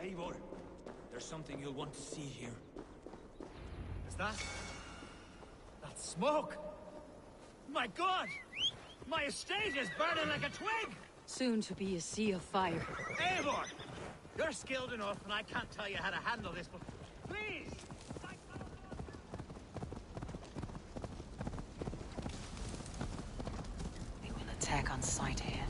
Eivor, there's something you'll want to see here. Is that? That smoke! My God! My estate is burning like a twig! Soon to be a sea of fire. Eivor! You're skilled enough, and I can't tell you how to handle this, but please! They will attack on sight here.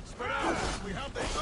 Spread out! We have this!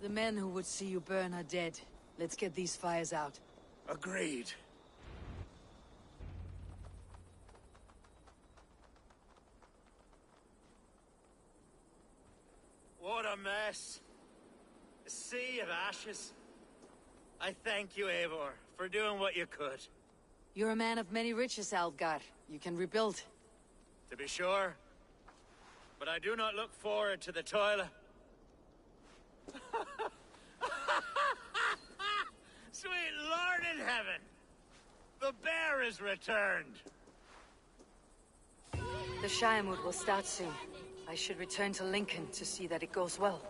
The men who would see you burn are dead. Let's get these fires out. Agreed. What a mess. A sea of ashes. I thank you, Eivor, for doing what you could. You're a man of many riches, Algar. You can rebuild. To be sure. But I do not look forward to the toil. Sweet Lord in heaven! The bear is returned! The Shiremood will start soon. I should return to Lincoln to see that it goes well.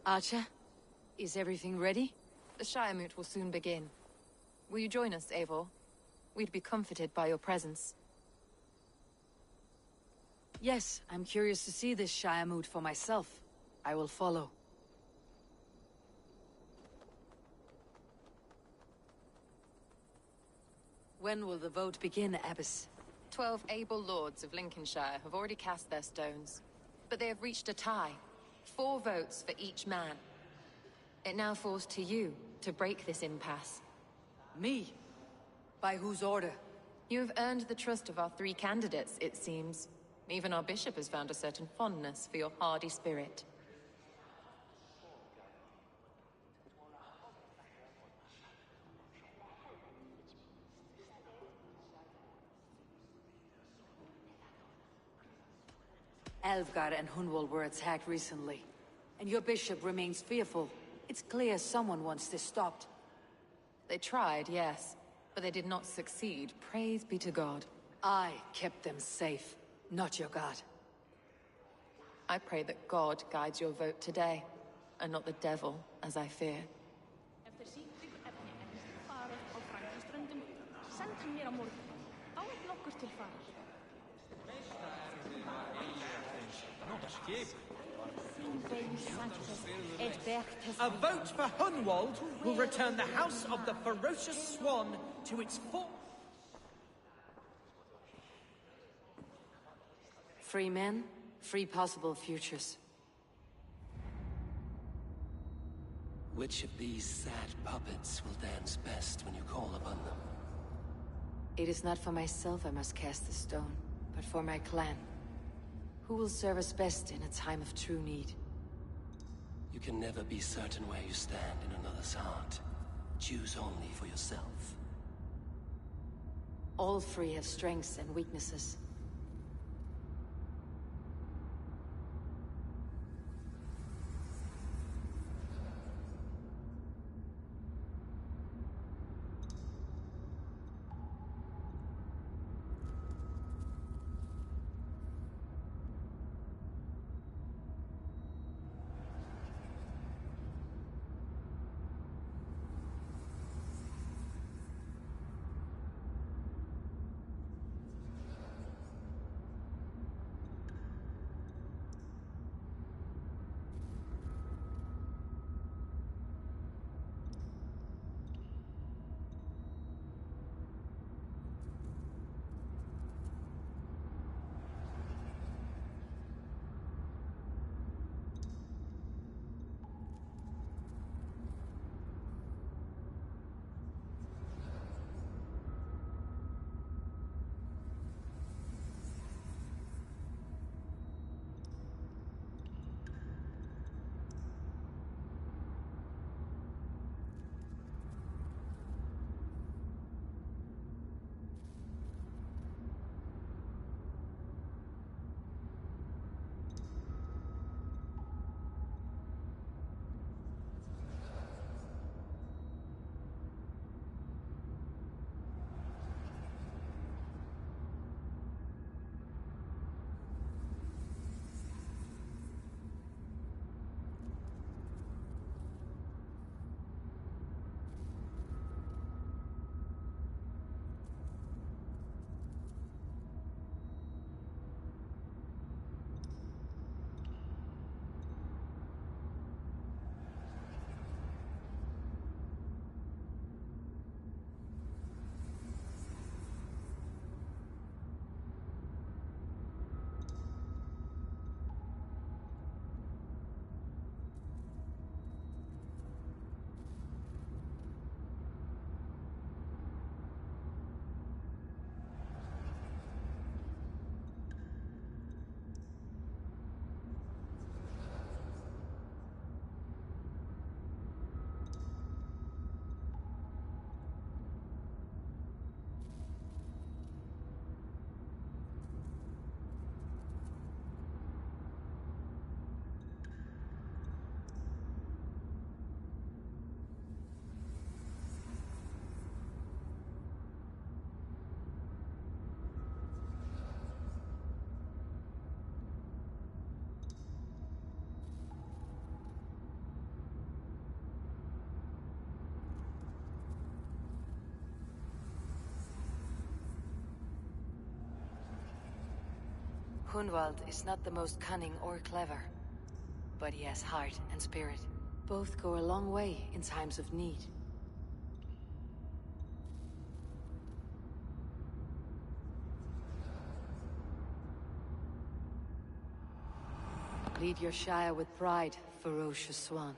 Archer, is everything ready? The Shiremoot will soon begin. Will you join us, Eivor? We'd be comforted by your presence. Yes, I'm curious to see this Shiremoot for myself. I will follow. When will the vote begin, Abbess? 12 able lords of Lincolnshire have already cast their stones, but they have reached a tie. 4 votes for each man. It now falls to you to break this impasse. Me? By whose order? You have earned the trust of our 3 candidates, it seems. Even our bishop has found a certain fondness for your hardy spirit. Alfgar and Hunwald were attacked recently, and your bishop remains fearful. It's clear someone wants this stopped. They tried, yes, but they did not succeed. Praise be to God. I kept them safe, not your god. I pray that God guides your vote today, and not the devil, as I fear. A vote for Hunwald will return the House of the Ferocious Swan to its Free men, free possible futures. Which of these sad puppets will dance best when you call upon them? It is not for myself I must cast the stone, but for my clan. Who will serve us best in a time of true need? You can never be certain where you stand in another's heart. Choose only for yourself. All 3 have strengths and weaknesses. Hunwald is not the most cunning or clever, but he has heart and spirit. Both go a long way in times of need. Lead your Shire with pride, ferocious swan.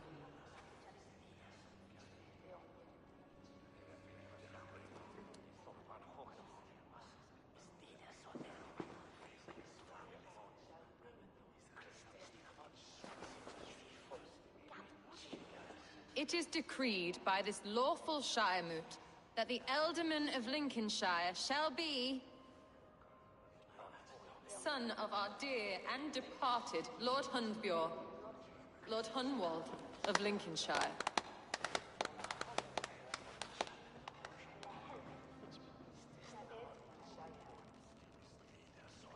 It is decreed by this lawful Shiremoot that the Ealdorman of Lincolnshire shall be son of our dear and departed Lord Hundbjorn, Lord Hunwald of Lincolnshire.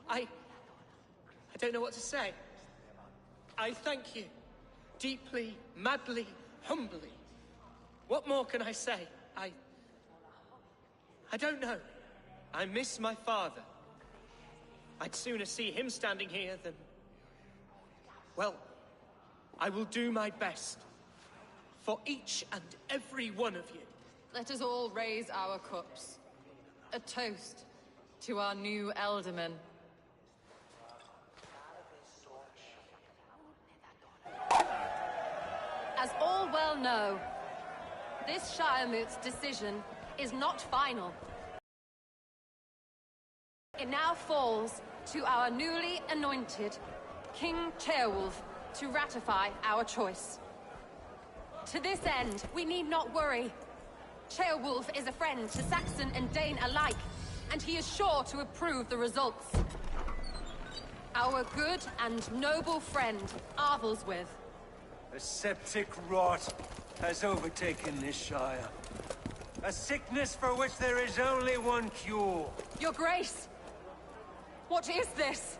I don't know what to say. I thank you. Deeply, madly, humbly. What more can I say? I don't know. I miss my father. I'd sooner see him standing here than... Well, I will do my best. For each and every one of you. Let us all raise our cups. A toast to our new Ealdorman. As all well know, this Shiremoot's decision is not final. It now falls to our newly anointed King Ceolwulf to ratify our choice. To this end, we need not worry. Ceolwulf is a friend to Saxon and Dane alike, and he is sure to approve the results. Our good and noble friend, Arthelswith. A septic rot has overtaken this Shire. A sickness for which there is only one cure. Your Grace! What is this?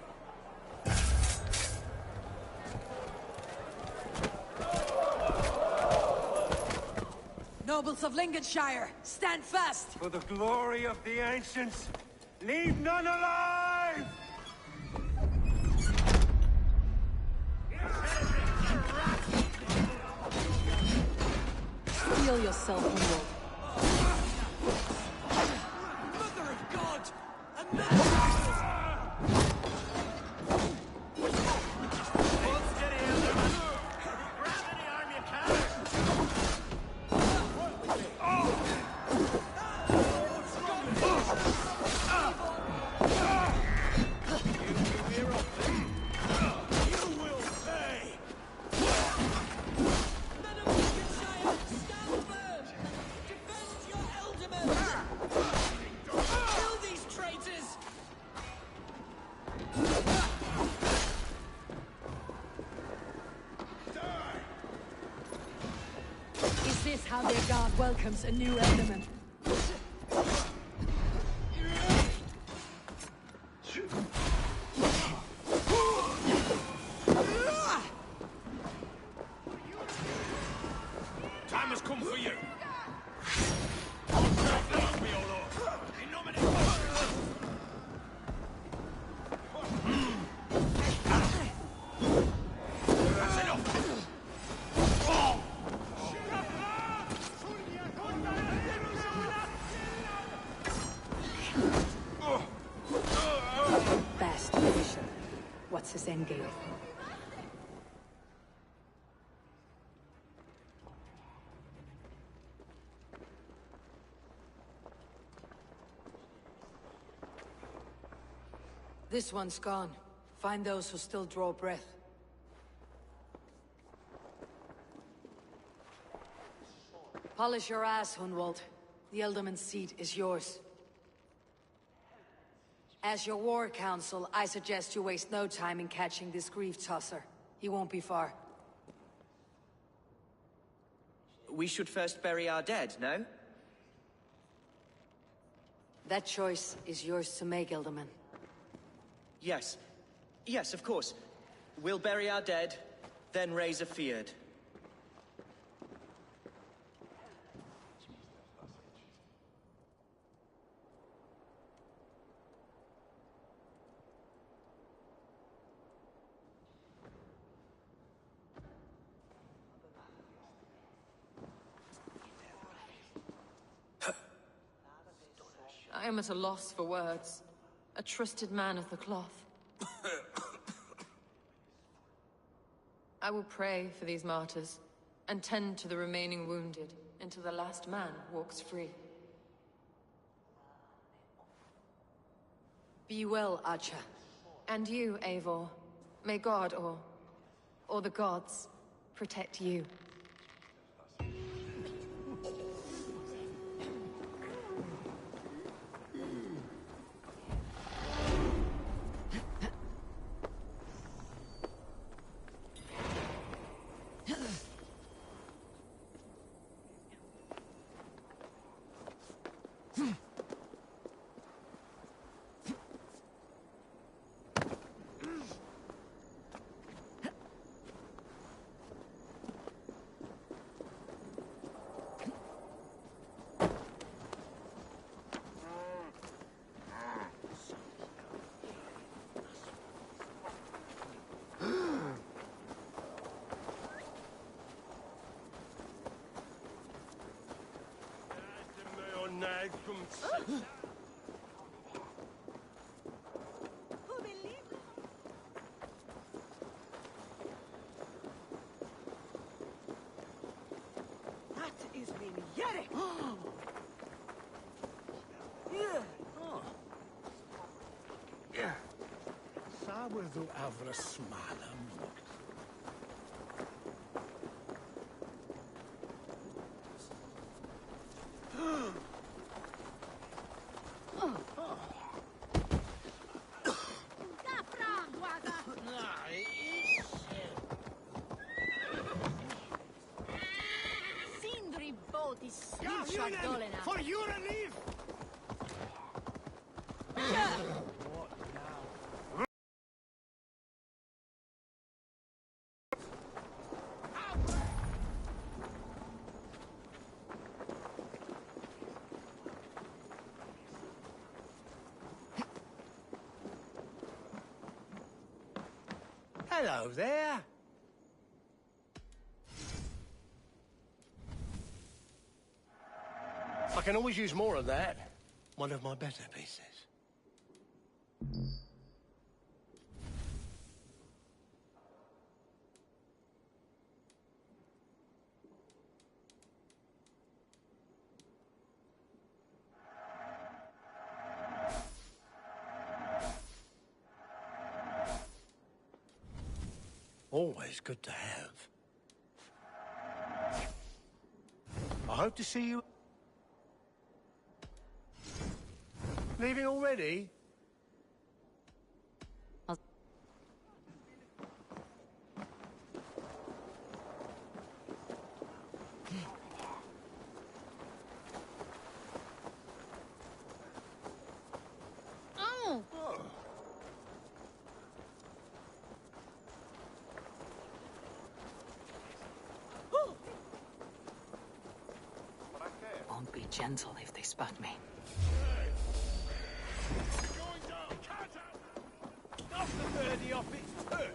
Nobles of Lincolnshire, stand fast! For the glory of the ancients, leave none alive! Heal yourself, Hunwald. Mother of God! Another! Hold steady, Ealdorman. Grab any arm you can! You will pay! Men of Lincolnshire, stand firm! Defend your Ealdorman! Kill these traitors! Is this how their guard welcomes a new Ealdorman? Time has come for you! That's enough! Bastard Bishop. What's his endgame? This one's gone. Find those who still draw breath. Polish your ass, Hunwald. The Ealdorman's seat is yours. As your war council, I suggest you waste no time in catching this grief-tosser. He won't be far. We should first bury our dead, no? That choice is yours to make, Ealdorman. Yes. Yes, of course. We'll bury our dead, then raise a feared. I am at a loss for words. A trusted man of the cloth. I will pray for these martyrs, and tend to the remaining wounded, until the last man walks free. Be well, Archer. And you, Eivor. May God, or the gods, protect you. That is min Jerry! Saber du avra smalam. Sindri botis For you relief! Hello there. I can always use more of that. One of my better pieces. Always good to have. I hope to see you. Leaving already? Won't be gentle if they spot me. Knock the birdie off its perch.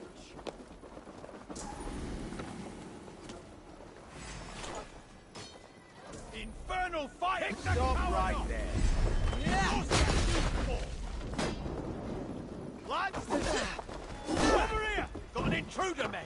Infernal fire! Stop right there. Yeah. Lads, over here! Got an intruder, men!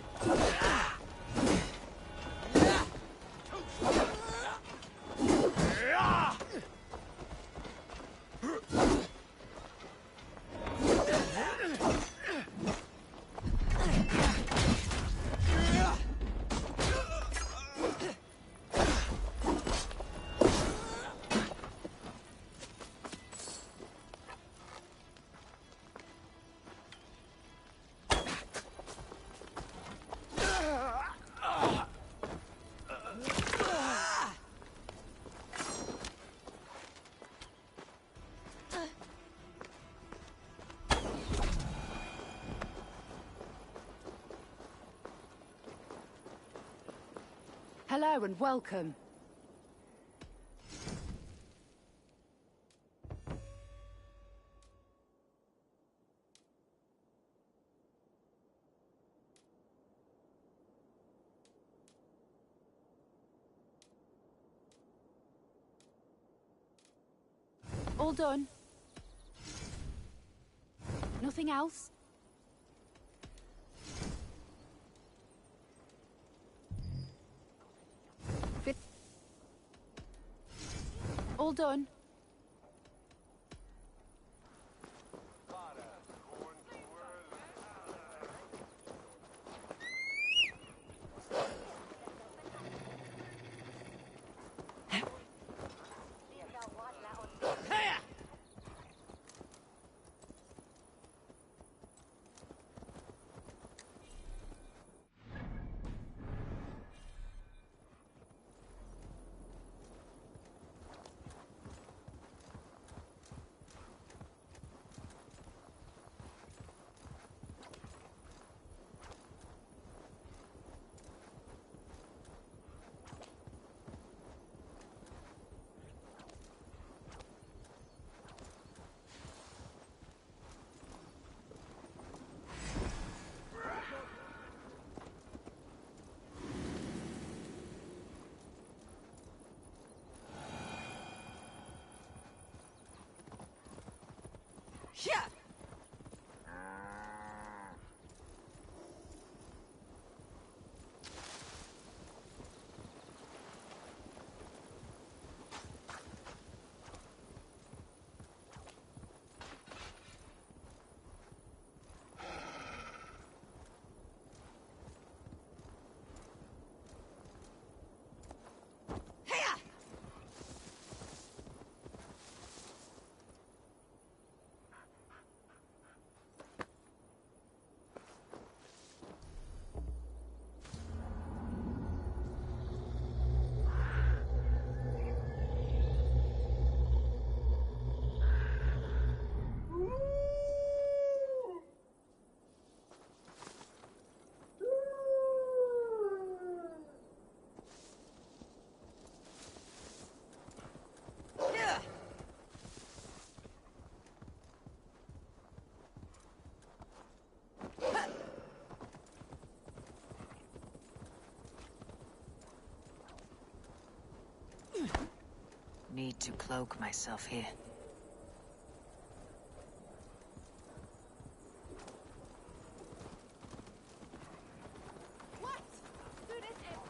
Hello and welcome. All done. Nothing else? All done. Yeah. Need to cloak myself here. What? Do this everywhere.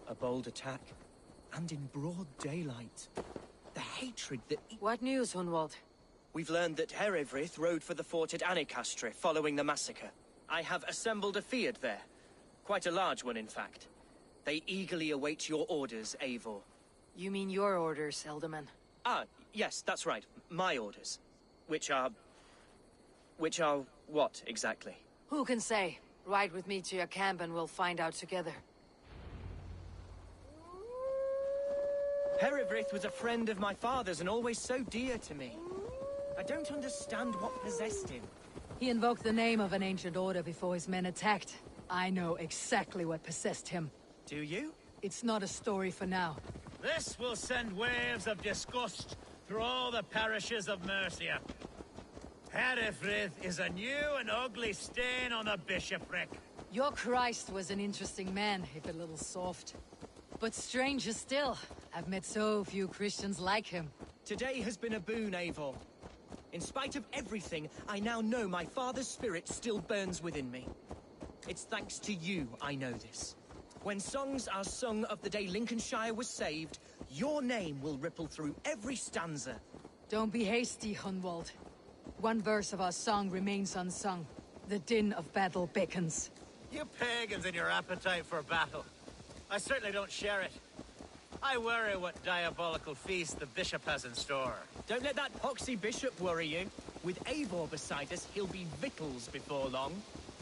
A bold attack, and in broad daylight. The hatred that... What news, Hunwald? We've learned that Herewrith rode for the fort at Annikastre following the massacre. I have assembled a field there. Quite a large one, in fact. They eagerly await your orders, Eivor. You mean your orders, Elderman? Ah, yes, that's right. My orders. Which are what, exactly? Who can say? Ride with me to your camp and we'll find out together. Herewrith was a friend of my father's and always so dear to me. I don't understand what possessed him. He invoked the name of an ancient order before his men attacked. I know exactly what possessed him. Do you? It's not a story for now. This will send waves of disgust through all the parishes of Mercia. Herefrith is a new and ugly stain on the bishopric. Your Christ was an interesting man, if a little soft. But stranger still, I've met so few Christians like him. Today has been a boon, Eivor. In spite of everything, I now know my father's spirit still burns within me. It's thanks to you I know this. When songs are sung of the day Lincolnshire was saved, your name will ripple through every stanza. Don't be hasty, Hunwald. One verse of our song remains unsung. The din of battle beckons. You pagans and your appetite for battle. I certainly don't share it. I worry what diabolical feast the bishop has in store. Don't let that poxy bishop worry you. With Eivor beside us, he'll be victuals before long.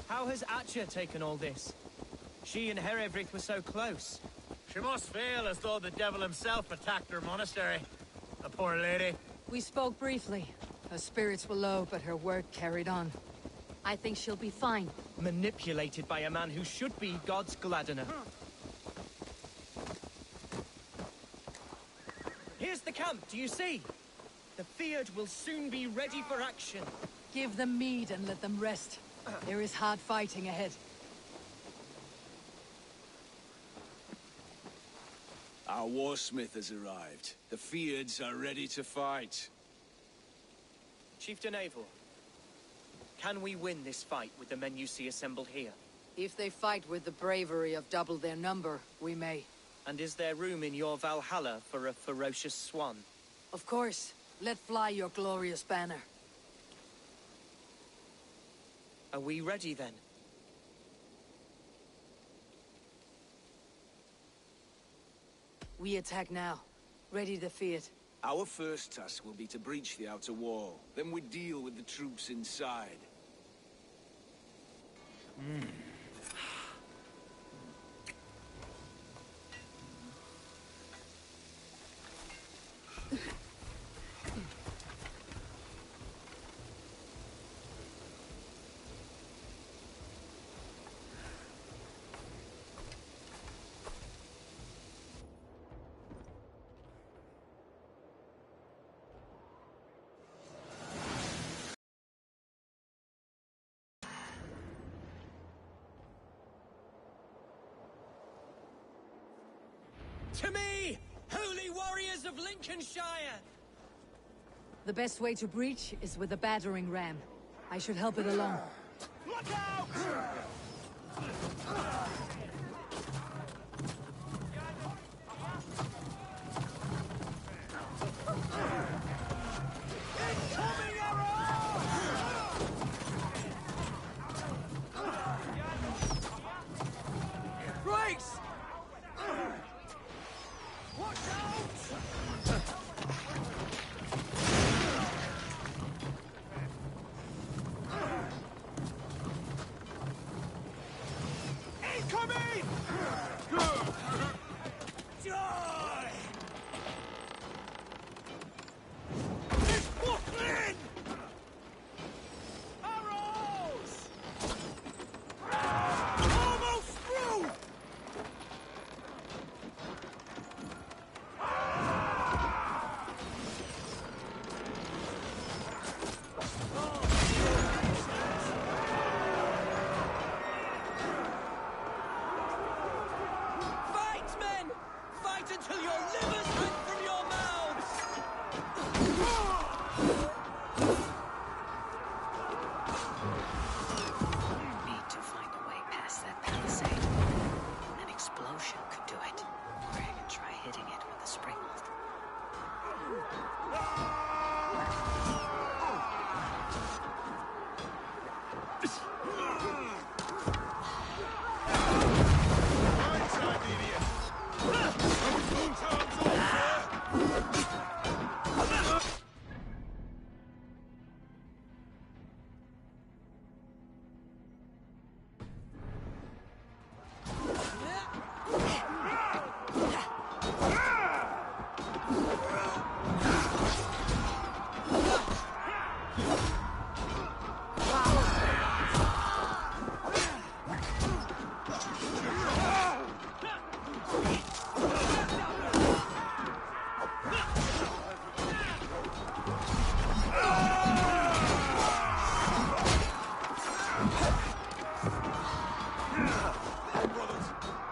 How has Atcha taken all this? She and Herevrik were so close. She must feel as though the devil himself attacked her monastery. The poor lady. We spoke briefly. Her spirits were low, but her work carried on. I think she'll be fine. Manipulated by a man who should be God's Gladdener. Here's the camp, do you see? The Fyrd will soon be ready for action. Give them mead and let them rest. There is hard fighting ahead. Our warsmith has arrived. The Fyrds are ready to fight. Chieftain Eivor, can we win this fight with the men you see assembled here? If they fight with the bravery of double their number, we may. And is there room in your Valhalla for a ferocious swan? Of course. Let fly your glorious banner. Are we ready then? We attack now. Ready to Fyrd. Our first task will be to breach the outer wall. Then we deal with the troops inside. To me, holy warriors of Lincolnshire! The best way to breach is with a battering ram. I should help it along. Look out! Incoming arrow! Brakes! Watch out! Incoming! Die! It's Brooklyn! Arrows! Almost through! Fight, men! Fight until your livers hang from your mouths! Need to find a way past that palisade. An explosion could do it. Or I could try hitting it with a springbolt.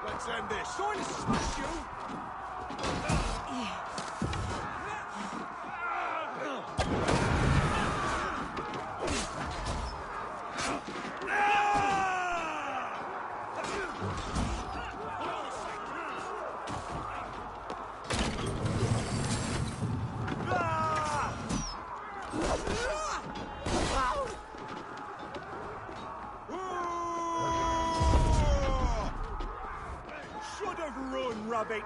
Let's end this. Going to smash you! Should have run, rabbit!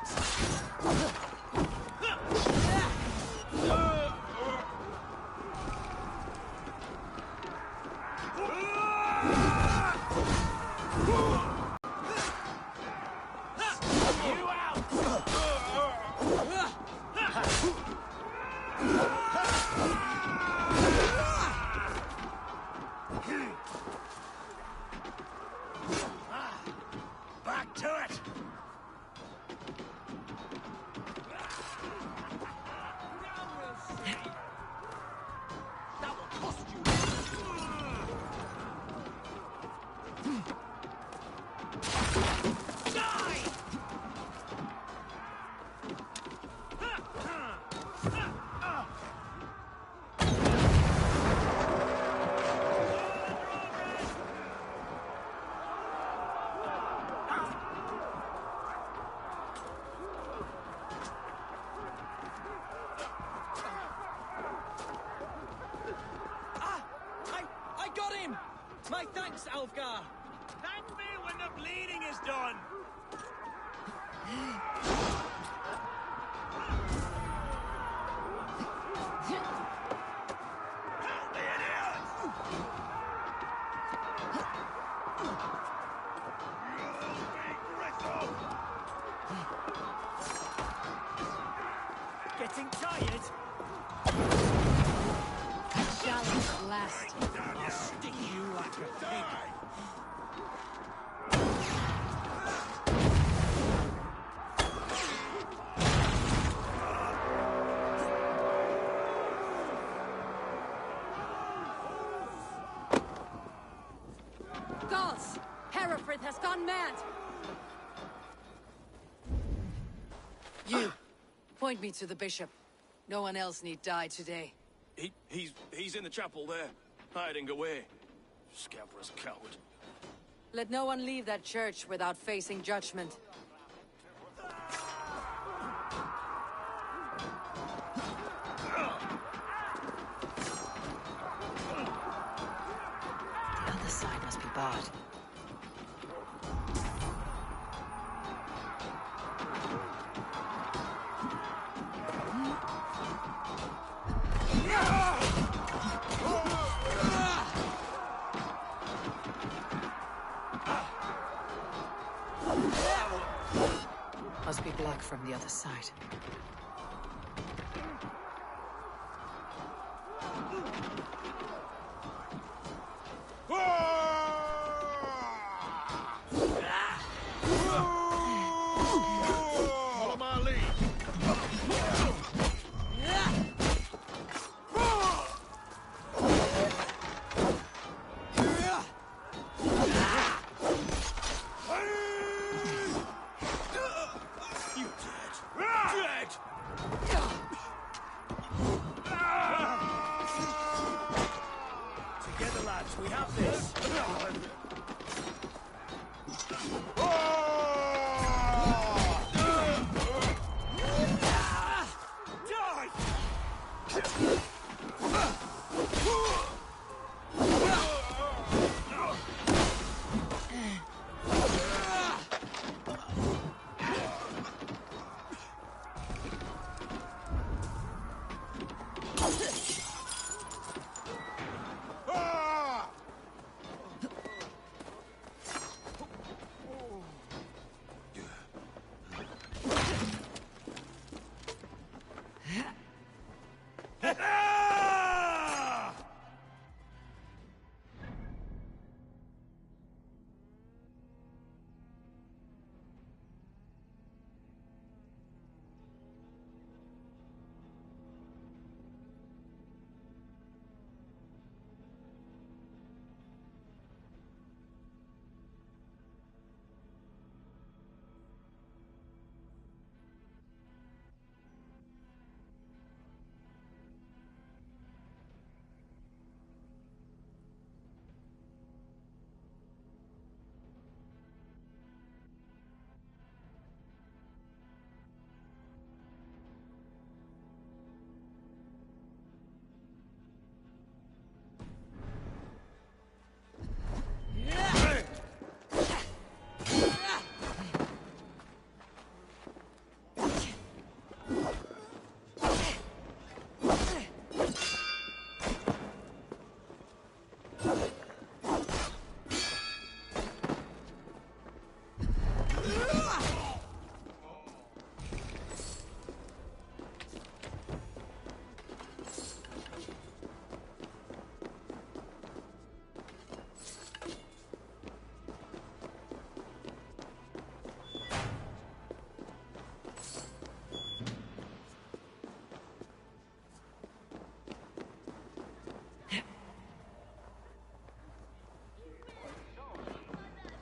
Back to it! That will cost you. I got him! My thanks, Alfgar! Thank me when the bleeding is done! Help the idiots! Getting tired? Challenge at last. I'll sting you like a pig. Gods! Herefrith has gone mad! You, point me to the bishop. No one else need die today. He's in the chapel there, hiding away. Scabrous coward. Let no one leave that church without facing judgment. The other side must be barred. Must be blocked from the other side. Follow my lead. Together, lads, we have this!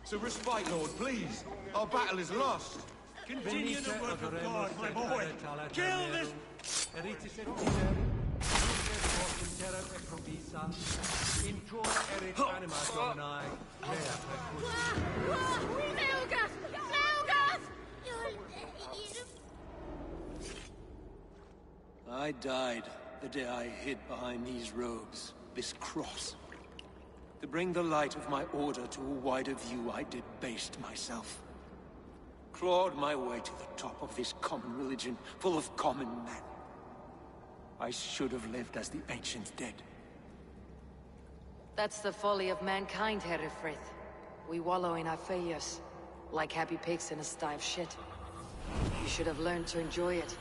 So respite, Lord, please. Our battle is lost. Continue the work of God, my boy. Kill this... I died the day I hid behind these robes, this cross. To bring the light of my order to a wider view, I debased myself. Clawed my way to the top of this common religion, full of common men. I should have lived as the ancient dead. That's the folly of mankind, Herefrith. We wallow in our failures, like happy pigs in a sty of shit. You should have learned to enjoy it.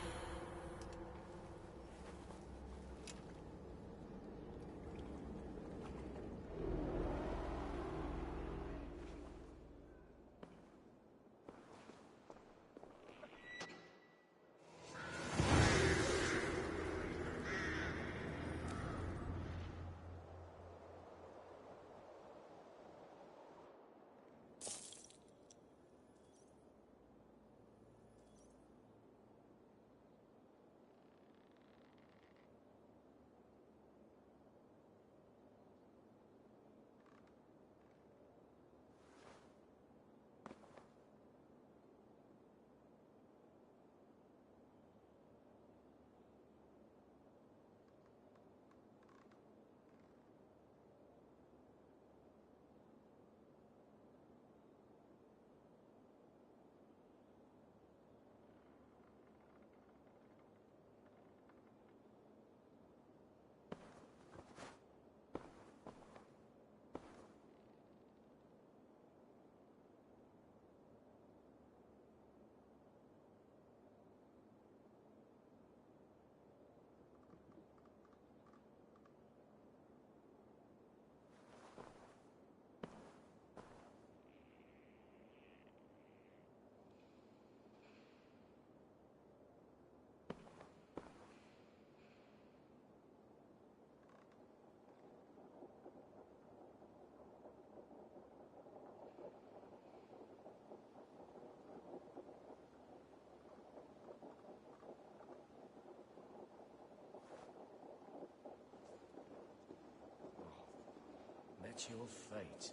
Met your fate.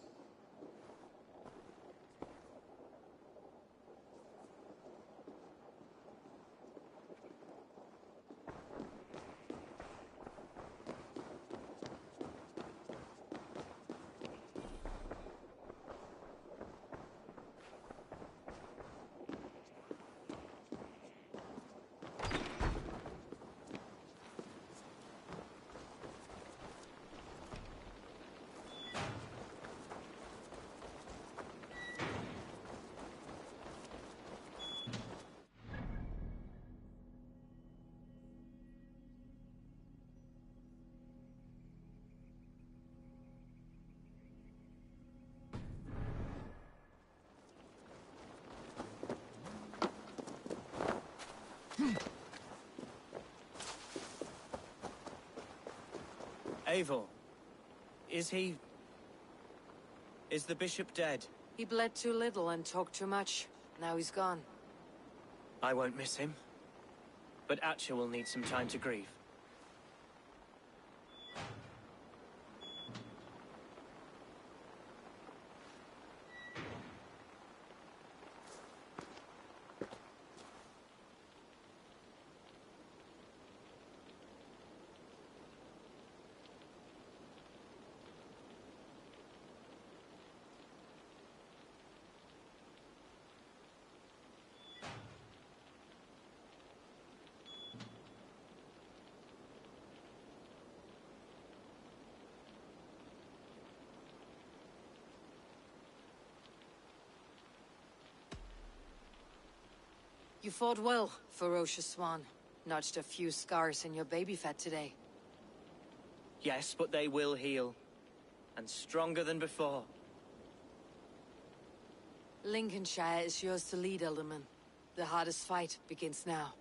Eivor, is he... is the bishop dead? He bled too little and talked too much. Now he's gone. I won't miss him. But Atcha will need some time to grieve. You fought well, ferocious swan. Notched a few scars in your baby fat today. Yes, but they will heal. And stronger than before. Lincolnshire is yours to lead, Alderman. The hardest fight begins now.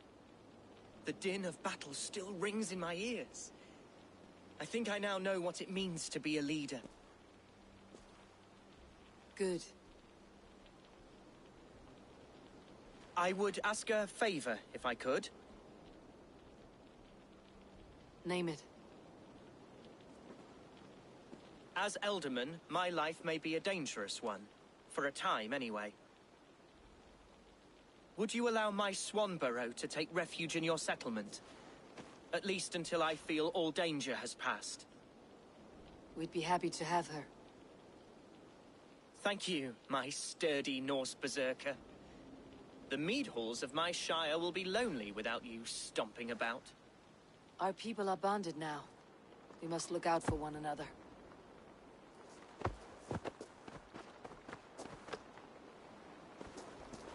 The din of battle still rings in my ears. I think I now know what it means to be a leader. Good. I would ask a favor, if I could. Name it. As Elderman, my life may be a dangerous one. For a time, anyway. Would you allow my Swanborough to take refuge in your settlement? At least until I feel all danger has passed. We'd be happy to have her. Thank you, my sturdy Norse berserker. The mead halls of my shire will be lonely without you stomping about. Our people are bonded now. We must look out for one another.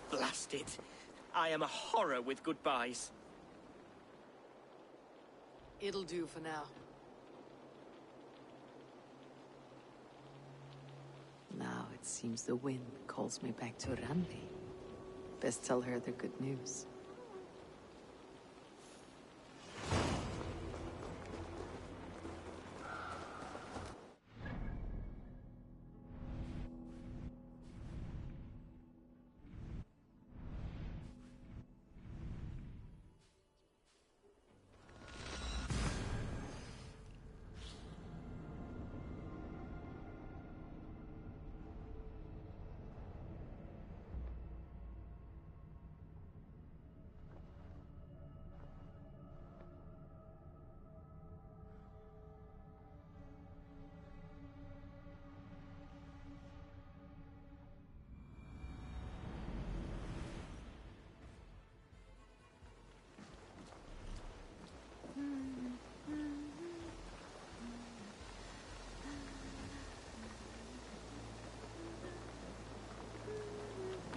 Blast it. I am a horror with goodbyes. It'll do for now. Now it seems the wind calls me back to Randi. Best tell her the good news.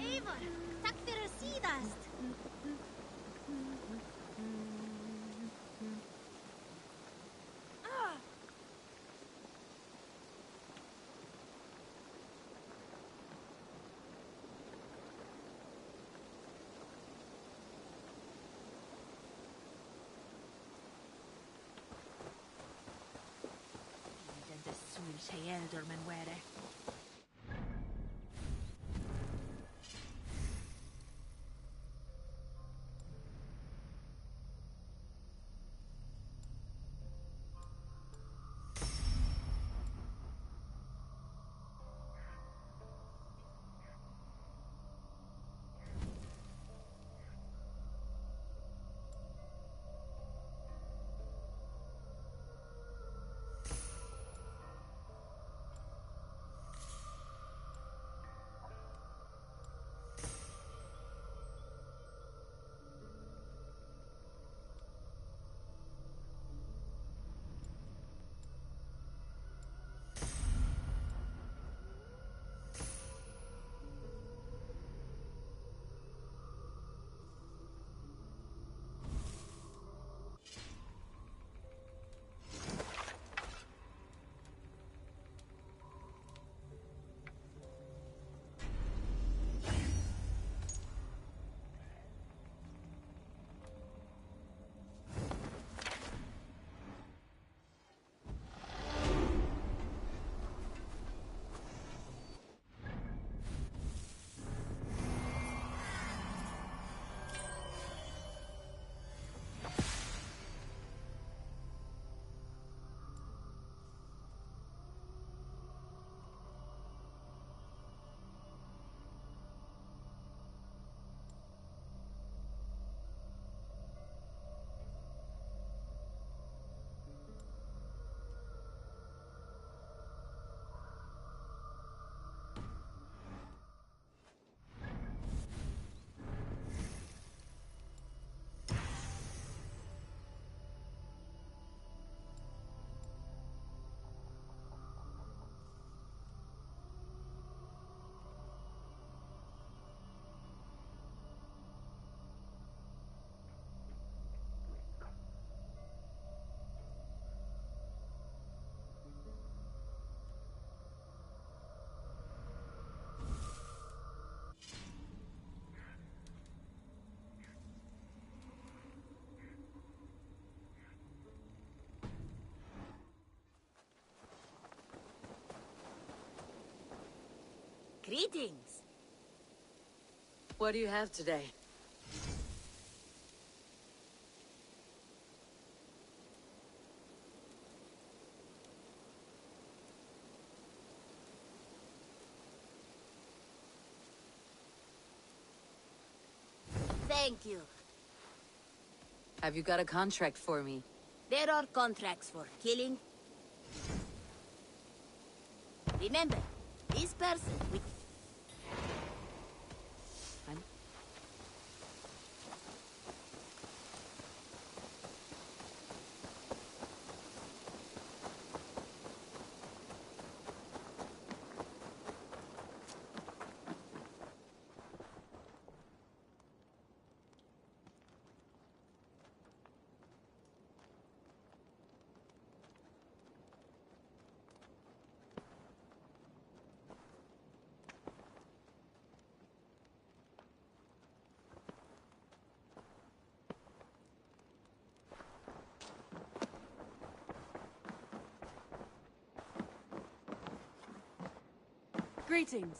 Eivor, takk fyrir síðast. Den sul sig Elderman were. Greetings. What do you have today? Thank you. Have you got a contract for me? There are contracts for killing. Remember, this person with... Greetings.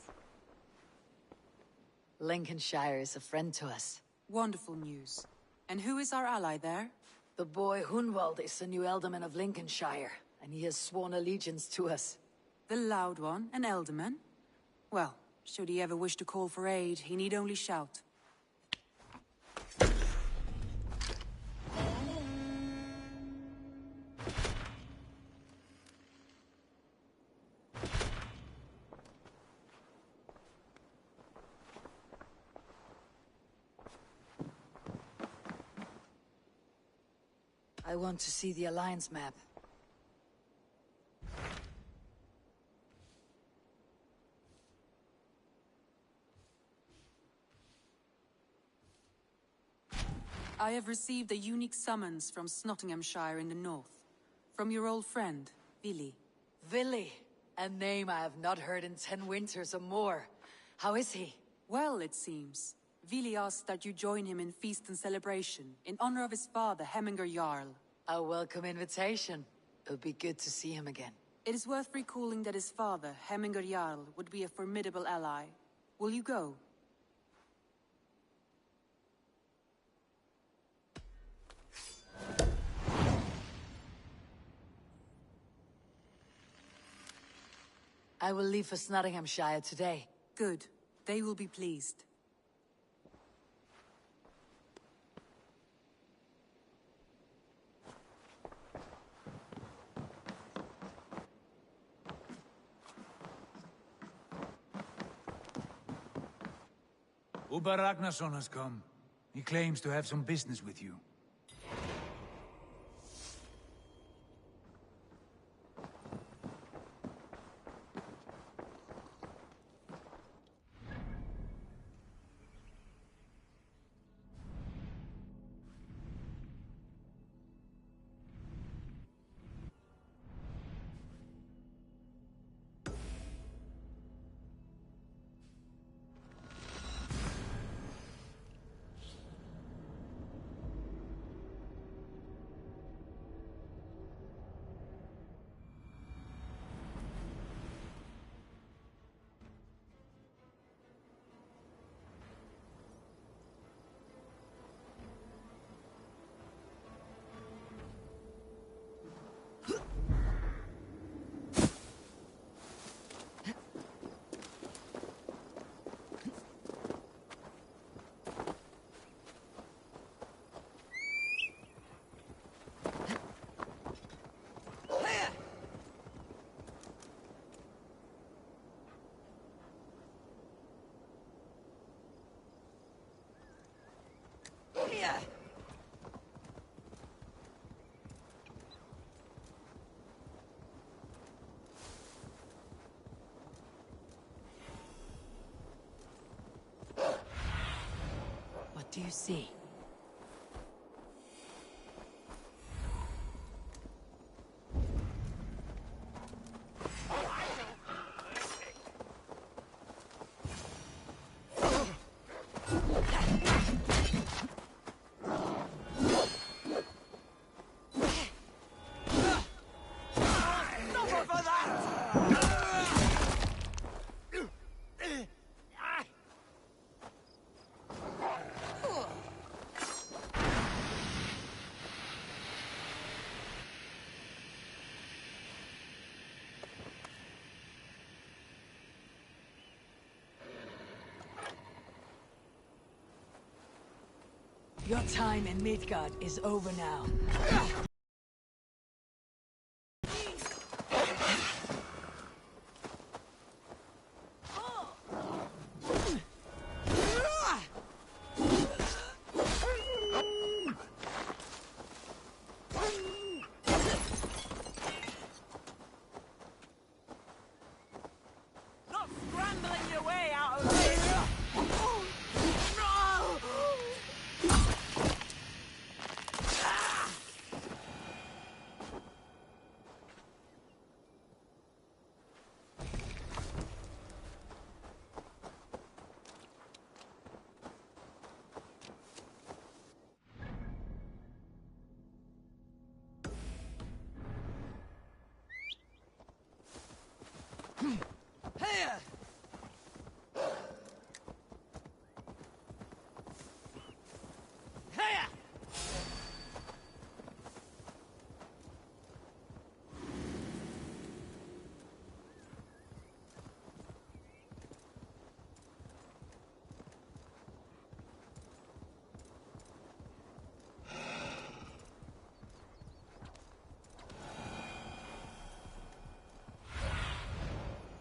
Lincolnshire is a friend to us. Wonderful news. And who is our ally there? The boy Hunwald is the new alderman of Lincolnshire, and he has sworn allegiance to us. The Loud One, an alderman? Well, should he ever wish to call for aid, he need only shout. I want to see the Alliance map. I have received a unique summons from Nottinghamshire in the north. From your old friend, Vili. Vili? A name I have not heard in 10 winters or more. How is he? Well, it seems. Vili asked that you join him in feast and celebration, in honor of his father, Hemminger Jarl. A welcome invitation. It'll be good to see him again. It is worth recalling that his father, Hemminger Jarl, would be a formidable ally. Will you go? I will leave for Nottinghamshire today. Good. They will be pleased. Uber Ragnarsson has come. He claims to have some business with you. What do you see? Your time in Midgard is over now. Not scrambling your way out of this!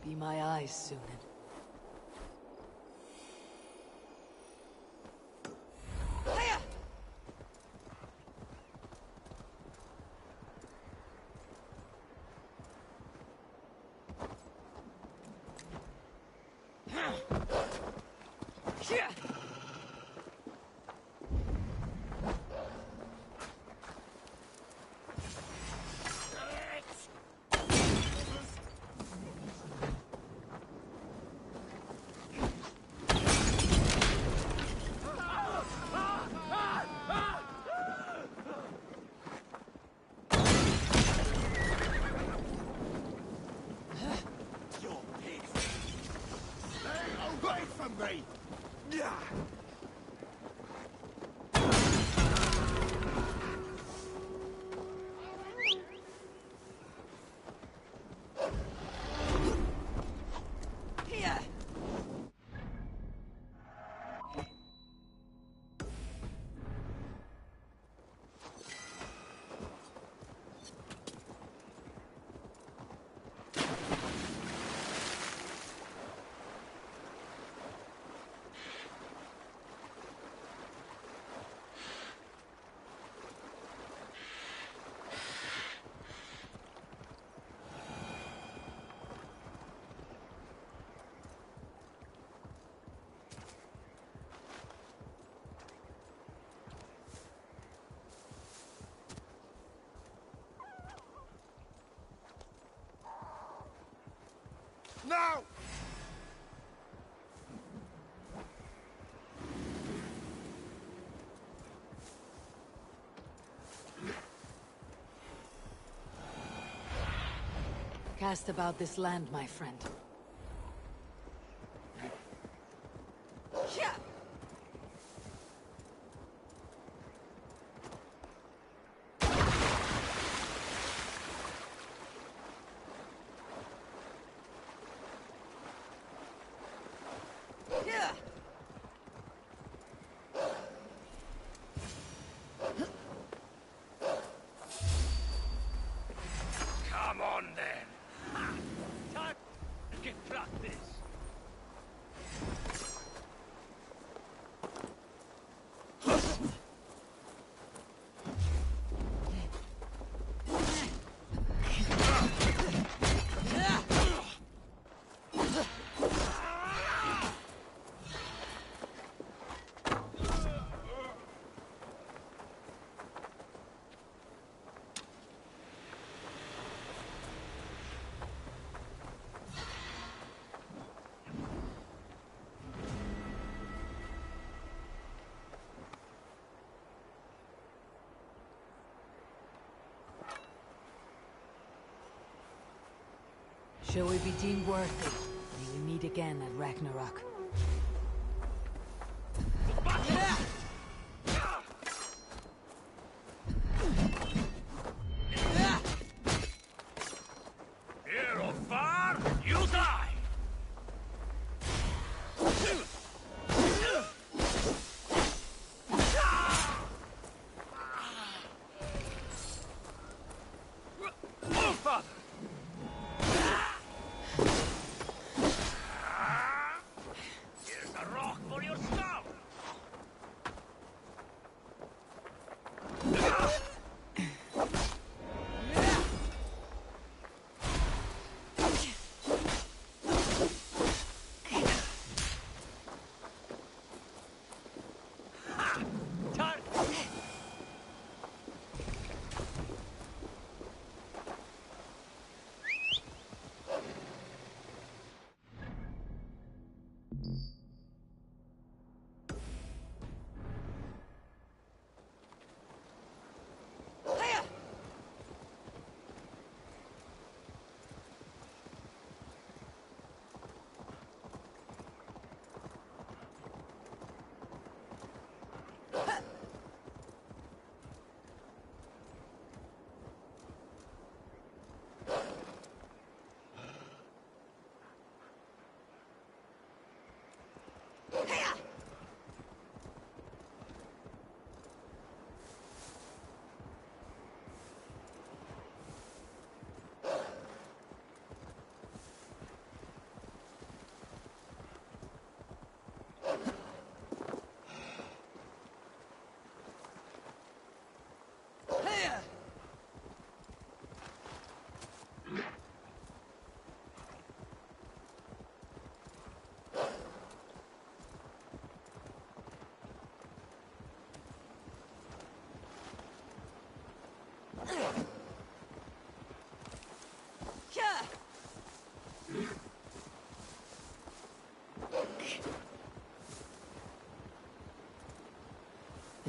Be my eyes, Sunan. Now! Cast about this land, my friend. Come on then. Time to get practice. Shall we be deemed worthy? May we meet again at Ragnarok. Here or far, you die!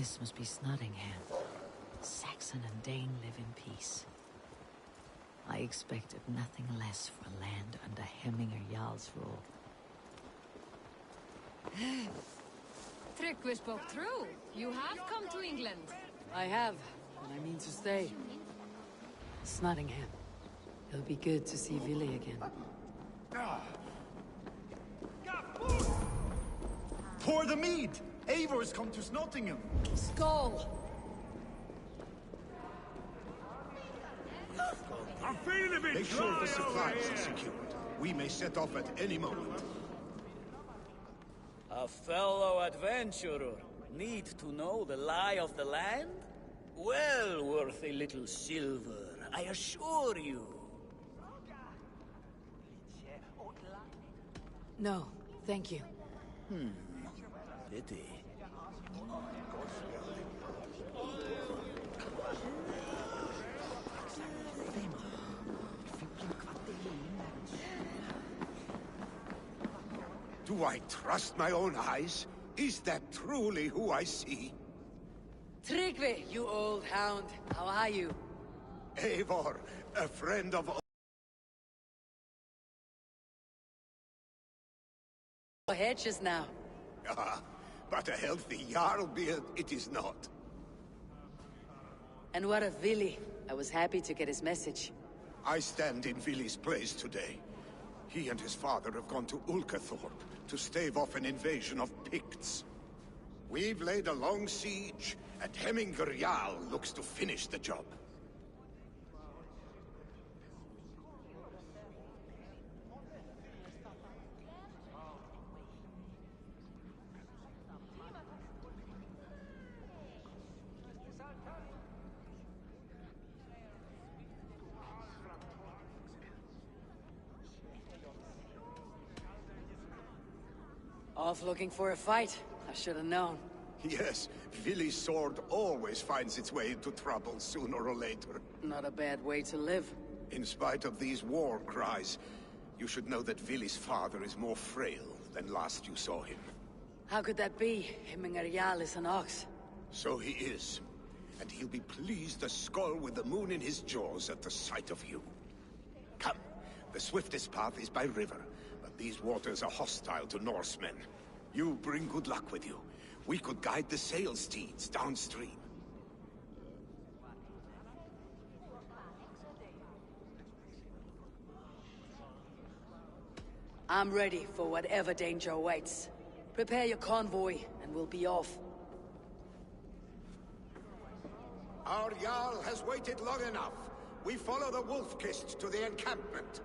This must be Snottingham. Saxon and Dane live in peace. I expected nothing less for land under Hemminger Jarl's rule. Tryggvi spoke true. You have come to England. I have, and I mean to stay. Snottingham. It'll be good to see Vili again. Pour the mead! Eivor's come to Snottingham. Skull! I'm feeling a bit Make sure the supplies are secured. We may set off at any moment. A fellow adventurer need to know the lie of the land? Well worth a little silver, I assure you. No, thank you. Pity. Do I trust my own eyes? Is that truly who I see? Tryggvi, you old hound. How are you? Eivor, a friend of Hedges now. Ah, but a healthy Jarl beard it is not. And what of Vili? I was happy to get his message. I stand in Vili's place today. He and his father have gone to Ulkathorpe to stave off an invasion of Picts. We've laid a long siege, and Hemminger Jarl looks to finish the job. Off looking for a fight. I should have known. Yes, Vili's sword always finds its way into trouble sooner or later. Not a bad way to live. In spite of these war cries, you should know that Vili's father is more frail than last you saw him. How could that be? Hemminger Jarl is an ox. So he is. And he'll be pleased as Skull with the moon in his jaws at the sight of you. Come, the swiftest path is by river, but these waters are hostile to Norsemen. You bring good luck with you. We could guide the sail steeds downstream. I'm ready for whatever danger awaits. Prepare your convoy, and we'll be off. Our Jarl has waited long enough. We follow the Wolf-Kist to the encampment.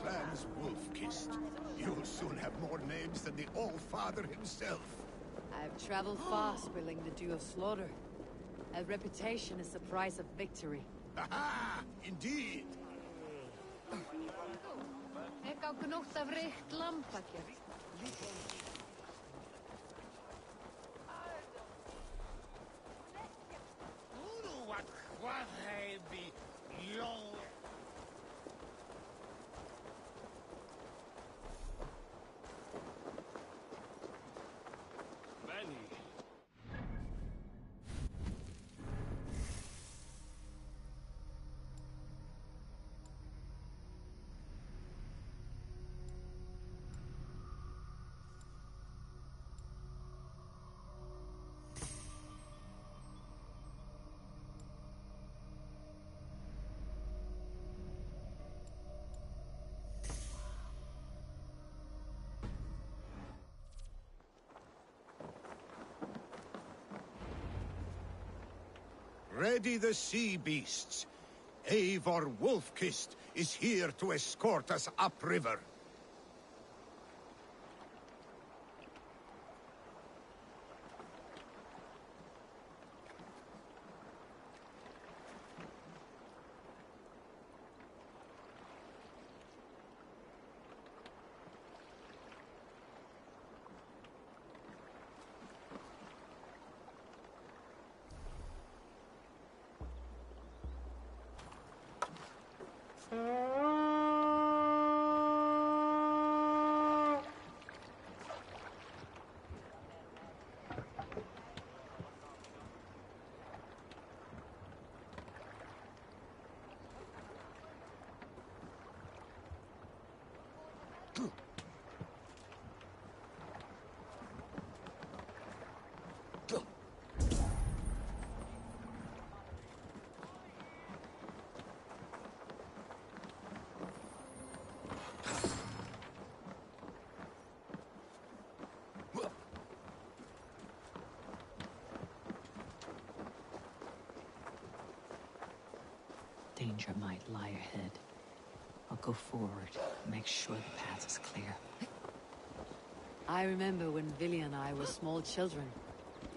Clan's Wolf-Kist. You'll soon have more names than the All-Father himself. I've traveled far, spilling the dew of slaughter. A reputation is the price of victory. Aha! Indeed! Ek á gnótt af reykt lambakjöt. Ready the sea beasts. Eivor Wolfkist is here to escort us upriver. Danger might lie ahead. I'll go forward, make sure the path is clear. I remember when Villy and I were small children.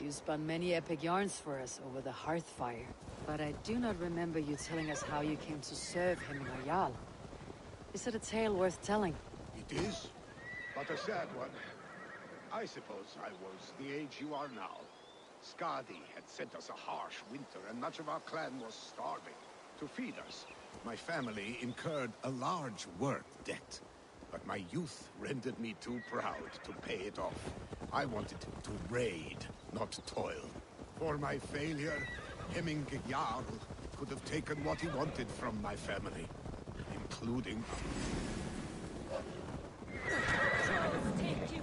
You spun many epic yarns for us over the hearth fire. But I do not remember you telling us how you came to serve him in Jarl. Is it a tale worth telling? It is, but a sad one. I suppose I was the age you are now. Skadi had sent us a harsh winter, and much of our clan was starving. To feed us, my family incurred a large work debt. But my youth rendered me too proud to pay it off. I wanted to raid, not toil. For my failure, Hemming Jarl could have taken what he wanted from my family, including... Take you.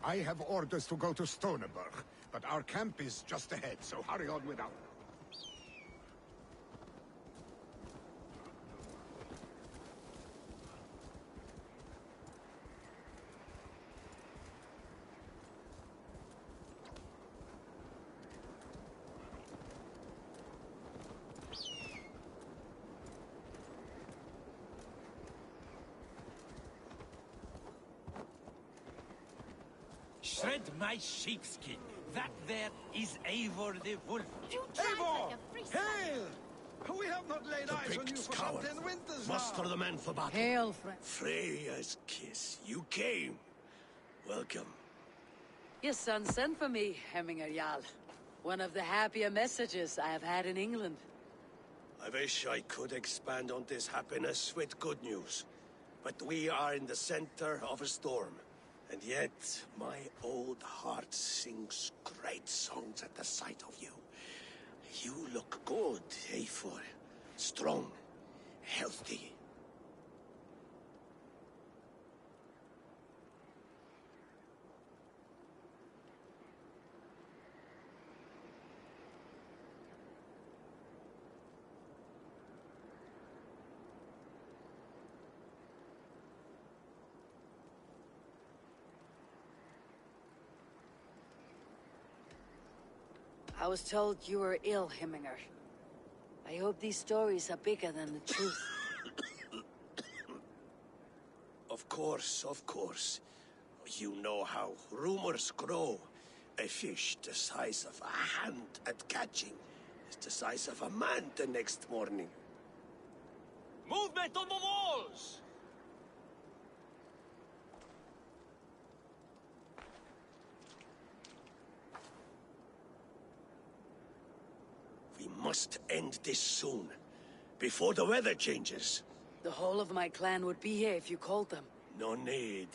I have orders to go to Stoneberg, but our camp is just ahead, so hurry on without... shred my sheepskin. That there is Eivor the Wolf. Eivor! Hail! We have not laid eyes on you for some 10 winters now. Muster the men for battle. Hail, friend. Freya's kiss. You came. Welcome. Your son sent for me, Hemminger Jarl. One of the happier messages I have had in England. I wish I could expand on this happiness with good news. But we are in the center of a storm. And yet, my old heart sings great songs at the sight of you. You look good, Eivor. Strong, healthy. I was told you were ill, Hemminger. I hope these stories are bigger than the truth. Of course, of course. You know how rumors grow. A fish the size of a hand at catching is the size of a man the next morning. Movement on the walls! We must end this soon, before the weather changes. The whole of my clan would be here if you called them. No need.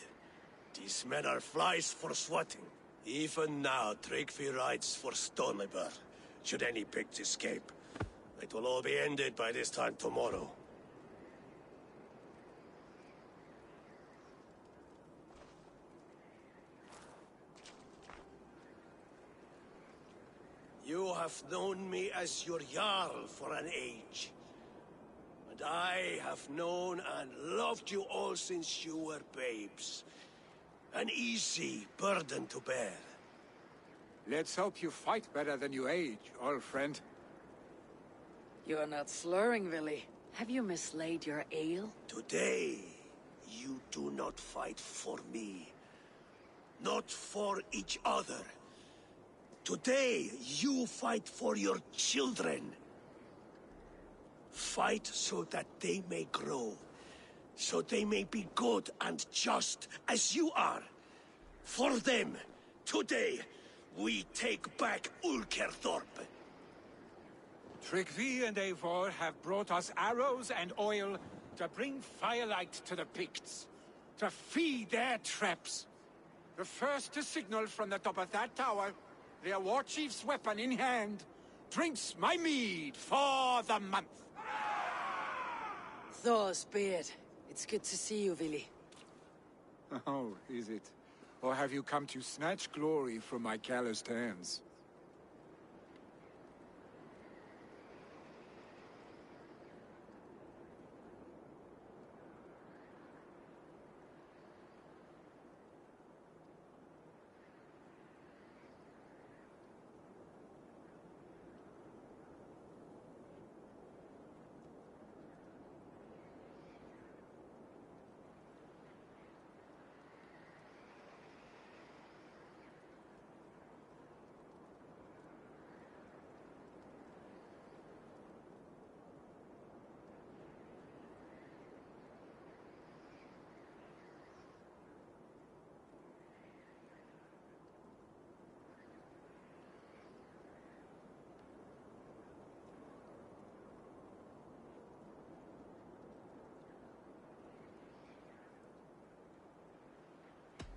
These men are flies for swatting. Even now, Tryggvi rides for Stonebur, should any pigs escape. It will all be ended by this time tomorrow. You have known me as your Jarl for an age. And I have known and loved you all since you were babes. An easy burden to bear. Let's hope you fight better than you age, old friend. You're not slurring, Willy. Have you mislaid your ale? Today, you do not fight for me. Not for each other. Today, you fight for your children. Fight so that they may grow. So they may be good and just as you are. For them, today, we take back Ulkerthorpe. Tryggvi and Eivor have brought us arrows and oil to bring firelight to the Picts. To feed their traps. The first to signal from the top of that tower, their war chief's weapon in hand, drinks my mead for the month. Thor's beard. It's good to see you, Willy. Oh, is it? Or have you come to snatch glory from my calloused hands?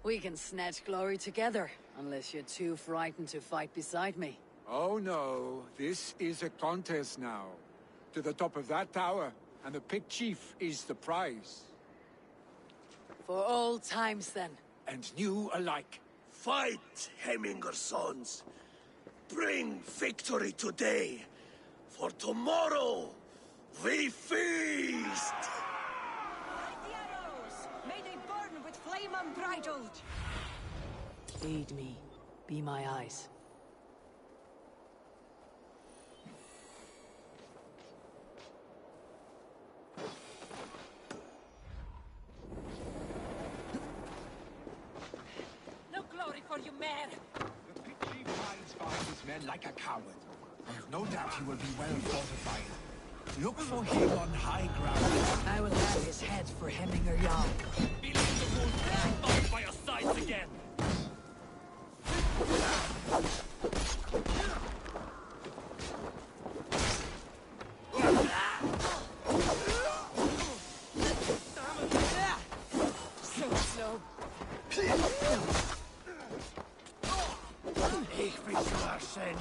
We can snatch glory together, unless you're too frightened to fight beside me. Oh no, this is a contest now. To the top of that tower, and the Pict Chief is the prize. For old times, then. And new alike. Fight, Hemminger sons. Bring victory today. For tomorrow, we feast! May they burn with flame unbridled! Lead me. Be my eyes. No glory for you, men like a coward. And no doubt he will be well fortified. Look for him on high ground. I will have his head for Hemminger Jarl. Believe the wolf fight by your sides again. So slow. Ich bin Schwarzen.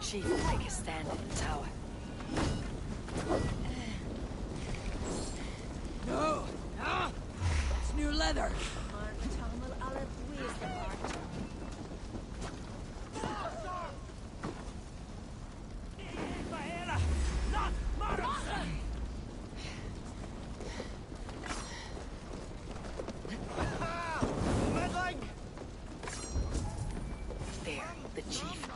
Chief will make a stand in the tower. No! That's new leather! There, the chief.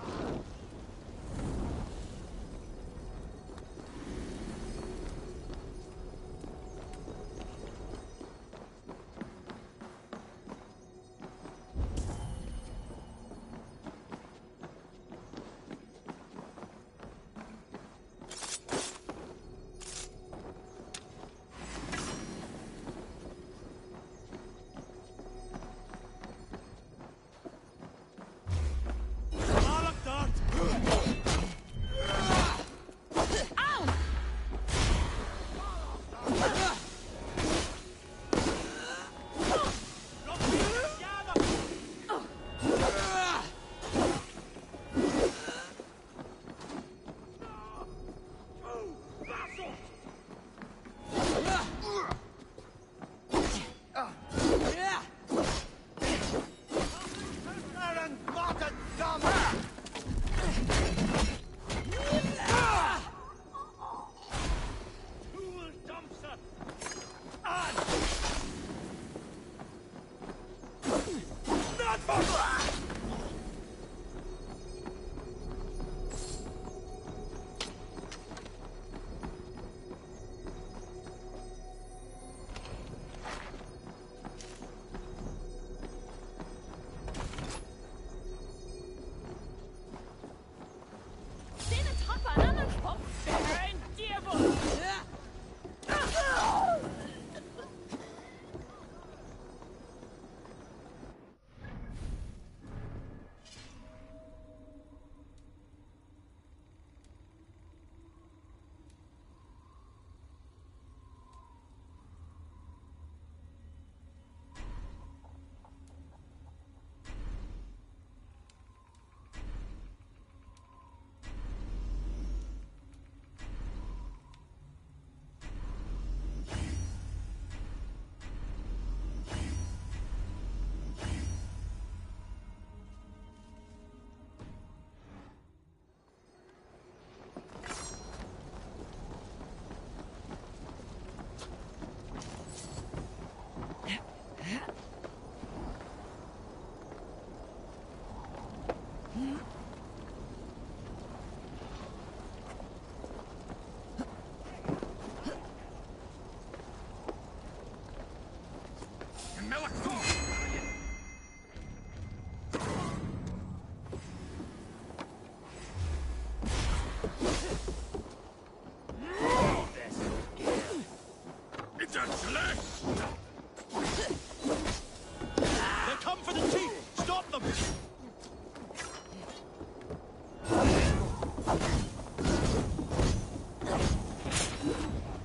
They come for the chief! Stop them!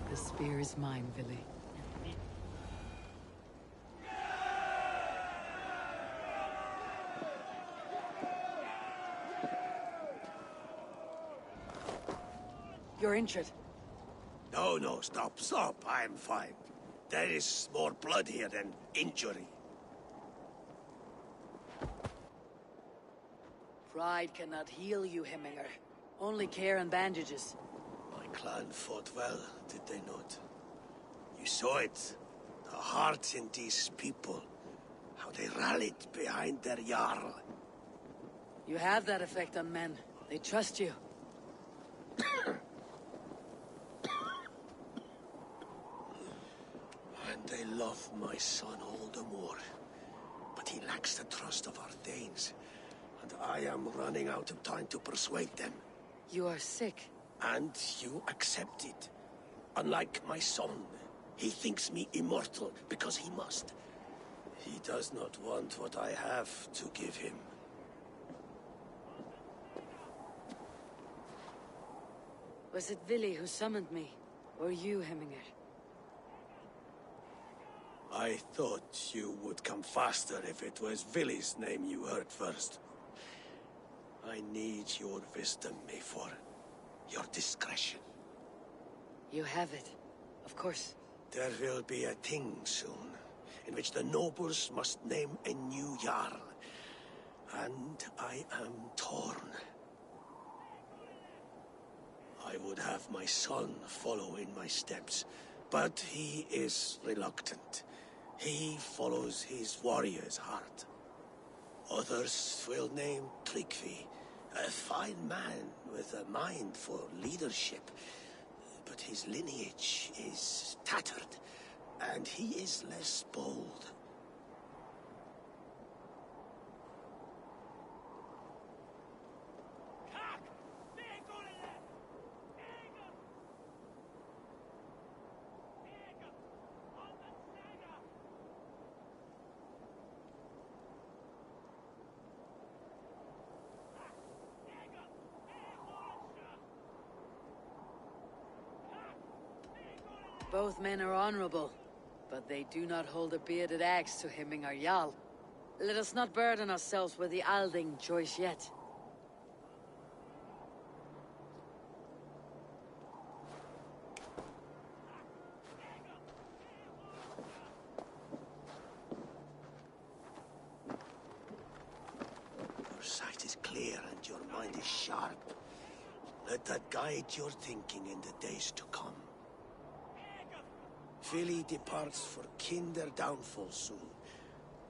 The spear is mine, Villy. You're injured. No, stop. I'm fine. There is more blood here than injury. Pride cannot heal you, Hemminger. Only care and bandages. My clan fought well, did they not? You saw it. The heart in these people. How they rallied behind their Jarl. You have that effect on men. They trust you. And they love my son all the more. But he lacks the trust of our Danes. And I am running out of time to persuade them. You are sick. And you accept it. Unlike my son, he thinks me immortal because he must. He does not want what I have to give him. Was it Villy who summoned me? Or you, Hemminger? I thought you would come faster if it was Villy's name you heard first. I need your wisdom, Mayfor. Your discretion. You have it. Of course. There will be a thing soon, in which the nobles must name a new Jarl. And I am torn. I would have my son follow in my steps, but he is reluctant. He follows his warrior's heart. Others will name Tryggvi, a fine man with a mind for leadership. But his lineage is tattered, and he is less bold. Both men are honorable, but they do not hold a bearded axe to Hemminger Jarl. Let us not burden ourselves with the Alding choice yet. Your sight is clear and your mind is sharp. Let that guide your thinking in the days to come. Villy departs for Kinder downfall soon.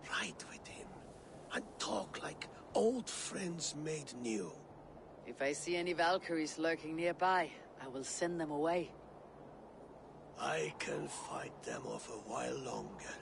Ride with him, and talk like old friends made new. If I see any Valkyries lurking nearby, I will send them away. I can fight them off a while longer.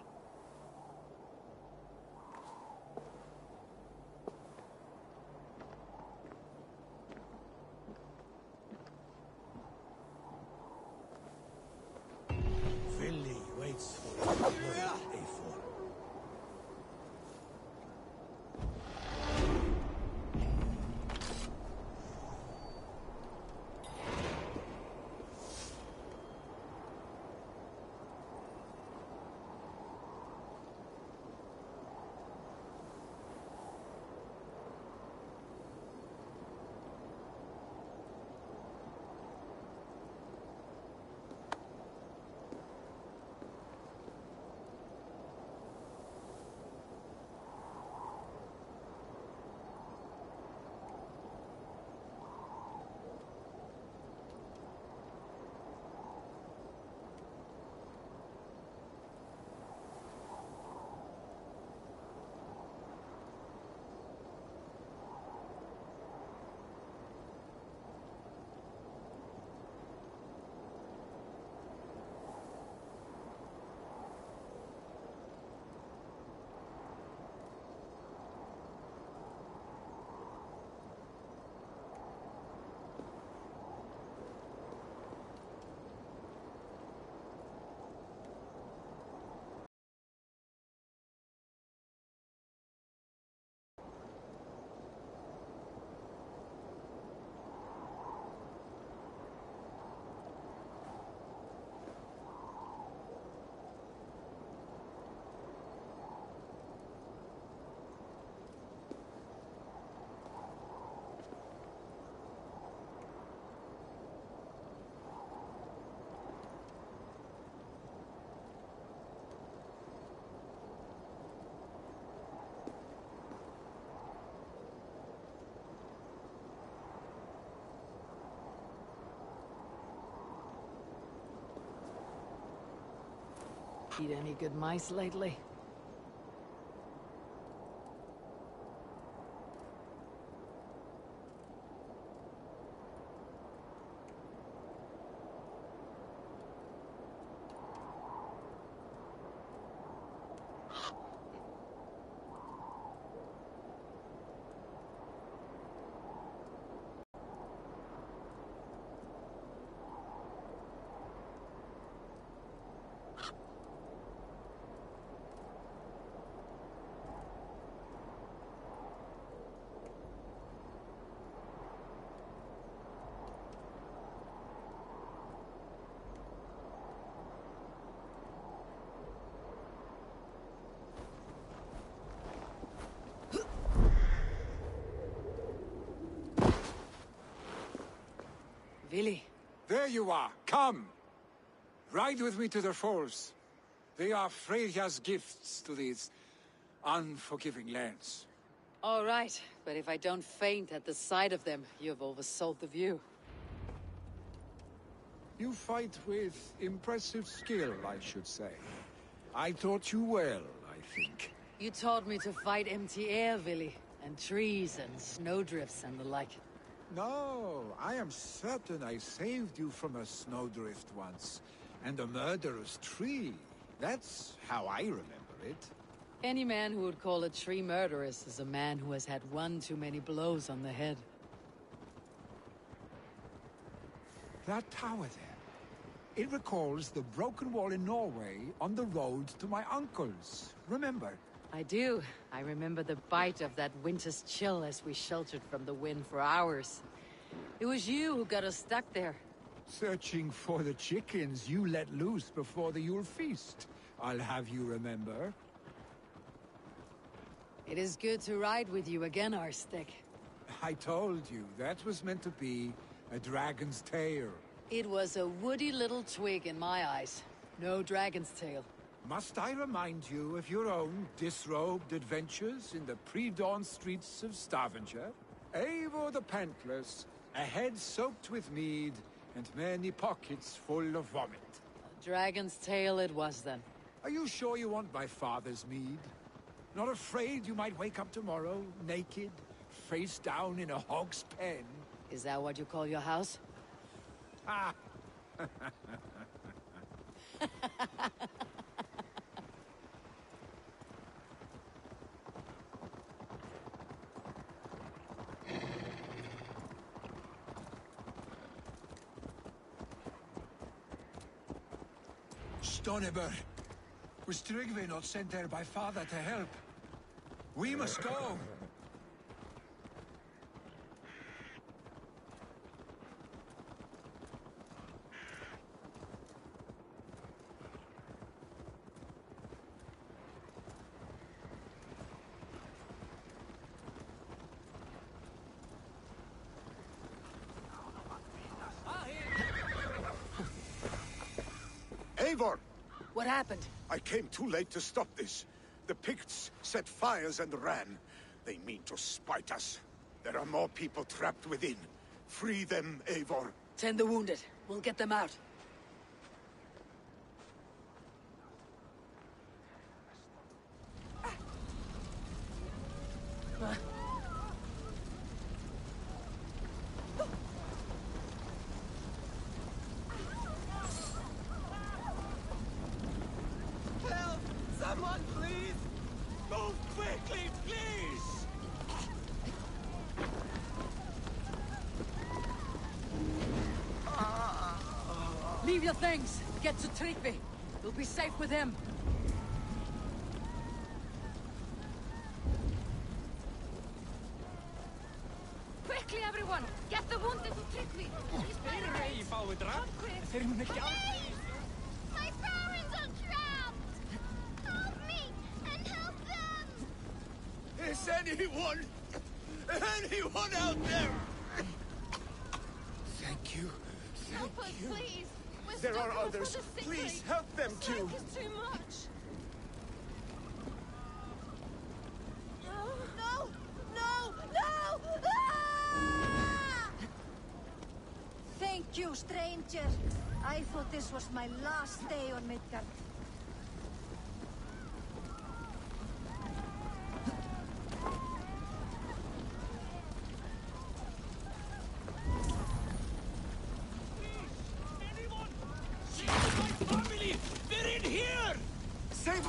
Eat any good mice lately? Vili. There you are. Come. Ride with me to the falls. They are Freya's gifts to these unforgiving lands. All right, but if I don't faint at the sight of them, you've oversold the view. You fight with impressive skill, I should say. I taught you well, I think. You taught me to fight empty air, Vili, and trees and snowdrifts and the like. No, I am certain I saved you from a snowdrift once, and a murderous tree. That's how I remember it. Any man who would call a tree murderous is a man who has had one too many blows on the head. That tower there, it recalls the broken wall in Norway on the road to my uncle's. Remember? I do. I remember the bite of that winter's chill as we sheltered from the wind for hours. It was you who got us stuck there. Searching for the chickens you let loose before the Yule feast. I'll have you remember. It is good to ride with you again, Arstic. I told you, that was meant to be a dragon's tail. It was a woody little twig in my eyes. No dragon's tail. Must I remind you of your own disrobed adventures in the pre-dawn streets of Stavanger? Eivor the Pantless, a head soaked with mead, and many pockets full of vomit. A dragon's tail it was then. Are you sure you want my father's mead? Not afraid you might wake up tomorrow, naked, face down in a hog's pen? Is that what you call your house? Ah! Stoneber, was Tryggve not sent there by father to help? We must go! Eivor! What happened? I came too late to stop this. The Picts set fires and ran. They mean to spite us. There are more people trapped within. Free them, Eivor. Tend the wounded. We'll get them out. Help! Someone, please! Move quickly, please! Leave your things. Get to Tryggve. You'll be safe with him. Quickly, everyone! Get the wounded to Tryggve! He's better. My parents are trapped! Help me and help them! Is anyone out there? Thank you. Help us, please! We're There stuck are in the others. foot of sick Please leave. help them The too. flank is too much. No! No! No! Ah! Thank you, stranger. I thought this was my last day on Midgard.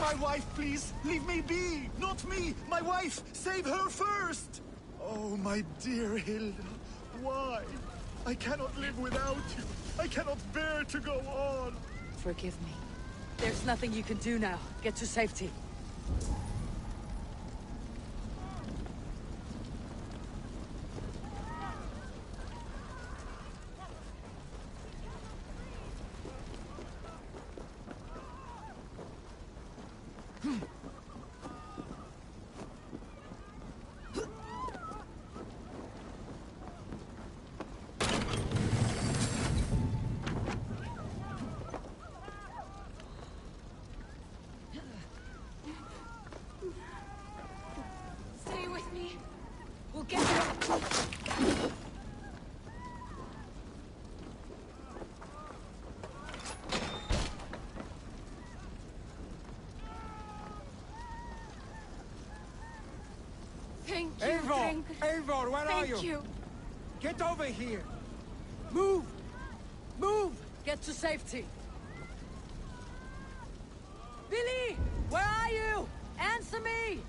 My wife, please! Leave me be! Not me! My wife! Save her first! Oh, my dear Hilda. Why? I cannot live without you. I cannot bear to go on. Forgive me. There's nothing you can do now. Get to safety. Stay with me. We'll get you. Thank you, Eivor! drink. Eivor, where are you? Thank you. Get over here! Move! Move! Get to safety. Billy! Where are you? Answer me!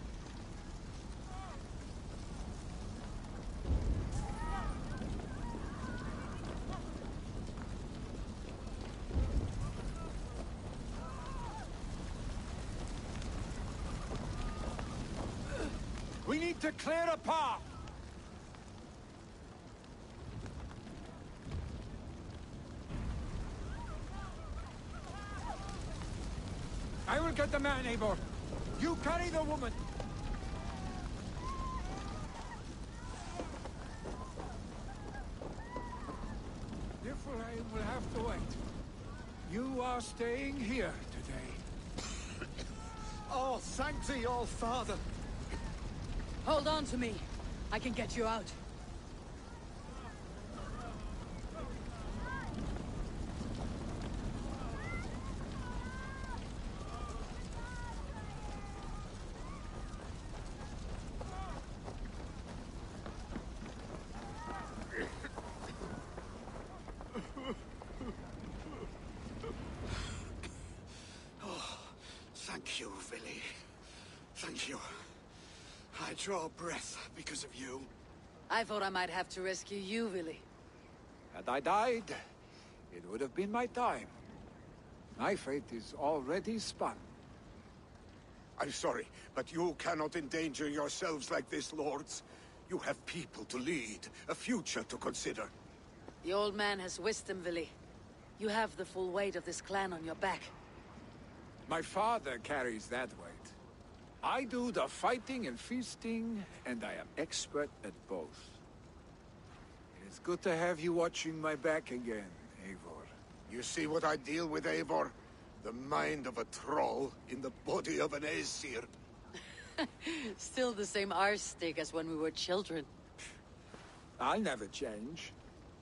We need to clear a path! I will get the man, Eivor. You carry the woman. Niflheim will have to wait. You are staying here today. Oh, thank thee, all father. Hold on to me. I can get you out. Thank you, Villy. Thank you. I draw breath because of you. I thought I might have to rescue you, Willy. Had I died, it would have been my time. My fate is already spun. I'm sorry, but you cannot endanger yourselves like this, lords. You have people to lead, a future to consider. The old man has wisdom, Willy. You have the full weight of this clan on your back. My father carries that weight. I do the fighting and feasting, and I am expert at both. It is good to have you watching my back again, Eivor. You see what I deal with, Eivor? The mind of a troll in the body of an Aesir. Still the same arse stick as when we were children. I'll never change.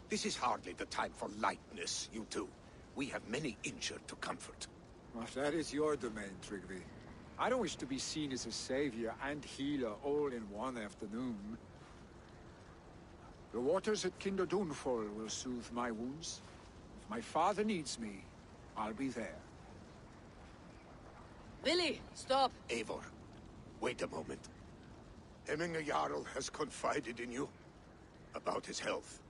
This is hardly the time for lightness, you two. We have many injured to comfort. Well, that is your domain, Tryggvi. I don't wish to be seen as a savior and healer all in one afternoon. The waters at Kinderdunfol will soothe my wounds. If my father needs me, I'll be there. Willy, stop! Eivor, wait a moment. Hemminger Jarl has confided in you about his health.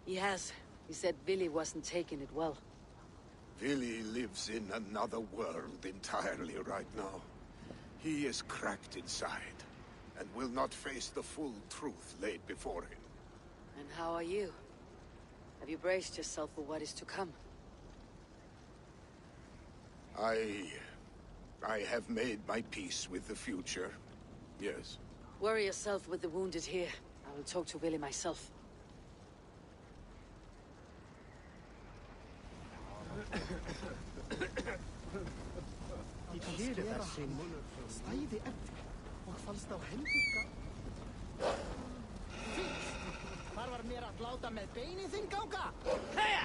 He has. He said Willy wasn't taking it well. Willy lives in another world entirely right now. He is cracked inside, and will not face the full truth laid before him. And how are you? Have you braced yourself for what is to come? I have made my peace with the future, yes. Worry yourself with the wounded here. I will talk to Willy myself. Ég heyri þessi stæði eftir og fannst á helvika. Fyrst, þar var mér að láta með beinin þinn ganga. Heia!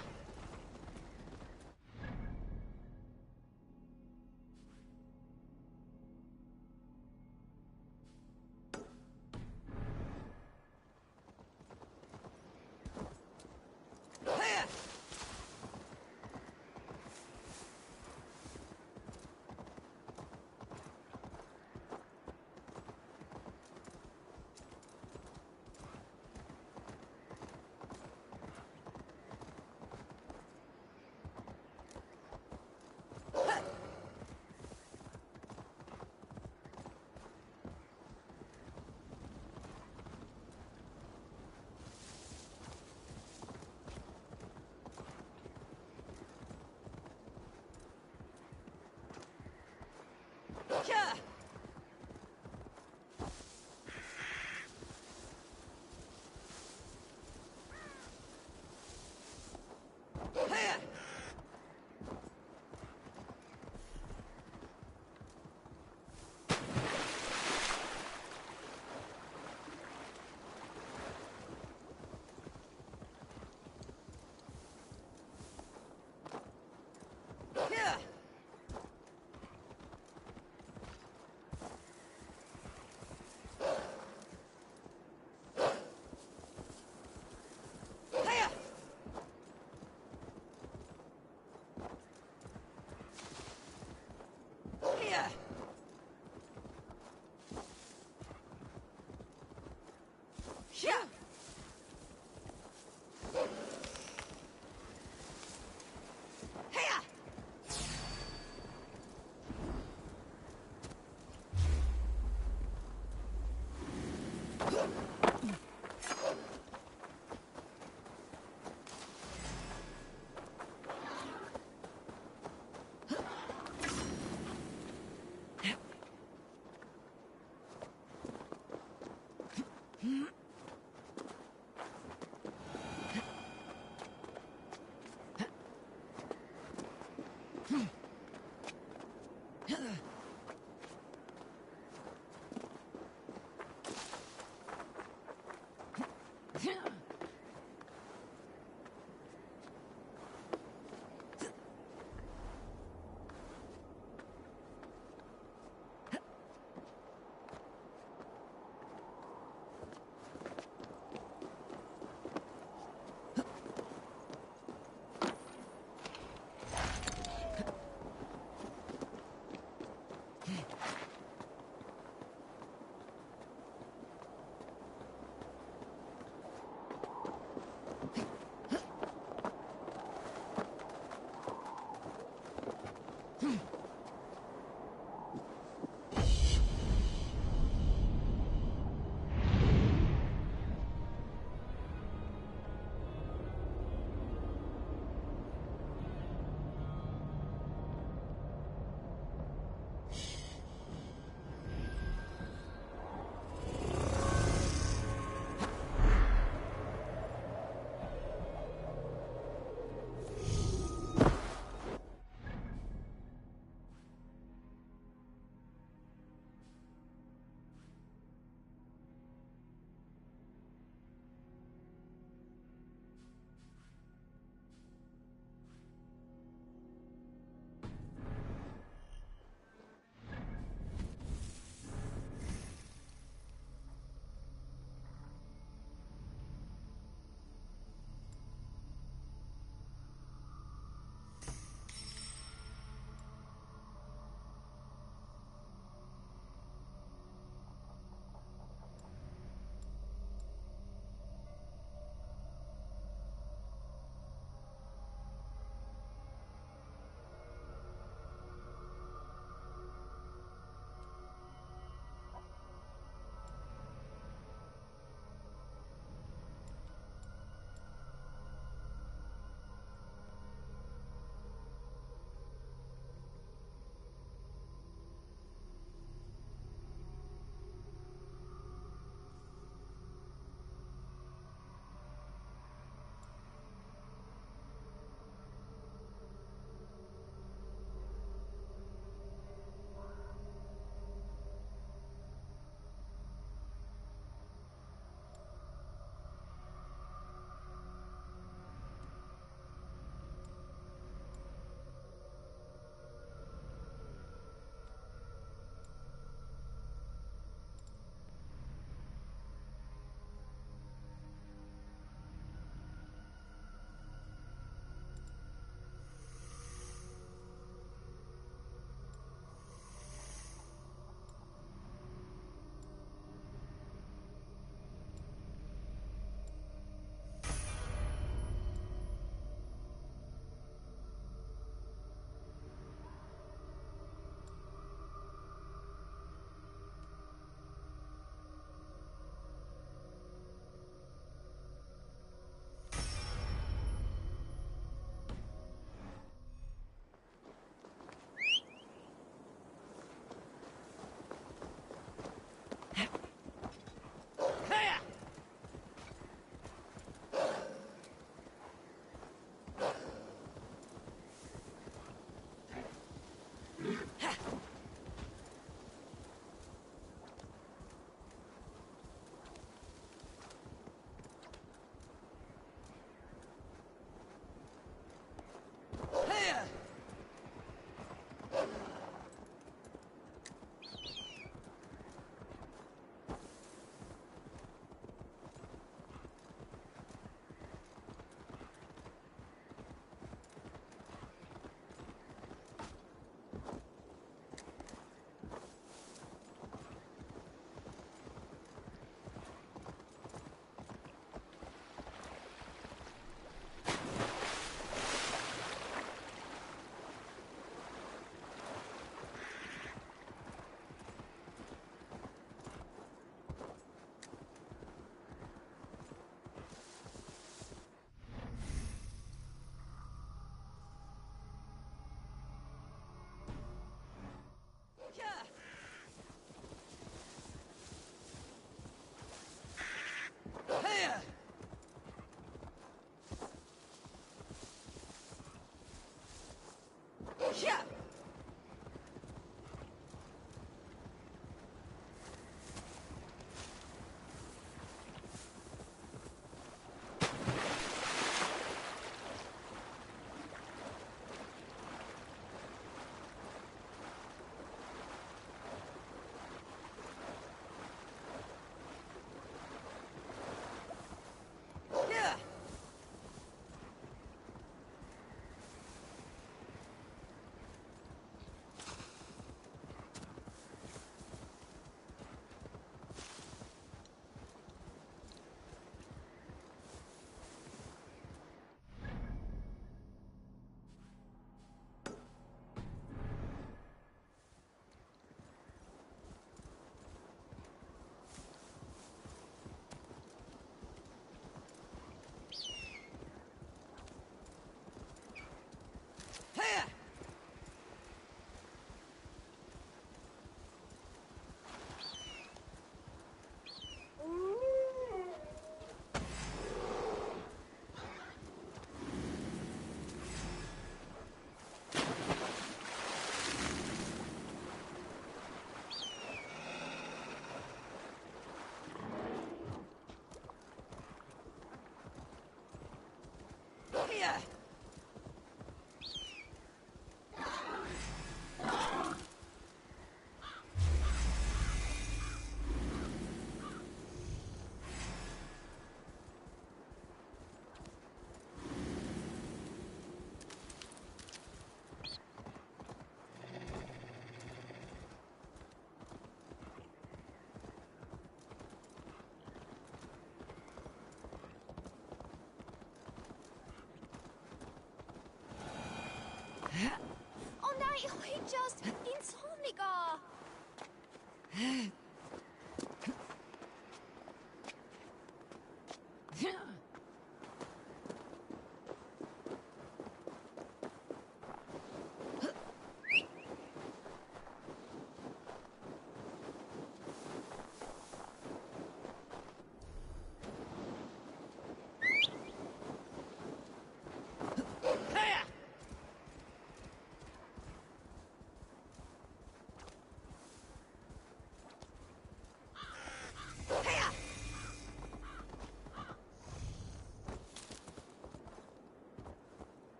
Ei just insomniga!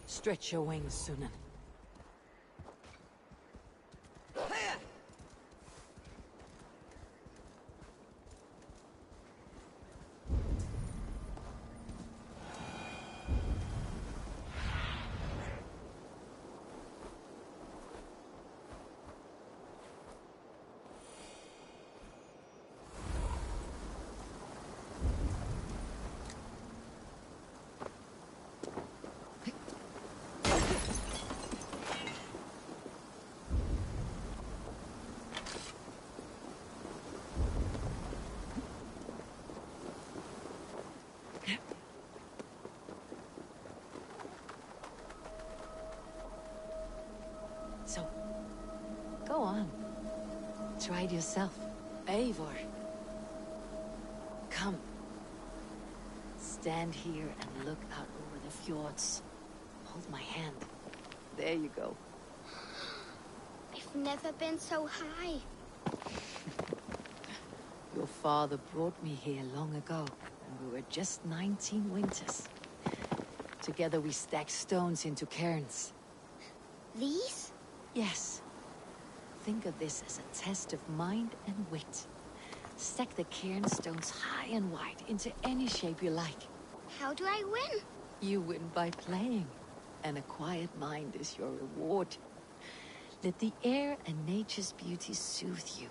Stretch your wings, Sunan. So, go on. Try it yourself. Eivor. Come. Stand here and look out over the fjords. Hold my hand. There you go. I've never been so high. Your father brought me here long ago, and we were just 19 winters. Together we stacked stones into cairns. These? Yes. Think of this as a test of mind and wit. Stack the cairn stones high and wide into any shape you like. How do I win? You win by playing, and a quiet mind is your reward. Let the air and nature's beauty soothe you.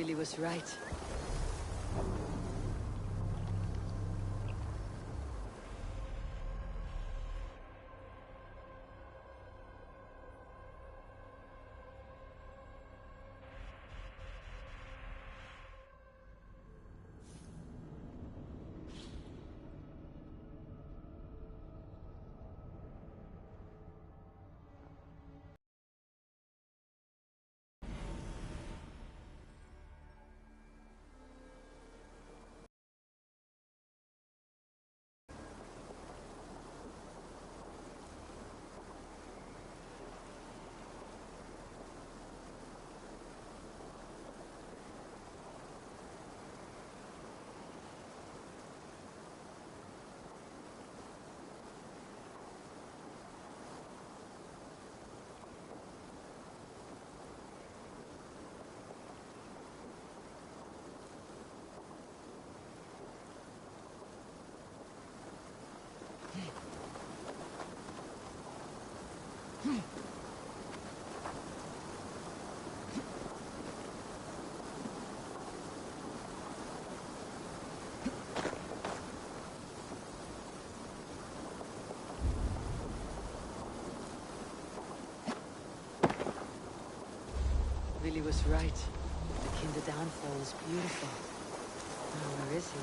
Billy was right. Billy was right. The Kinder downfall is beautiful. Now, where is he?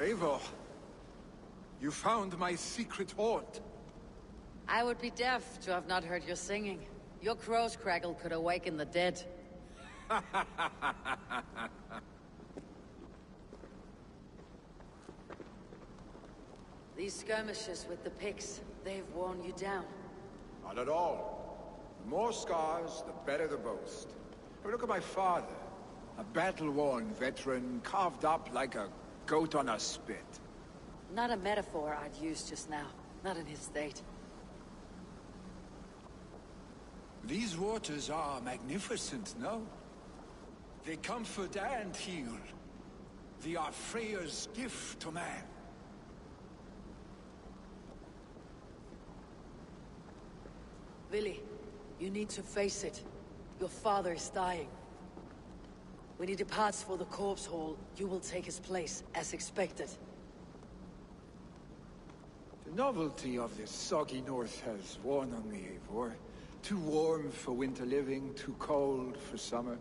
Eivor, you found my secret haunt. I would be deaf to have not heard your singing. Your crow's crackle could awaken the dead. These skirmishes with the Picts, they've worn you down. Not at all. The more scars, the better the boast. Have a look at my father. A battle-worn veteran, carved up like a goat on a spit. Not a metaphor I'd use just now. Not in his state. These waters are magnificent, no? They comfort and heal. They are Freya's gift to man. Billy, you need to face it. Your father is dying. When he departs for the corpse hall, you will take his place, as expected. The novelty of this soggy north has worn on me, Eivor. Too warm for winter living, too cold for summer.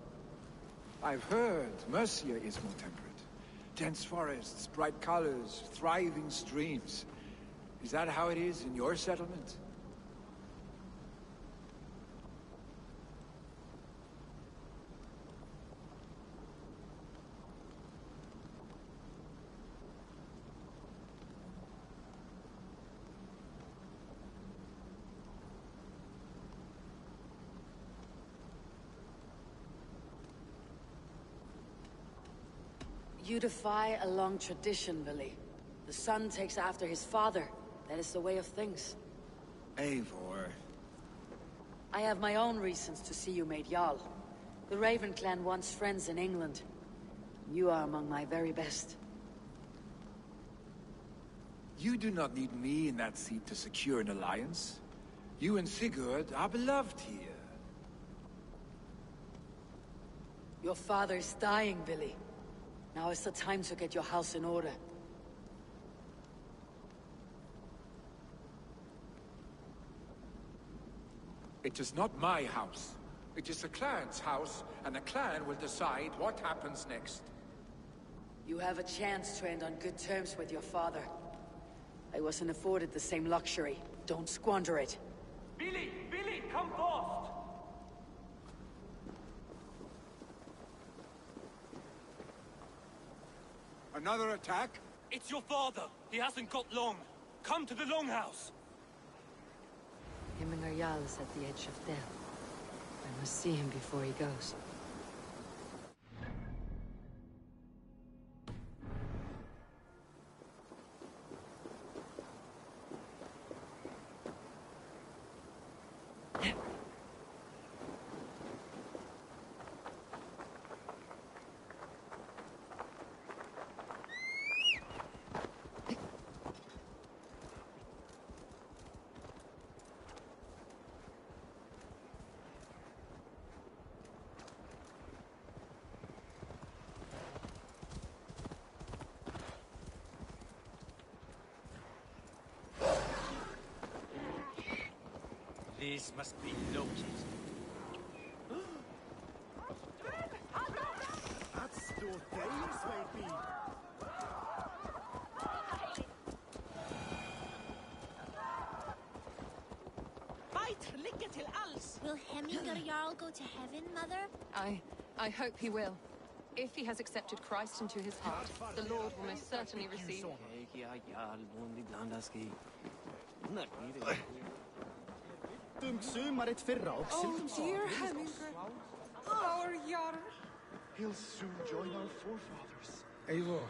I've heard Mercia is more temperate. Dense forests, bright colors, thriving streams. Is that how it is in your settlement? You defy a long tradition, Billy. The son takes after his father. That is the way of things. Eivor. I have my own reasons to see you made Jarl. The Raven clan wants friends in England. You are among my very best. You do not need me in that seat to secure an alliance. You and Sigurd are beloved here. Your father is dying, Billy. Now is the time to get your house in order. It is not my house. It is the clan's house, and the clan will decide what happens next. You have a chance to end on good terms with your father. I wasn't afforded the same luxury. Don't squander it. Billy! Billy, come fast! Another attack? It's your father. He hasn't got long. Come to the Longhouse. Himmingar Jarl is at the edge of death. I must see him before he goes. This must be located. That's door Danes, maybe. Will Hemminger Jarl go to heaven, Mother? I hope he will. If he has accepted Christ into his heart, the Lord will most certainly receive. Oh, dear Hemminger, our Jarl. He'll soon join our forefathers. Eivor.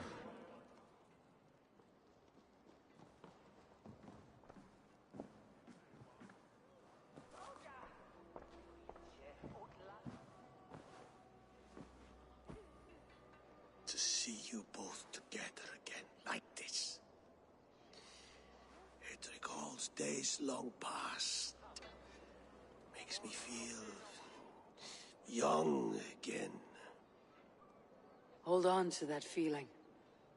To see you both together again like this. It recalls days long past. Makes me feel young again. Hold on to that feeling,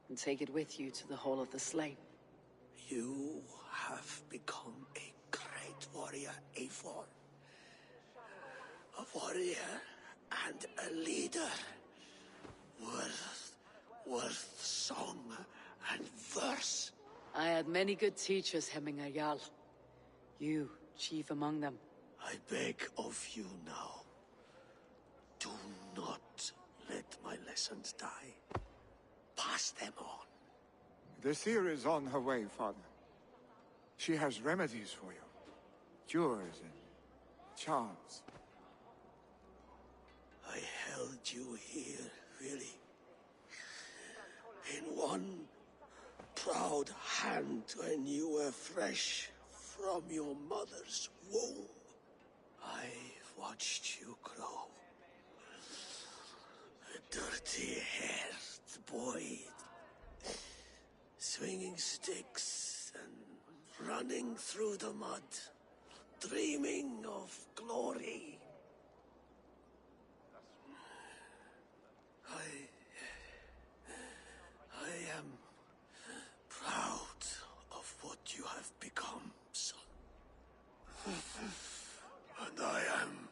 and take it with you to the Hall of the Slain. You have become a great warrior, Eivor. A warrior and a leader. Worth song and verse. I had many good teachers, Hemminger Jarl. You, chief among them. I beg of you now, do not let my lessons die. Pass them on. The seer is on her way, Father. She has remedies for you. Cures and charms. I held you here, really. In one proud hand when you were fresh from your mother's womb. I've watched you grow. A dirty-haired boy, swinging sticks and running through the mud, dreaming of glory. I am proud of what you have become, son. And I am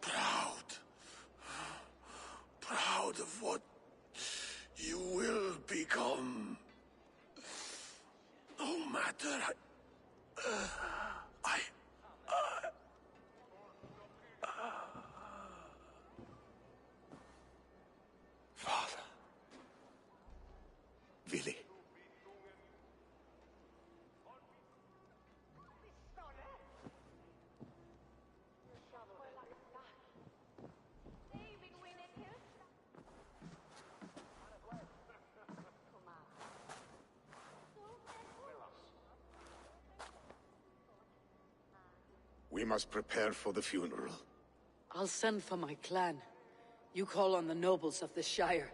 proud of what you will become. No matter Father. Willi. We must prepare for the funeral. I'll send for my clan. You call on the nobles of the Shire.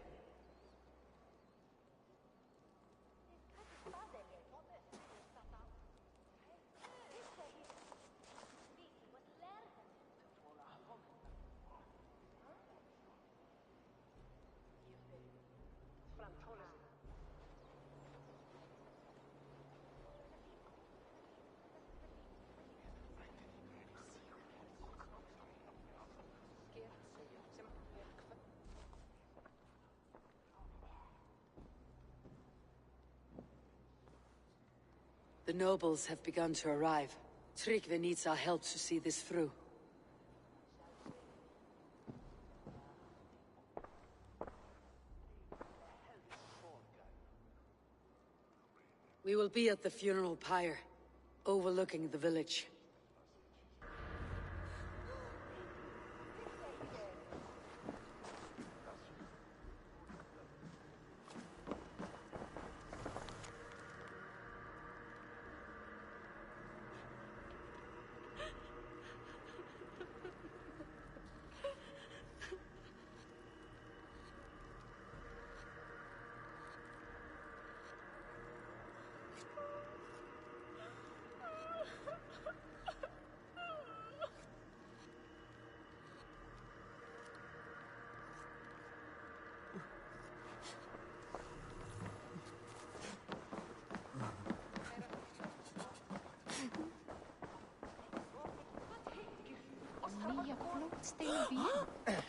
The nobles have begun to arrive. Tryggvi needs our help to see this through. We will be at the funeral pyre, overlooking the village. Loftsteinu býr.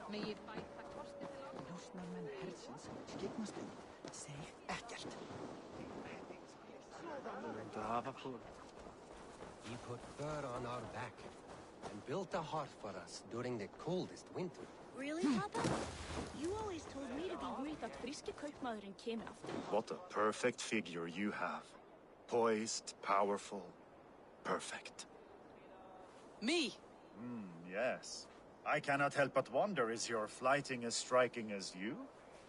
Megi bæta kosti til átt. Njósnarmenn hersins skyggnastund. Seg ekkert. He put fur on our back and built a hearth for us during the coldest winter. Really, Papa? You always told me to be worried that friske kaupmaðurinn kemur aftur. What a perfect figure you have. Poised, powerful, perfect. Me? Yes. I cannot help but wonder, is your flighting as striking as you?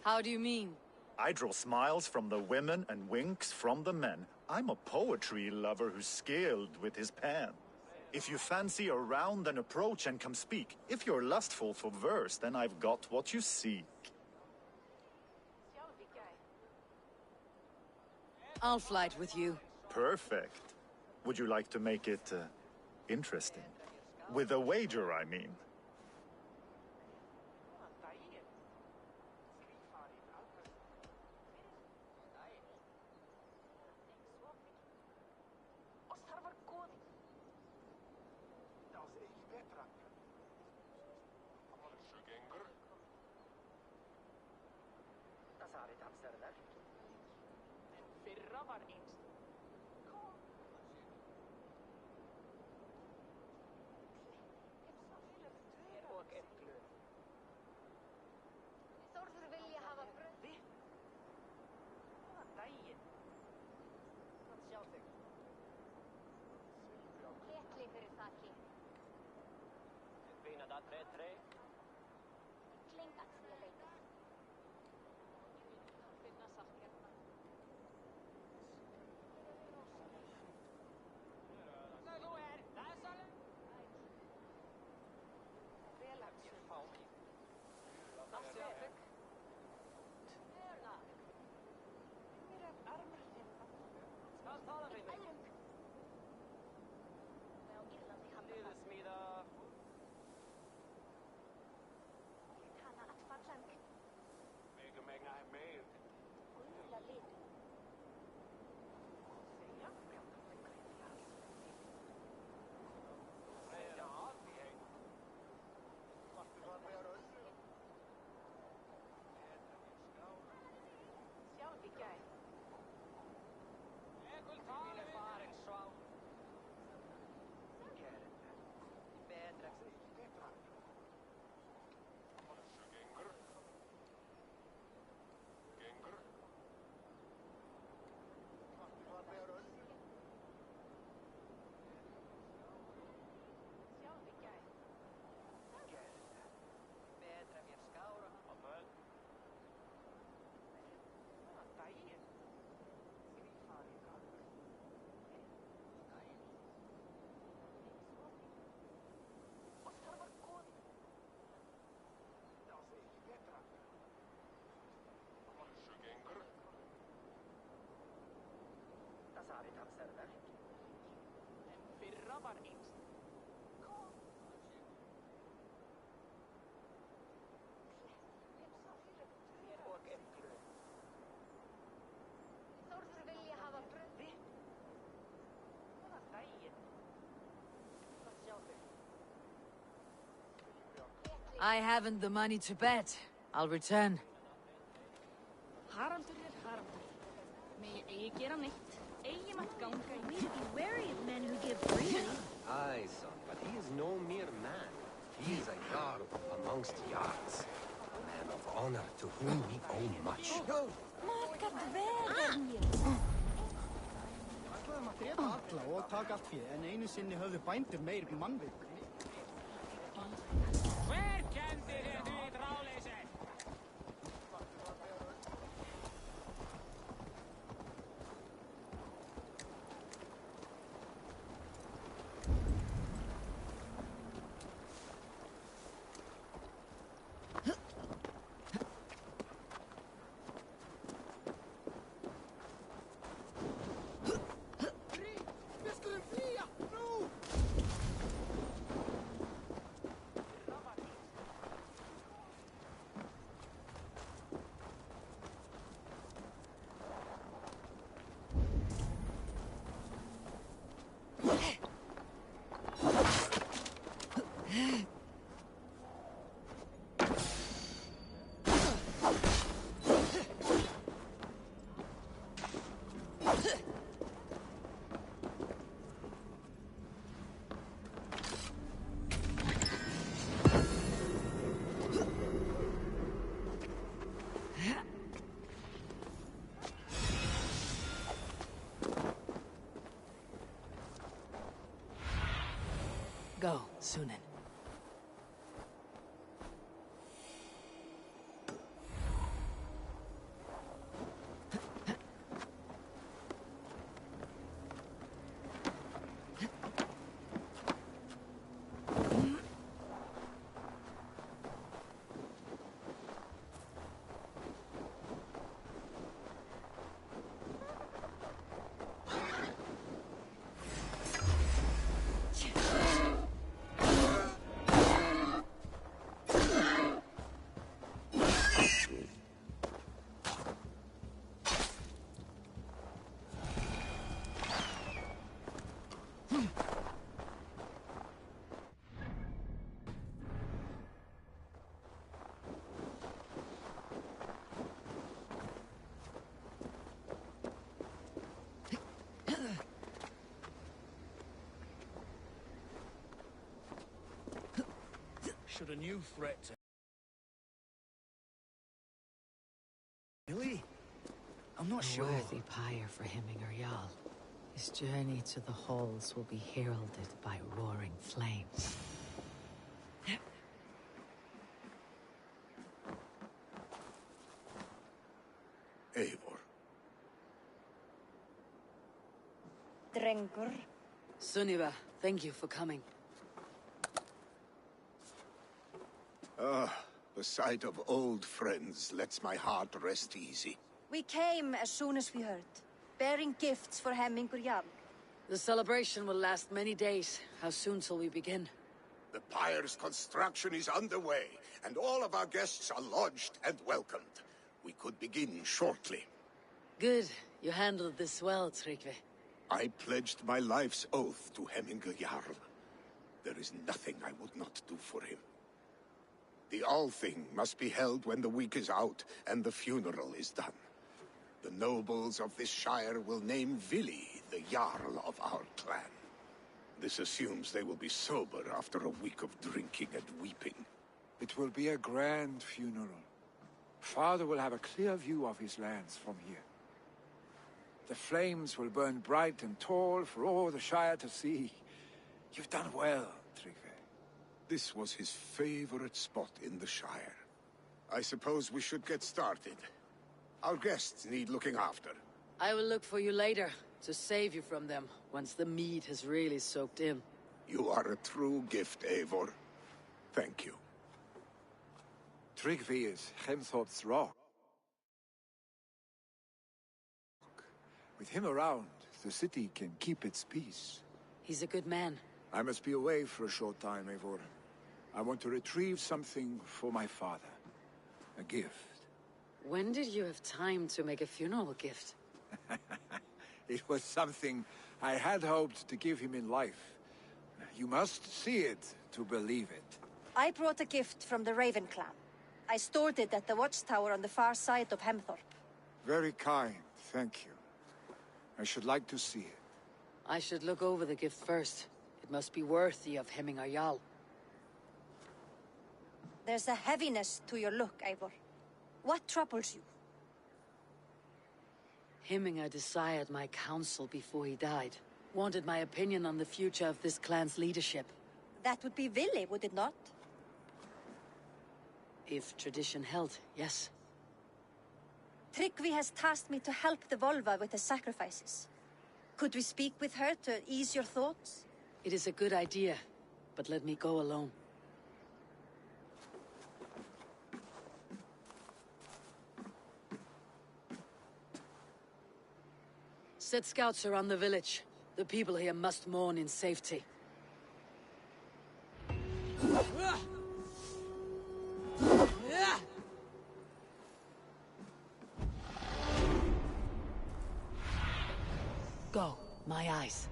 How do you mean? I draw smiles from the women and winks from the men. I'm a poetry lover who's skilled with his pen. If you fancy a round, then approach and come speak. If you're lustful for verse, then I've got what you seek. I'll flight with you. Perfect. Would you like to make it interesting? With a wager, I mean. I haven't the money to bet. I'll return. Haraldur Haraldur. Megi eigi gera neitt. Eigi mátt ganga í. We need to be wary of men who give freely. Aye, son, but he is no mere man. He is a jarl amongst jarls. A man of honor to whom we owe much. Margar dvergir. Ætlaðum að drepa alla og taka allt fyrir, en einu sinni höfðu bændur meir mannvik. Hver kendi þér því dráleysi? Við skulum flýja, nú! Sunan. Should a new threat to... Really? I'm not sure. A worthy pyre for Hemminger Jarl. His journey to the halls will be heralded by roaring flames. Eivor. Drengur. Sunniva, thank you for coming. Ah, the sight of old friends lets my heart rest easy. We came as soon as we heard, bearing gifts for Hemminger Jarl. The celebration will last many days. How soon till we begin? The pyre's construction is underway, and all of our guests are lodged and welcomed. We could begin shortly. Good. You handled this well, Tryggvi. I pledged my life's oath to Hemminger Jarl. There is nothing I would not do for him. The Althing must be held when the week is out and the funeral is done. The nobles of this shire will name Vili the Jarl of our clan. This assumes they will be sober after a week of drinking and weeping. It will be a grand funeral. Father will have a clear view of his lands from here. The flames will burn bright and tall for all the Shire to see. You've done well, Tryggvi. This was his favorite spot in the Shire. I suppose we should get started. Our guests need looking after. I will look for you later, to save you from them, once the mead has really soaked in. You are a true gift, Eivor. Thank you. Tryggvi is Hemthorp's rock. With him around, the city can keep its peace. He's a good man. I must be away for a short time, Eivor. I want to retrieve something for my father. A gift. When did you have time to make a funeral gift? It was something I had hoped to give him in life. You must see it to believe it. I brought a gift from the Raven clan. I stored it at the watchtower on the far side of Hemthorp. Very kind, thank you. I should like to see it. I should look over the gift first. It must be worthy of Hemminger Jarl. There's a heaviness to your look, Eivor. What troubles you? Hemminger desired my counsel before he died. Wanted my opinion on the future of this clan's leadership. That would be Vili, would it not? If tradition held, yes. Tryggvi has tasked me to help the Volva with the sacrifices. Could we speak with her to ease your thoughts? It is a good idea, but let me go alone. Set scouts around the village. The people here must mourn in safety. Go, my eyes.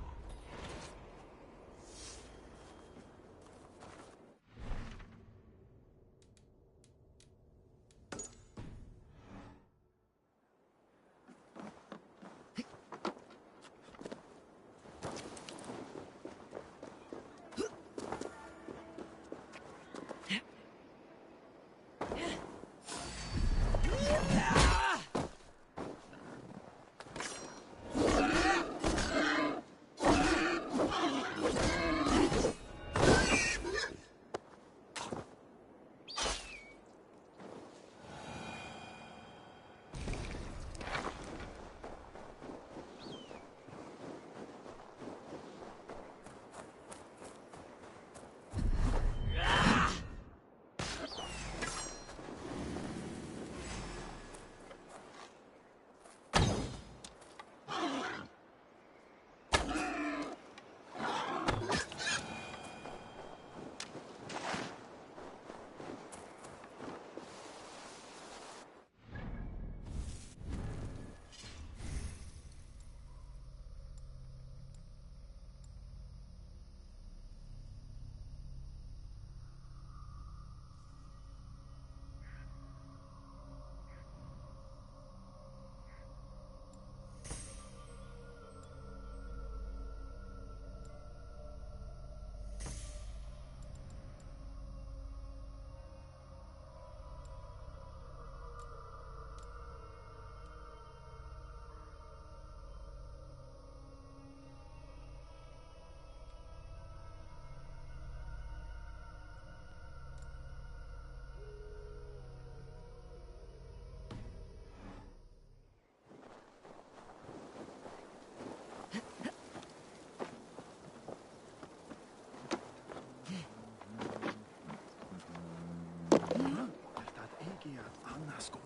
Tannaskål.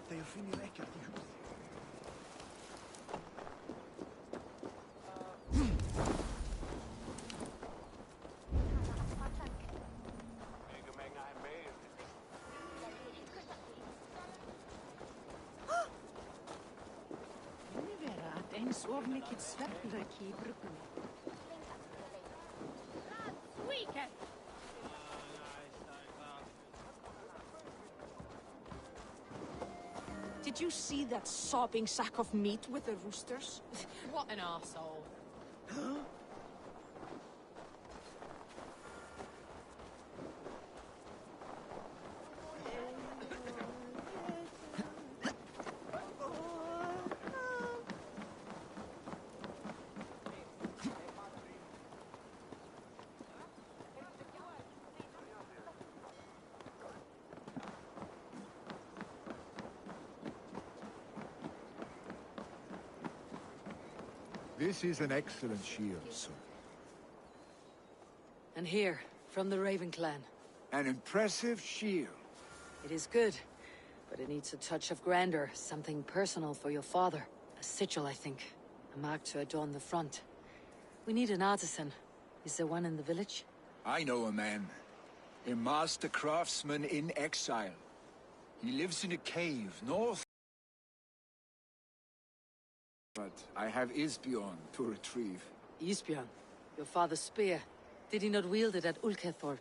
Det finner ekkert i huset. Eins of mikill svefnlauki í bruggunni. Did you see that sobbing sack of meat with the roosters? What an arsehole. Huh? This is an excellent shield, son. And here, from the Raven clan. An impressive shield. It is good, but it needs a touch of grandeur, something personal for your father. A sigil, I think. A mark to adorn the front. We need an artisan. Is there one in the village? I know a man. A master craftsman in exile. He lives in a cave north. But I have Isbjorn to retrieve. Isbjorn? Your father's spear. Did he not wield it at Ulkethorpe?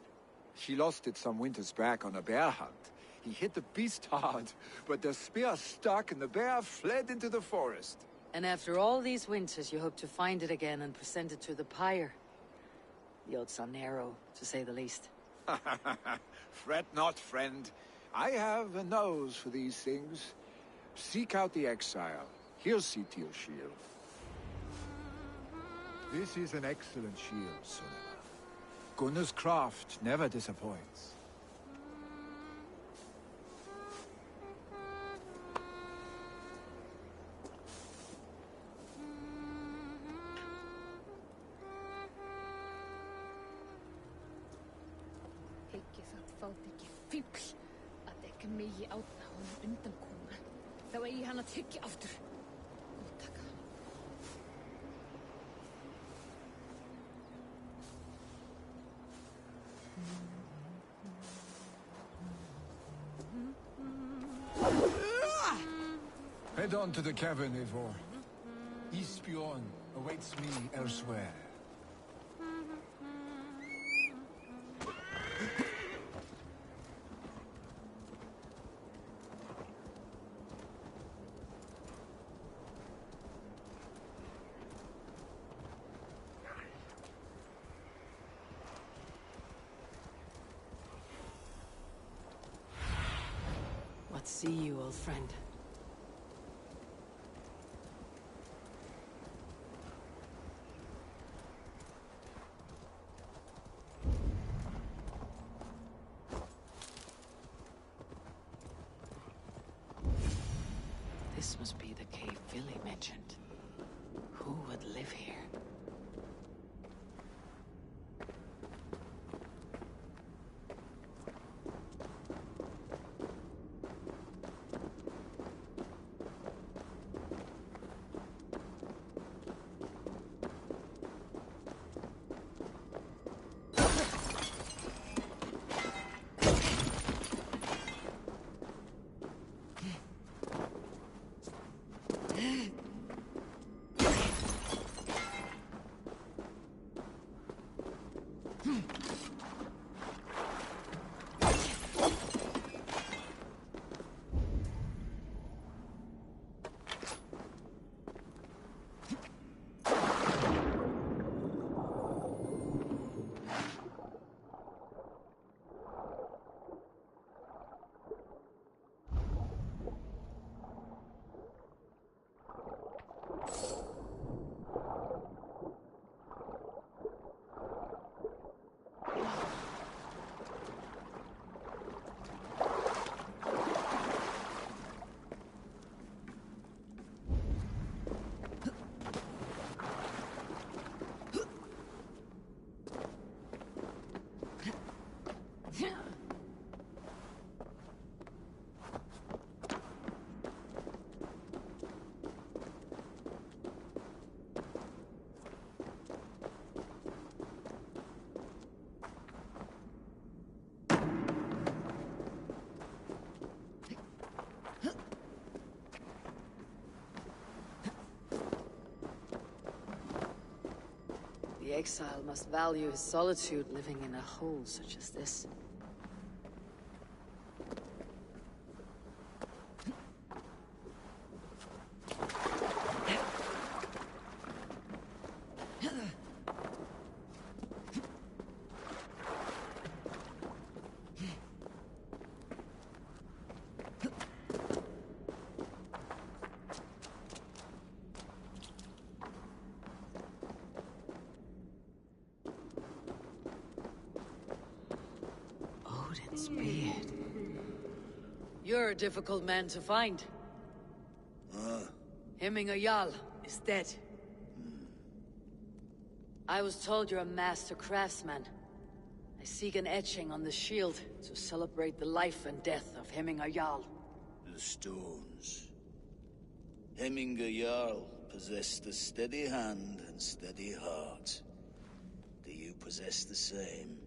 He lost it some winters back on a bear hunt. He hit the beast hard, but the spear stuck and the bear fled into the forest. And after all these winters, you hope to find it again and present it to the pyre. The odds are narrow, to say the least. Fret not, friend. I have a nose for these things. Seek out the exile. He'll see to your shield. This is an excellent shield, Sunniva. Gunnar's craft never disappoints. Hyggið það fát ekki fíbl að ekki megi átna honum undan koma. Þá eigi hann að tyggja aftur. Góðtaka hann. Head on to the cavern, Eivor. Isbjorn awaits me elsewhere. What see you, old friend? This must be the cave Billy mentioned. Who would live here? exile must value his solitude living in a hole such as this. Odin's beard. You're a difficult man to find. Hemminger Jarl is dead. I was told you're a master craftsman. I seek an etching on the shield to celebrate the life and death of Hemminger Jarl. The stones. Hemminger Jarl possessed a steady hand and steady heart. Do you possess the same?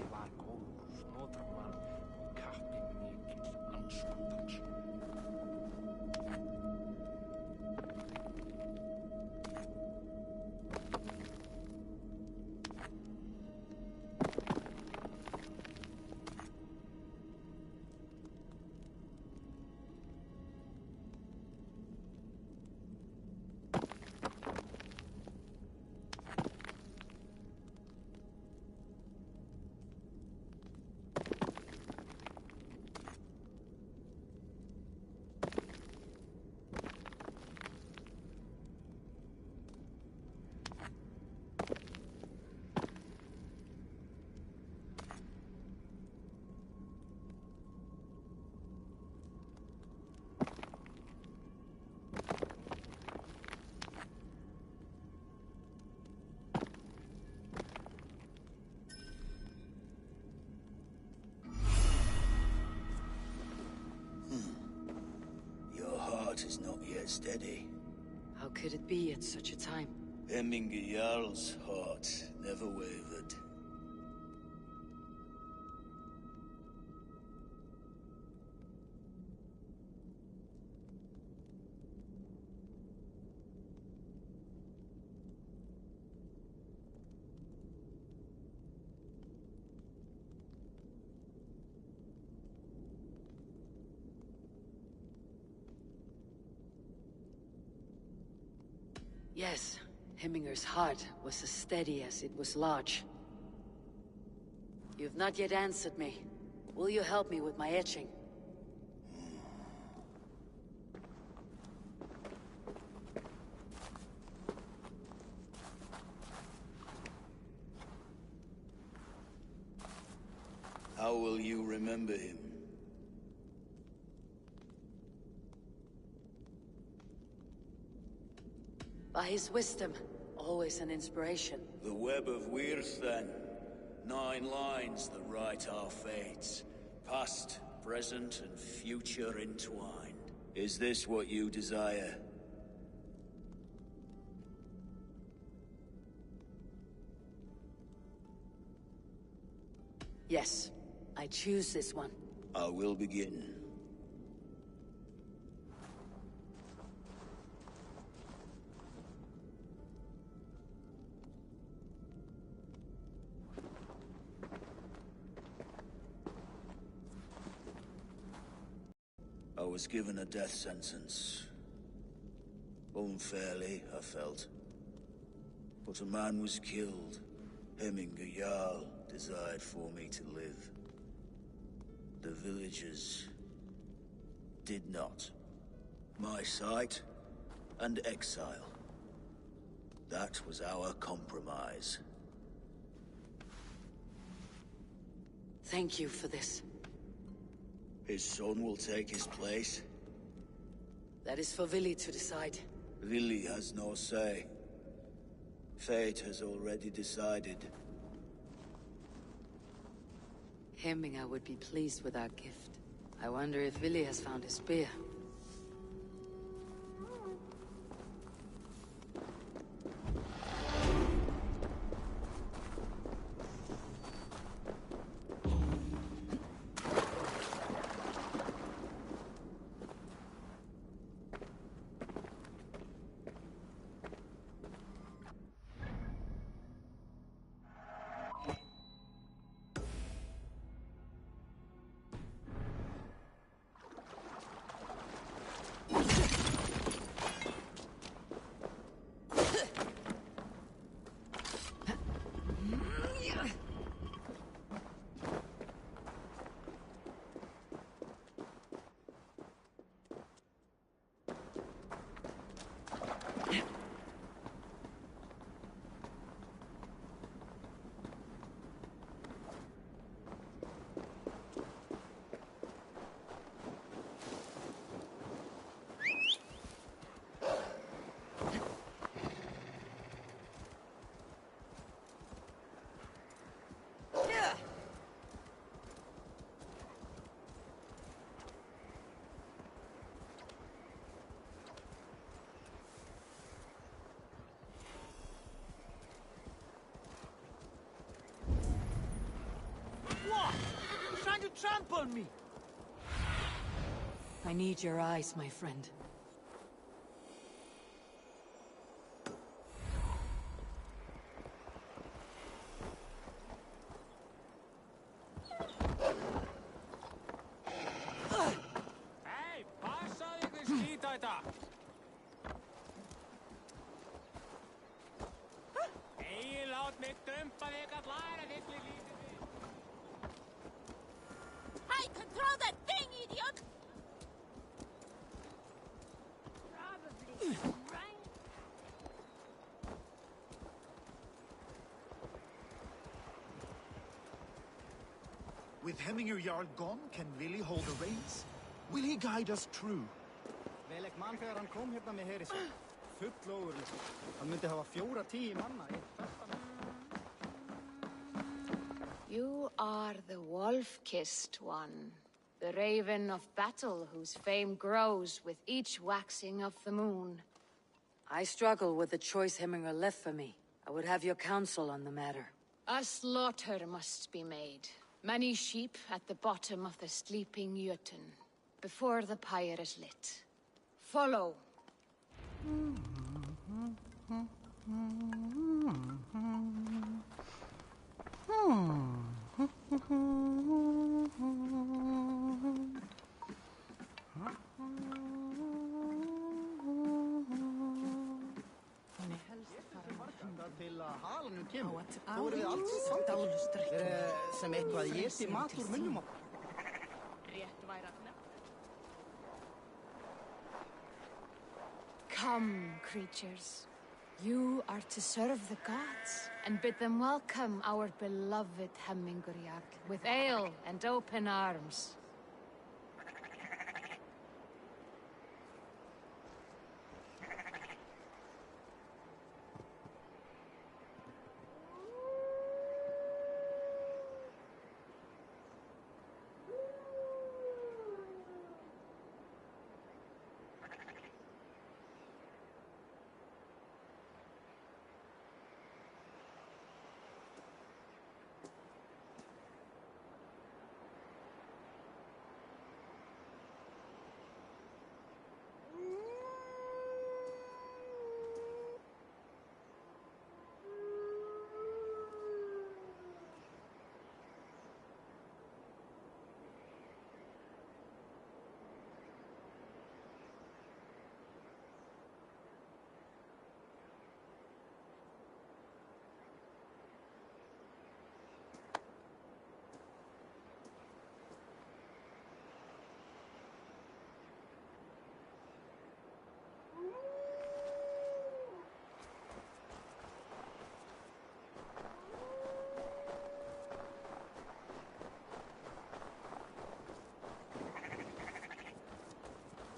afi var góður, notar mann og kappinn mikill andskotans. Is not yet steady. How could it be at such a time? Hemminger Jarl's heart never wavered. Yes, Hemminger's heart was as steady as it was large. You've not yet answered me. Will you help me with my etching? How will you remember him? By his wisdom, always an inspiration. The web of Wirth, then. 9 lines that write our fates. Past, present, and future entwined. Is this what you desire? Yes, I choose this one. I will begin. I was given a death sentence. Unfairly, I felt. But a man was killed. Hemminger Jarl desired for me to live. The villagers did not. My sight and exile. That was our compromise. Thank you for this. His son will take his place. That is for Vili to decide. Vili has no say. Fate has already decided. Hemminger would be pleased with our gift. I wonder if Vili has found his spear. upon me! I need your eyes, my friend. Hei, passaðu ykkur skítæta! Ei, lát mig dumpa þig að læra þig lítið við. Hey, control that thing, idiot! Right? With Hemminger Jarl gone, can Vili hold the reins? Will he guide us true? Vel ekki mann þegar hann kom hérna með heri sig. Full ógurlega. Hann myndi hafa 4-10 manna. You are the wolf-kissed one. The raven of battle whose fame grows with each waxing of the moon. I struggle with the choice Hemminger left for me. I would have your counsel on the matter. A slaughter must be made. Many sheep at the bottom of the sleeping Jötun, before the pyre is lit. Follow. Til að halanum kemur. Þá eru við allt samtal. Sem eitthvað éti mat úr munnum okkar. Rétt væri að nefna. Come, creatures. You are to serve the gods and bid them welcome our beloved Hemmingerjarl with ale and open arms.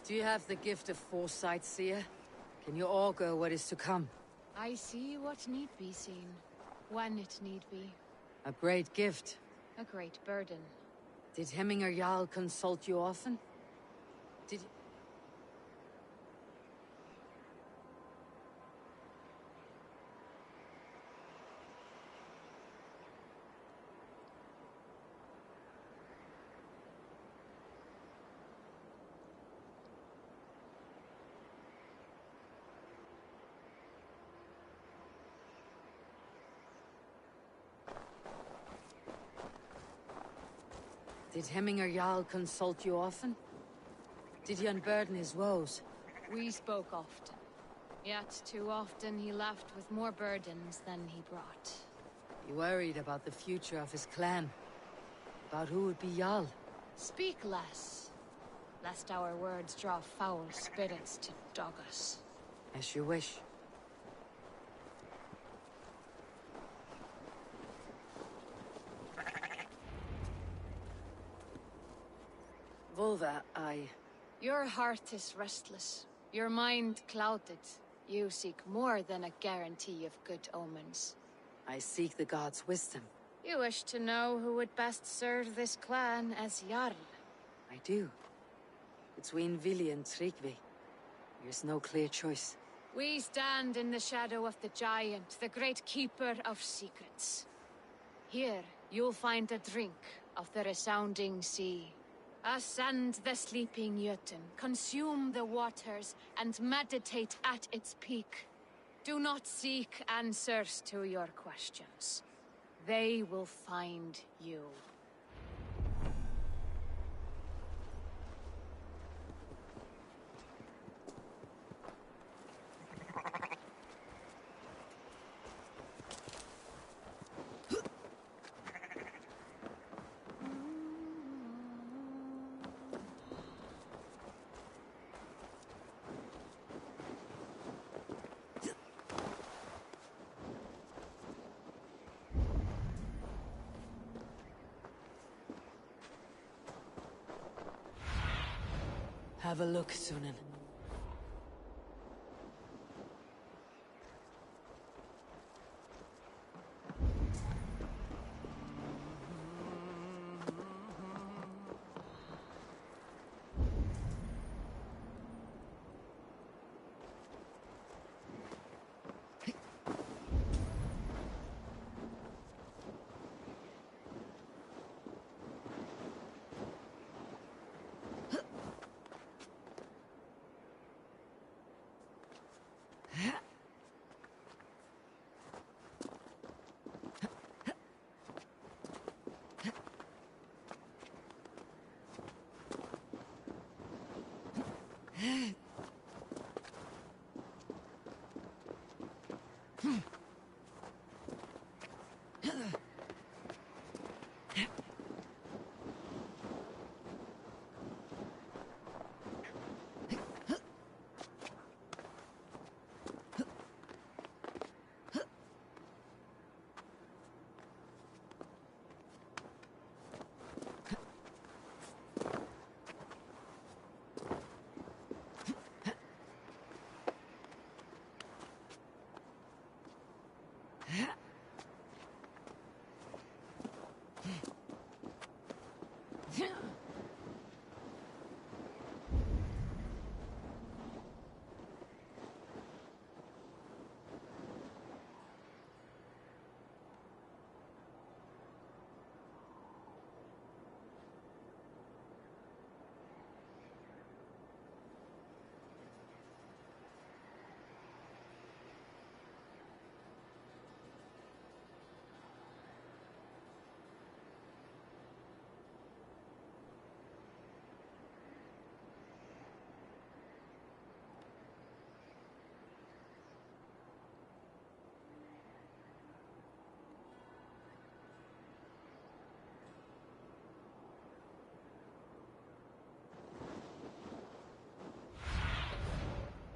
Do you have the gift of foresight, seer? Can you augur what is to come? I see what need be seen, when it need be. A great gift. A great burden. Did Hemminger Jarl consult you often? Did you... Did Hemminger Jarl consult you often? Did he unburden his woes? We spoke often. Yet too often he left with more burdens than he brought. He worried about the future of his clan. About who would be Jarl. Speak less, lest our words draw foul spirits to dog us. As you wish. Volva, Your heart is restless. Your mind clouded. You seek more than a guarantee of good omens. I seek the gods' wisdom. You wish to know who would best serve this clan as Jarl. I do. Between Vili and Tryggvi, there's no clear choice. We stand in the shadow of the giant, the great keeper of secrets. Here, you'll find a drink, of the resounding sea. Ascend the sleeping Jötun, consume the waters, and meditate at its peak. Do not seek answers to your questions. They will find you. Have a look, Sunan.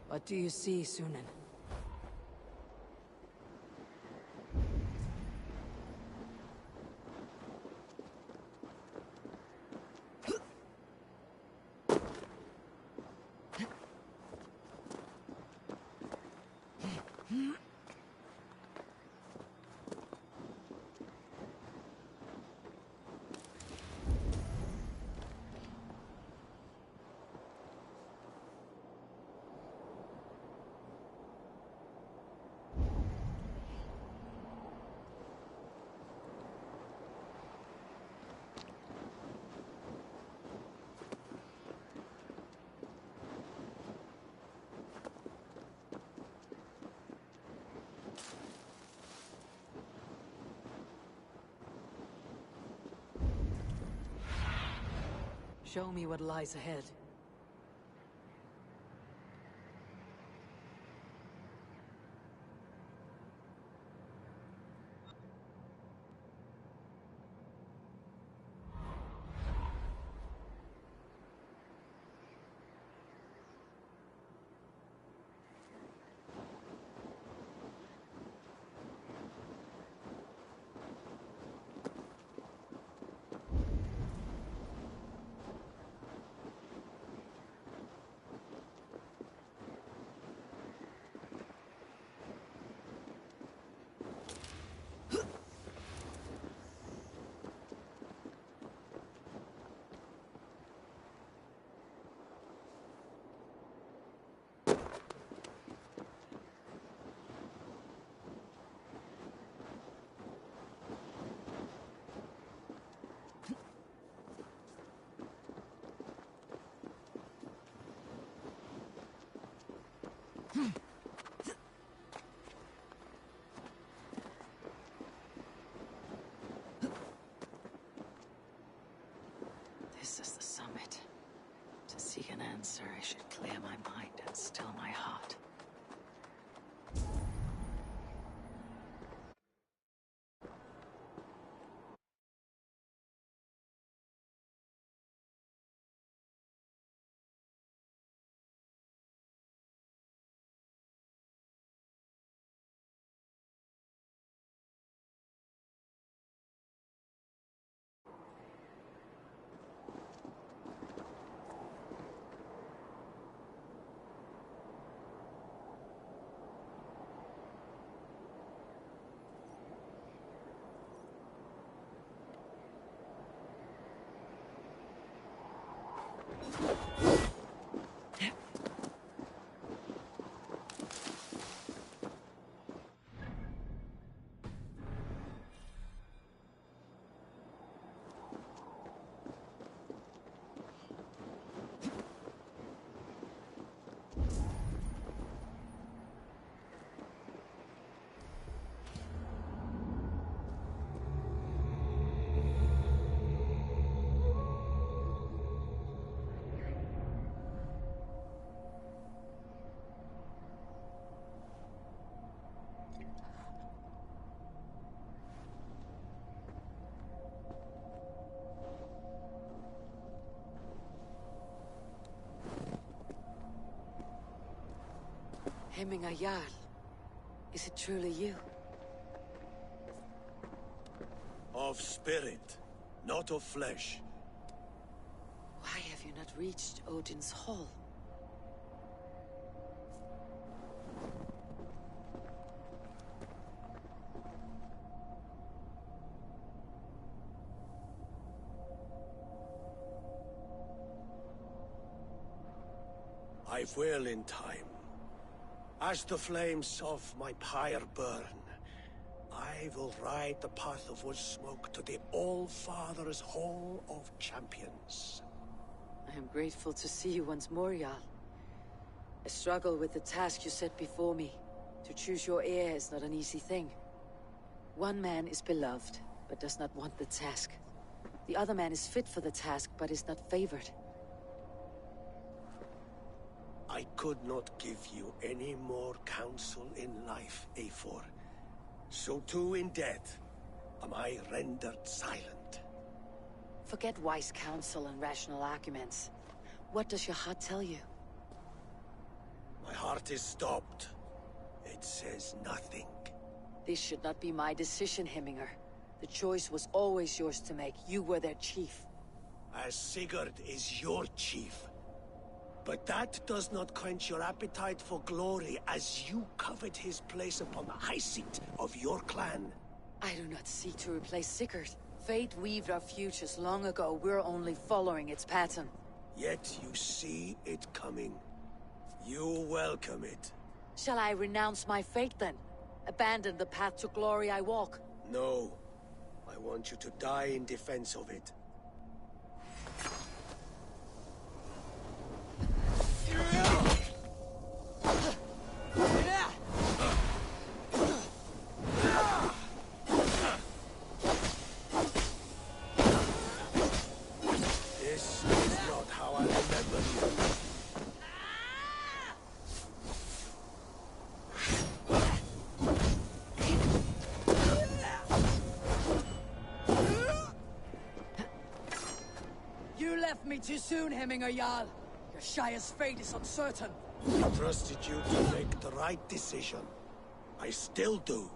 What do you see, Sunan? Show me what lies ahead. This is the summit. To seek an answer, I should clear my mind and still my heart. Hemming a Jarl. Is it truly you? Of spirit, not of flesh. Why have you not reached Odin's Hall? I will in time. As the flames of my pyre burn, I will ride the path of wood smoke to the All-Father's Hall of Champions. I am grateful to see you once more, Jarl. I struggle with the task you set before me. To choose your heir is not an easy thing. One man is beloved, but does not want the task. The other man is fit for the task, but is not favored. I could not give you any more counsel in life, Eivor. So too in death am I rendered silent. Forget wise counsel and rational arguments. What does your heart tell you? My heart is stopped. It says nothing. This should not be my decision, Hemminger. The choice was always yours to make. You were their chief. As Sigurd is your chief. But that does not quench your appetite for glory as you covet his place upon the high seat of your clan. I do not seek to replace Sigurd. Fate weaved our futures long ago. We're only following its pattern. Yet you see it coming. You welcome it. Shall I renounce my fate then? Abandon the path to glory I walk? No. I want you to die in defense of it. This is not how I remember you. You left me too soon, Hemminger Jarl. Your Shire's fate is uncertain. I trusted you to make the right decision. I still do.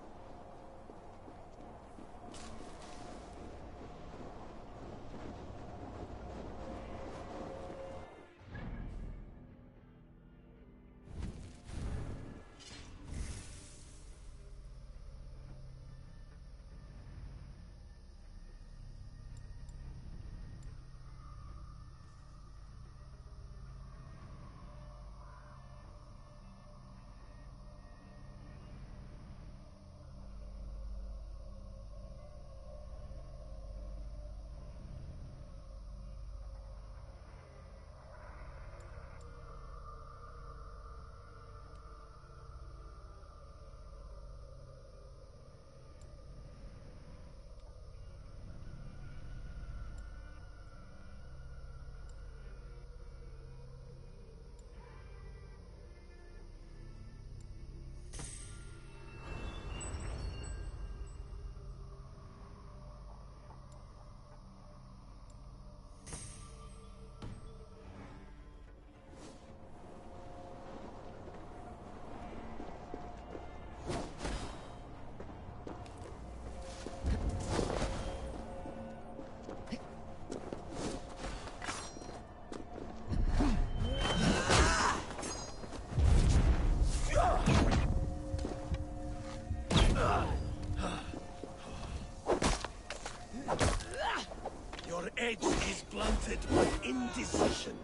decision.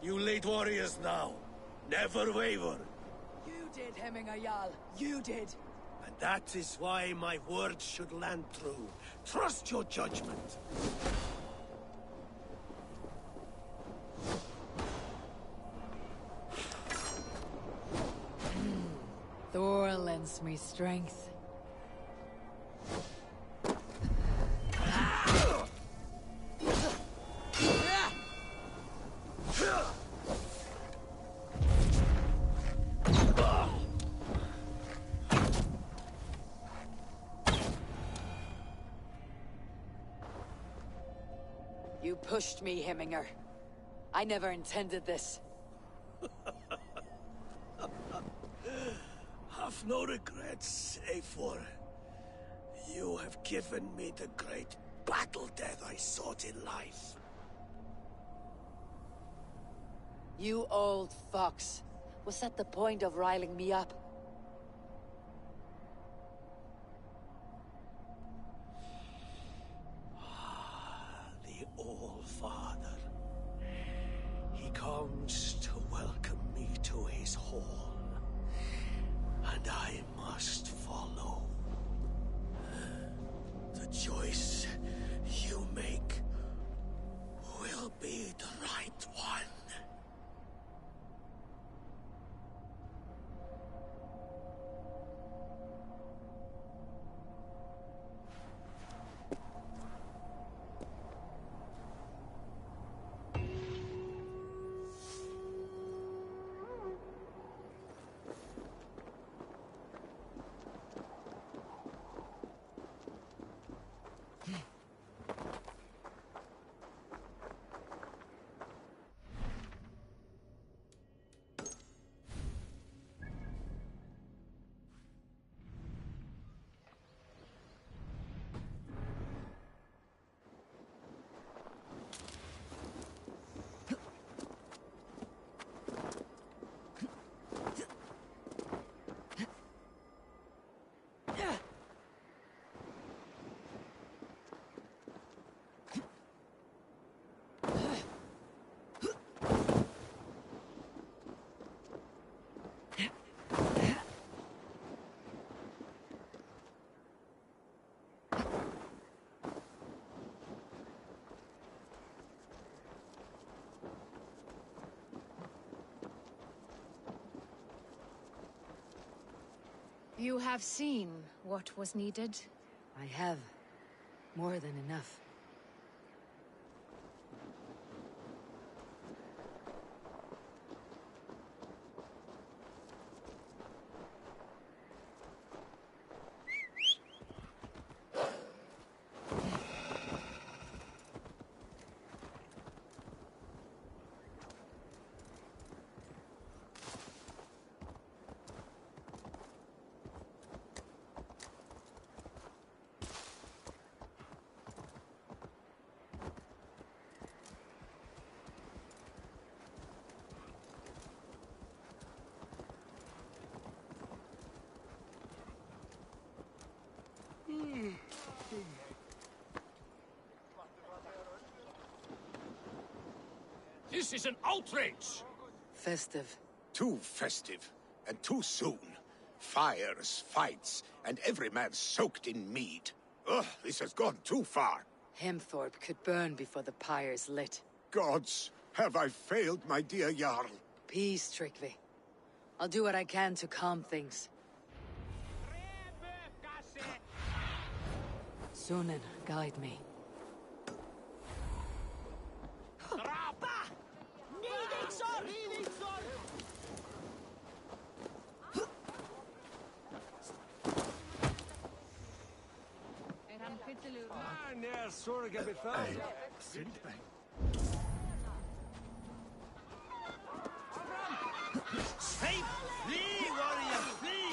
You lead warriors now. Never waver. You did, Hemminger Jarl. You did. And that is why my words should land true. Trust your judgment. Thor lends me strength. You pushed me, Hemminger. I never intended this. Have no regrets, Eivor. You have given me the great battle death I sought in life. You old fox. Was that the point of riling me up? The All-Father. He comes to welcome me to his hall. And I must follow. The choice you make will be the right one. You have seen what was needed? I have. More than enough. This is an outrage! Festive. Too festive, and too soon. Fires, fights, and every man soaked in mead. Ugh, this has gone too far. Hemthorpe could burn before the pyre's lit. Gods, have I failed my dear Jarl? Peace, Tryggvi. I'll do what I can to calm things. Sunan, guide me. Save thee, warrior, flee!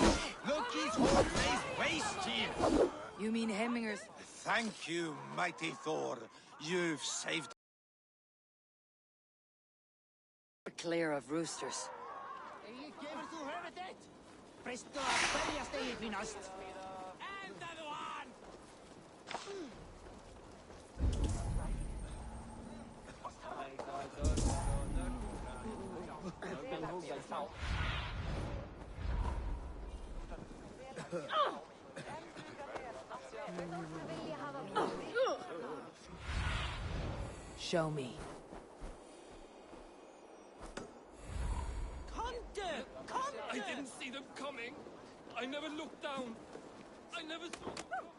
Loki's whole face waste here! You mean Hemminger's? Thank you, mighty Thor. You've saved... Clear of roosters. Show me. I didn't see them coming. I never looked down. I never saw them coming.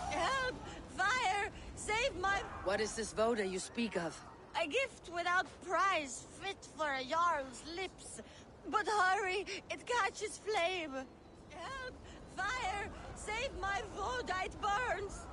Help! Fire! Save my... What is this voda you speak of? A gift without price, fit for a Jarl's lips. But hurry, it catches flame. Help! Fire! Save my voda, it burns!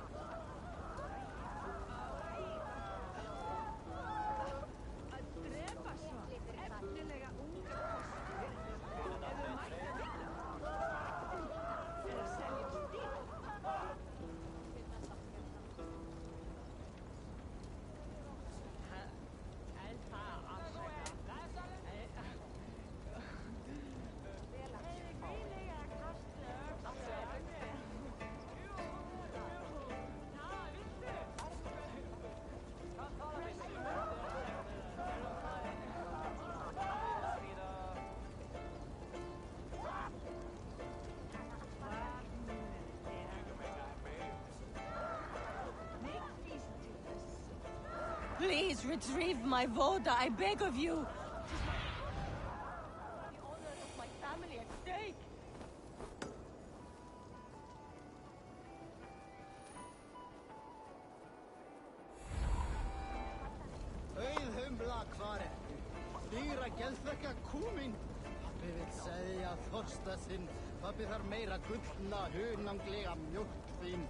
Please retrieve my voda, I beg of you. The honor of my family at stake. Auðhumbla hvar er? Dýra geðþekka kúmin. Pappi vill segja þorsta sinn. Pappi þarf meira gullna, hunanglega mjólkvín.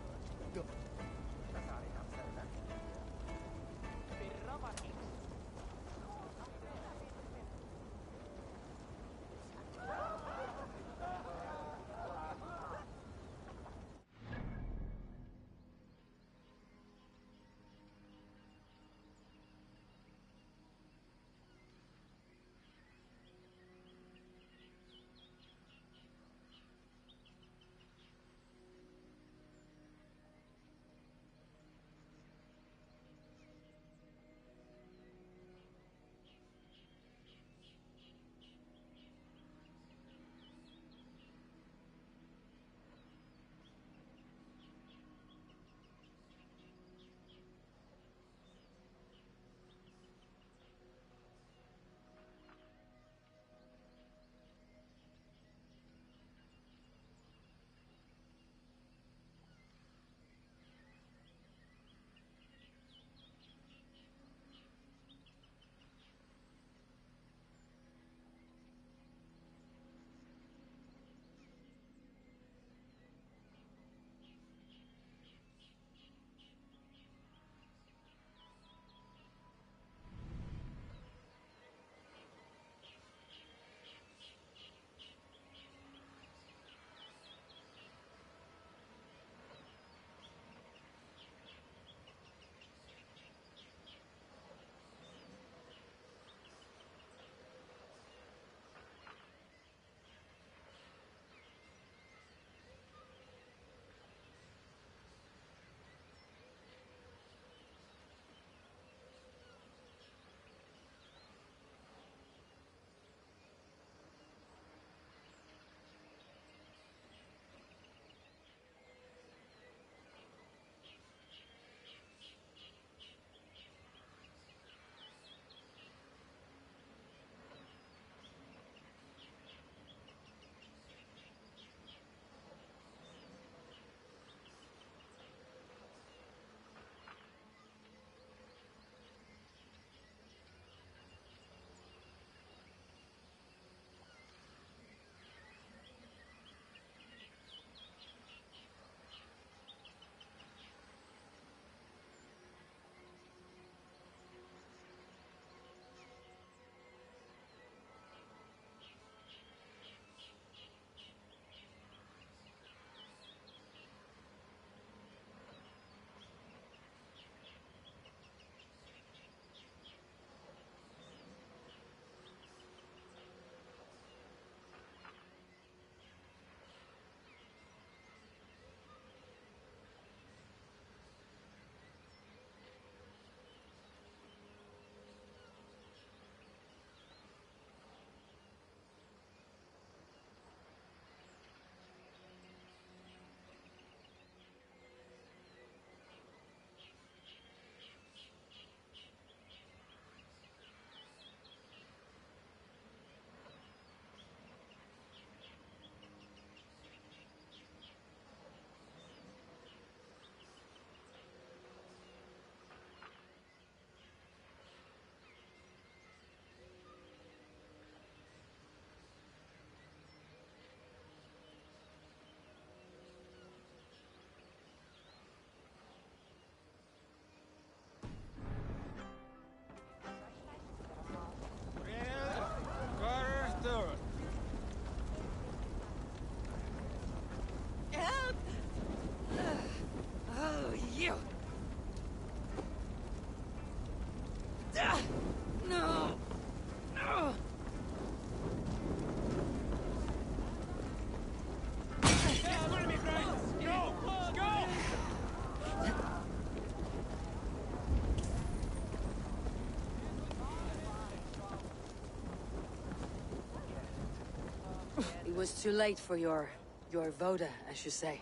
It was too late for your voda, as you say.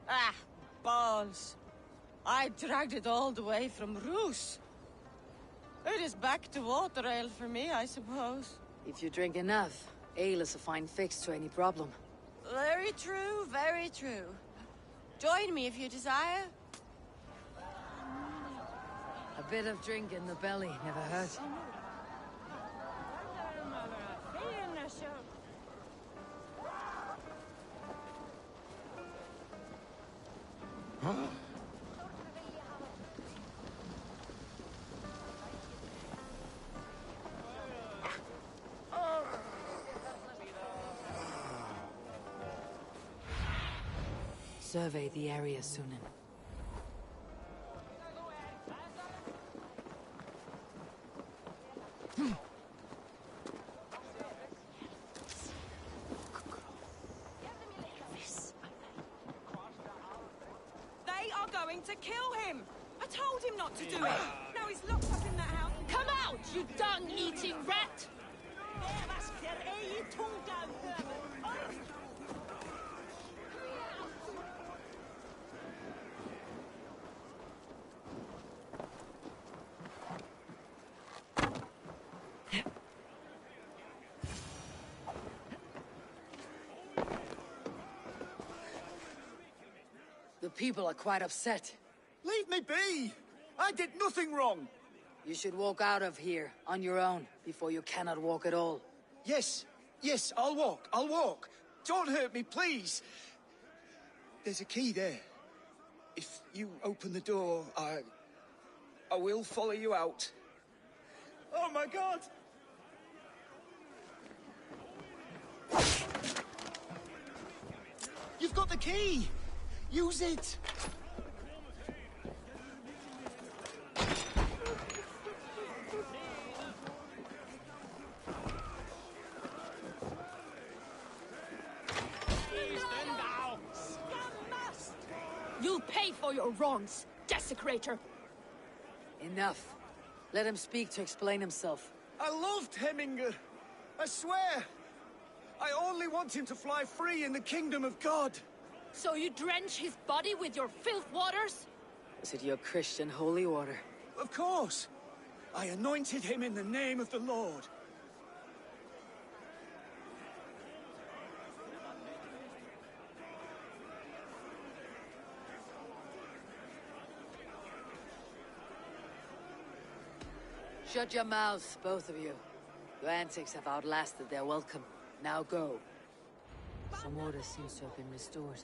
Ah, balls. I dragged it all the way from Roos. It is back to water ale for me, I suppose. If you drink enough, ale is a fine fix to any problem. Very true, very true. Join me if you desire. A bit of drink in the belly never hurt. Survey the area, Sunan. They are going to kill him! I told him not to do it! Now he's locked up in that house. Come out, you dung-eating rat! The people are quite upset. Leave me be! I did nothing wrong! You should walk out of here on your own before you cannot walk at all. Yes, I'll walk. Don't hurt me, please. There's a key there. If you open the door, I will follow you out. Oh my God! You've got the key! Use it! You'll pay for your wrongs, desecrator! Enough. Let him speak to explain himself. I loved Heminger. I swear. I only want him to fly free in the kingdom of God. So you drench his body with your filth waters? Is it your Christian holy water? Of course. I anointed him in the name of the Lord. Shut your mouths, both of you. Your antics have outlasted their welcome. Now go. Some order seems to have been restored.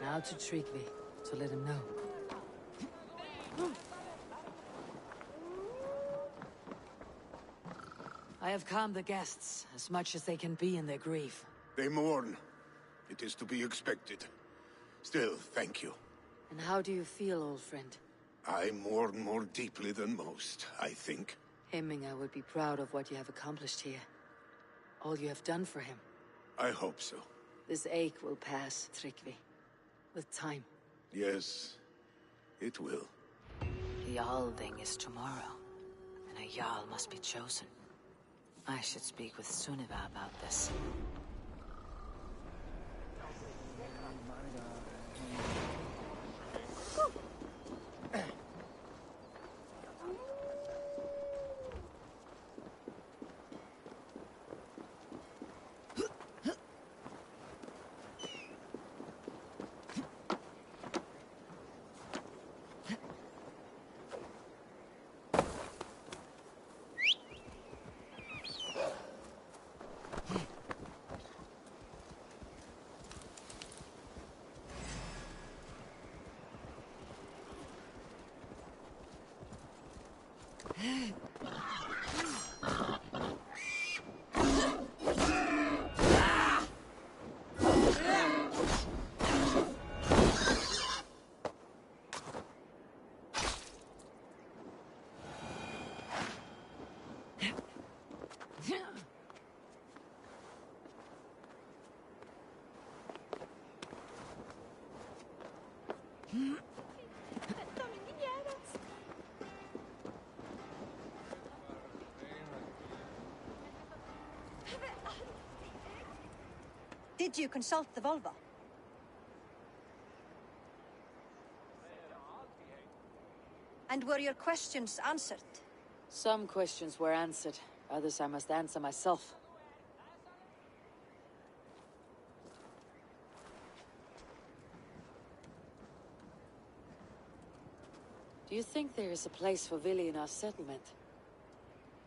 Now to Tryggvi, to let him know. I have calmed the guests, as much as they can be in their grief. They mourn. It is to be expected. Still, thank you. And how do you feel, old friend? I mourn more deeply than most, I think. Hemminger would be proud of what you have accomplished here. All you have done for him. I hope so. This ache will pass, Tryggvi. With time. Yes, it will. The Althing is tomorrow, and a Jarl must be chosen. I should speak with Sunniva about this. Did you consult the Volva? And were your questions answered? Some questions were answered. Others I must answer myself. Do you think there is a place for Vili in our settlement?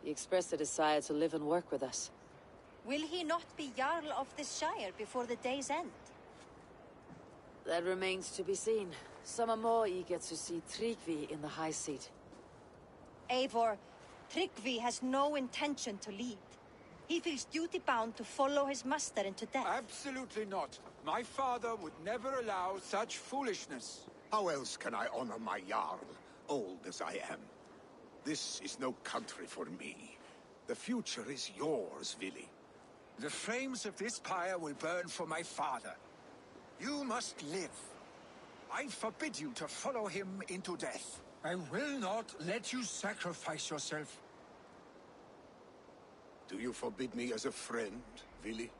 He expressed a desire to live and work with us. Will he not be Jarl of this shire before the day's end? That remains to be seen. Some are more eager to see Tryggvi in the high seat. Eivor, Tryggvi has no intention to lead. He feels duty-bound to follow his master into death. Absolutely not. My father would never allow such foolishness. How else can I honor my Jarl, old as I am? This is no country for me. The future is yours, Vili. The flames of this pyre will burn for my father. You must live. I forbid you to follow him into death. I will not let you sacrifice yourself. Do you forbid me as a friend, Vili?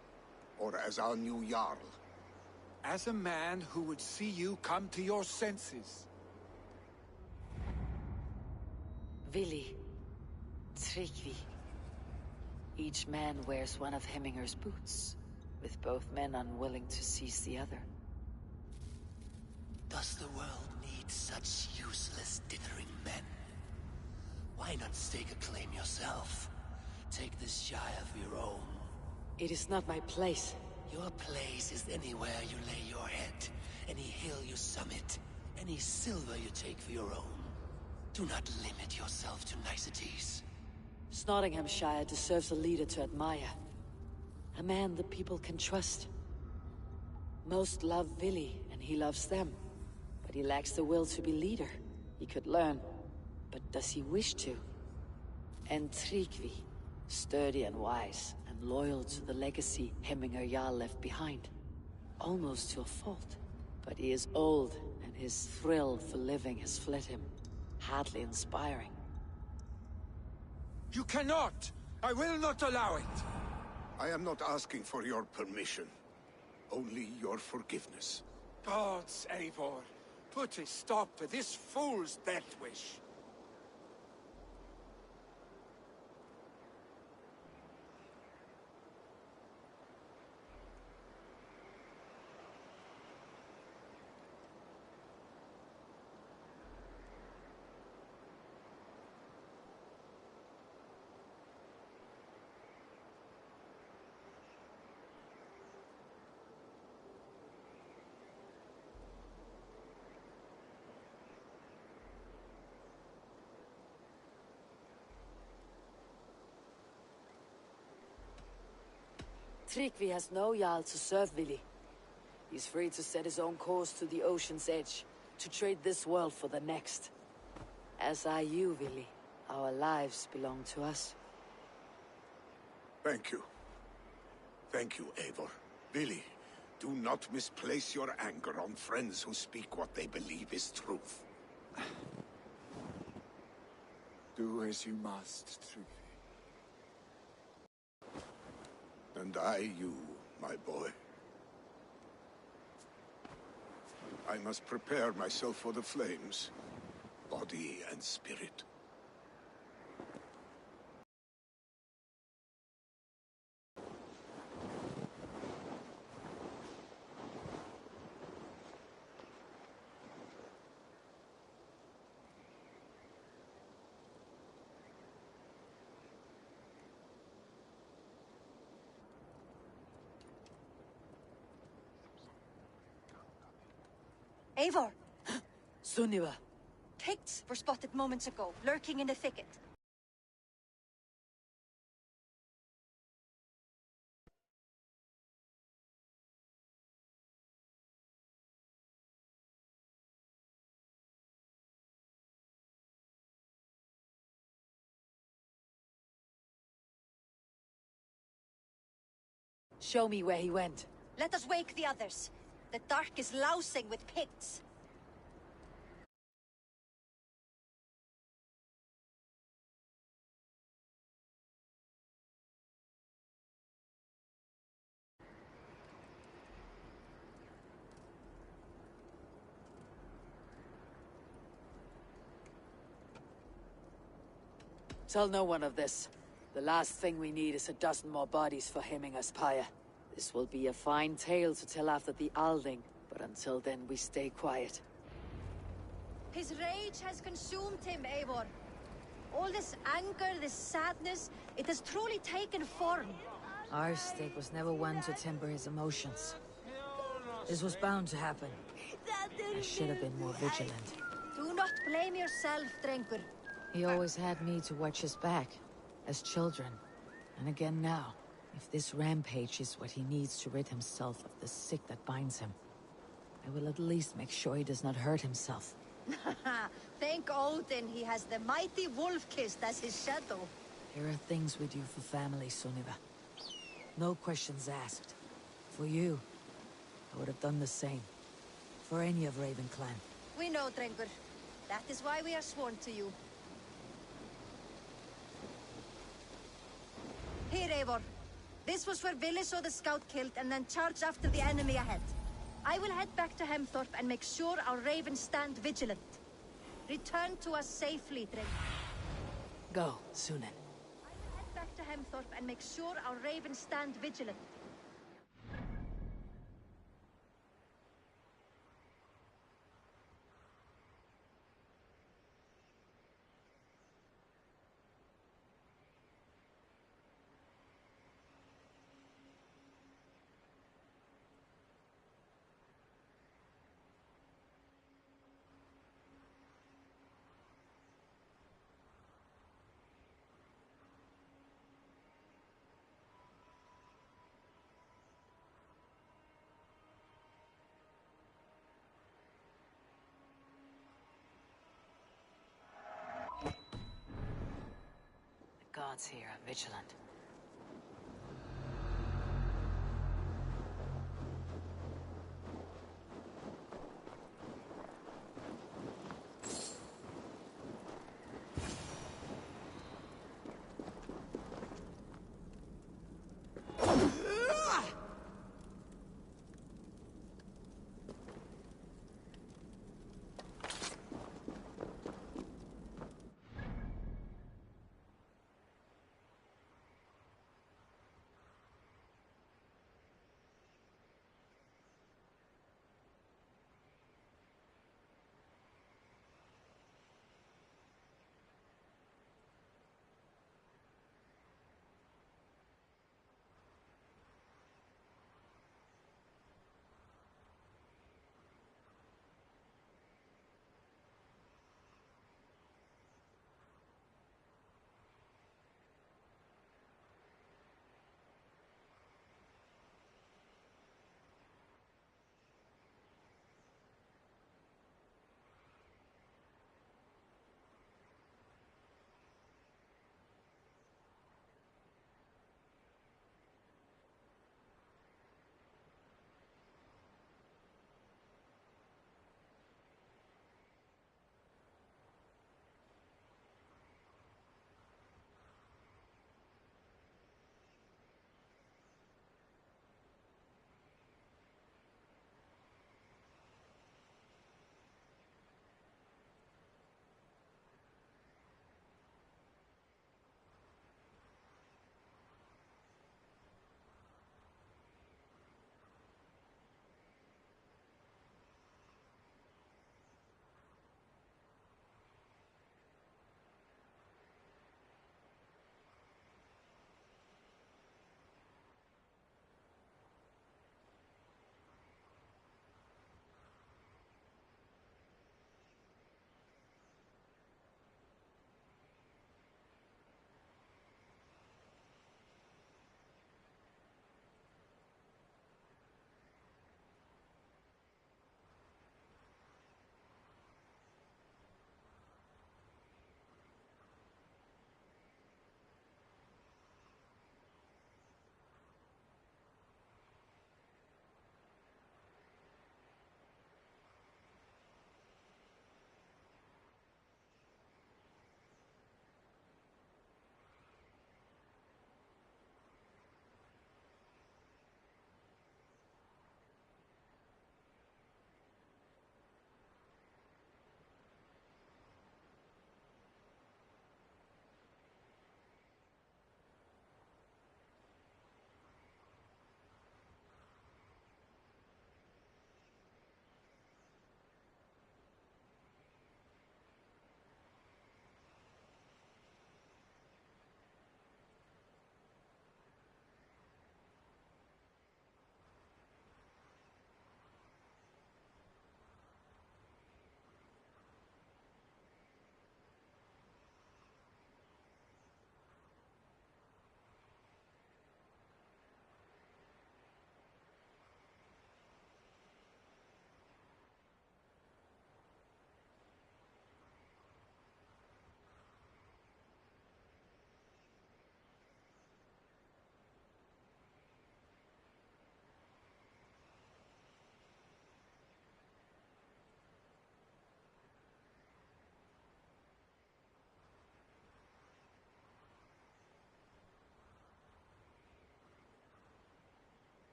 Or as our new Jarl? As a man who would see you come to your senses. Vili. Tryggvi. Each man wears one of Hemminger's boots, with both men unwilling to seize the other. Does the world need such useless, dithering men? Why not stake a claim yourself? Take this shire of your own. It is not my place. Your place is anywhere you lay your head, any hill you summit, any silver you take for your own. Do not limit yourself to niceties. Nottinghamshire deserves a leader to admire. A man the people can trust. Most love Vili, and he loves them. But he lacks the will to be leader. He could learn, but does he wish to? And Tryggvi, sturdy and wise, and loyal to the legacy Hemminger Jarl left behind. Almost to a fault. But he is old, and his thrill for living has fled him. Hardly inspiring. You cannot! I will not allow it! I am not asking for your permission. Only your forgiveness. Gods, Eivor, put a stop to this fool's death wish. Tryggvi has no Jarl to serve Vili. He's free to set his own course to the ocean's edge, to trade this world for the next. As are you, Vili. Our lives belong to us. Thank you. Thank you, Eivor. Vili, do not misplace your anger on friends who speak what they believe is truth. Do as you must, Tryggvi. And I you, my boy. I must prepare myself for the flames, body and spirit. Eivor! Sunniva! Picts were spotted moments ago, lurking in the thicket. Show me where he went. Let us wake the others. The dark is lousing with Picts. Tell no one of this. The last thing we need is a dozen more bodies for hemming us, Pyre. This will be a fine tale to tell after the Alding, but until then we stay quiet. His rage has consumed him, Eivor. All this anger, this sadness, it has truly taken form. Arstig was never one to temper his emotions. This was bound to happen. I should have been more vigilant. Do not blame yourself, Drengur. He always had me to watch his back, as children. And again now, if this rampage is what he needs to rid himself of the sick that binds him, I will at least make sure he does not hurt himself. Thank Odin he has the mighty Wolf-Kissed as his shadow. There are things we do for family, Sunniva. No questions asked. For you, I would have done the same. For any of Raven Clan. We know, Drengur. That is why we are sworn to you. Here, Eivor. This was where Vili saw the scout killed and then charged after the enemy ahead. I will head back to Hemthorpe and make sure our ravens stand vigilant. Return to us safely, Drengur. Go, Sunan. I will head back to Hemthorpe and make sure our ravens stand vigilant. The gods here are vigilant.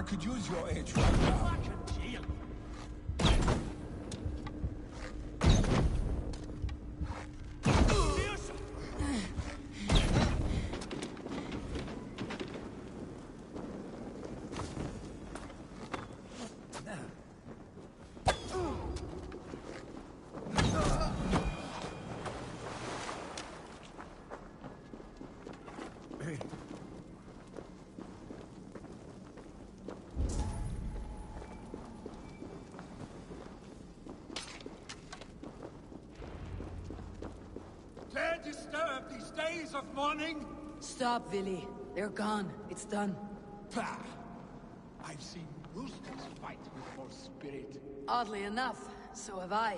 I could use your aid right now. Dare disturb these days of mourning? Stop, Villy. They're gone. It's done. Pah! I've seen roosters fight with more spirit. Oddly enough, so have I.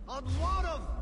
On one of...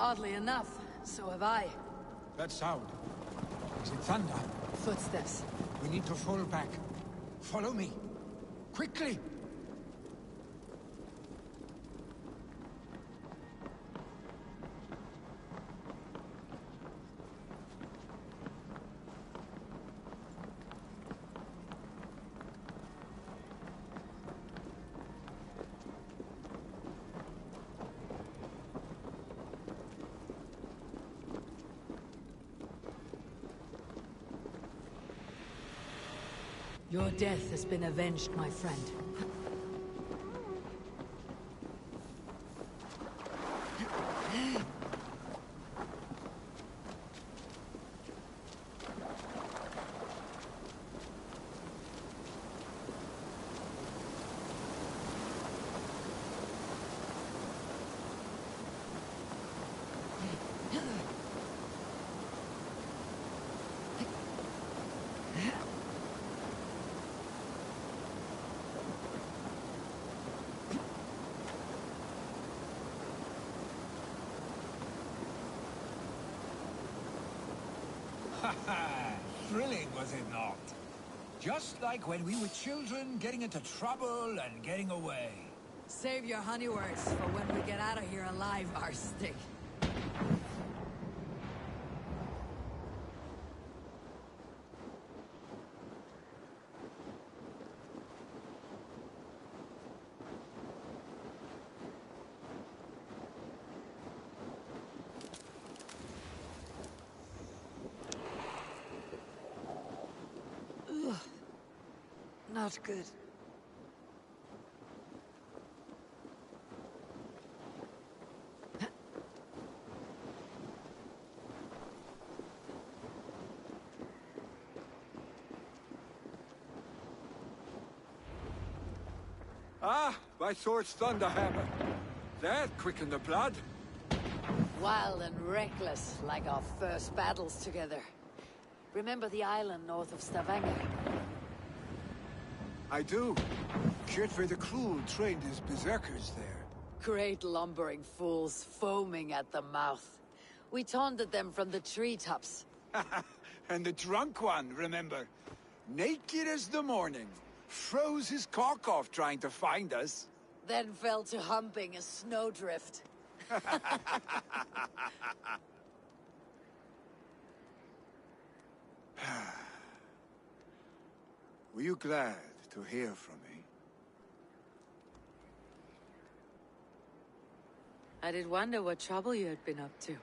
Oddly enough, so have I. That sound. Is it thunder? Footsteps. We need to fall back. Follow me. Quickly! Your death has been avenged, my friend. Thrilling, was it not? Just like when we were children, getting into trouble and getting away. Save your honey words for when we get out of here alive, Arstig. Not good. Ah, my sword's thunderhammer. That quickened the blood. Wild and reckless, like our first battles together. Remember the island north of Stavanger? I do. Kjotve the Cruel trained his berserkers there. Great lumbering fools, foaming at the mouth. We taunted them from the treetops. And the drunk one, remember? Naked as the morning. Froze his cock off trying to find us. Then fell to humping a snowdrift. Were you glad to hear from me? I did wonder what trouble you had been up to.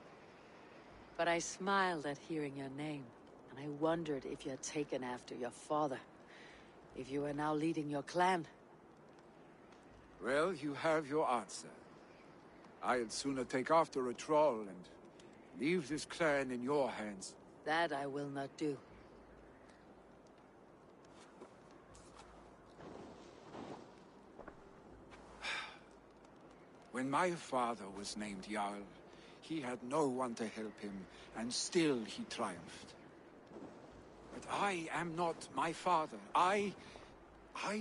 But I smiled at hearing your name, and I wondered if you had taken after your father. If you were now leading your clan. Well, you have your answer. I'd sooner take after a troll and leave this clan in your hands. That I will not do. When my father was named Jarl, he had no one to help him, and still he triumphed. But I am not my father. I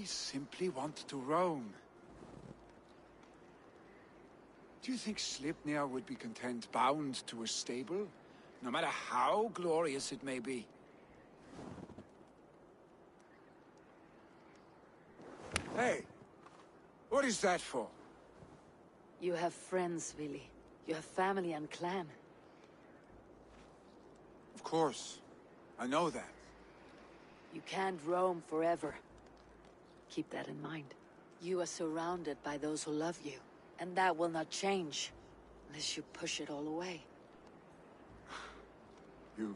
simply want to roam. Do you think Sleipnir would be content bound to a stable, no matter how glorious it may be? Hey, what is that for? You have friends, Vili. You have family and clan. Of course. I know that. You can't roam forever. Keep that in mind. You are surrounded by those who love you, and that will not change unless you push it all away. You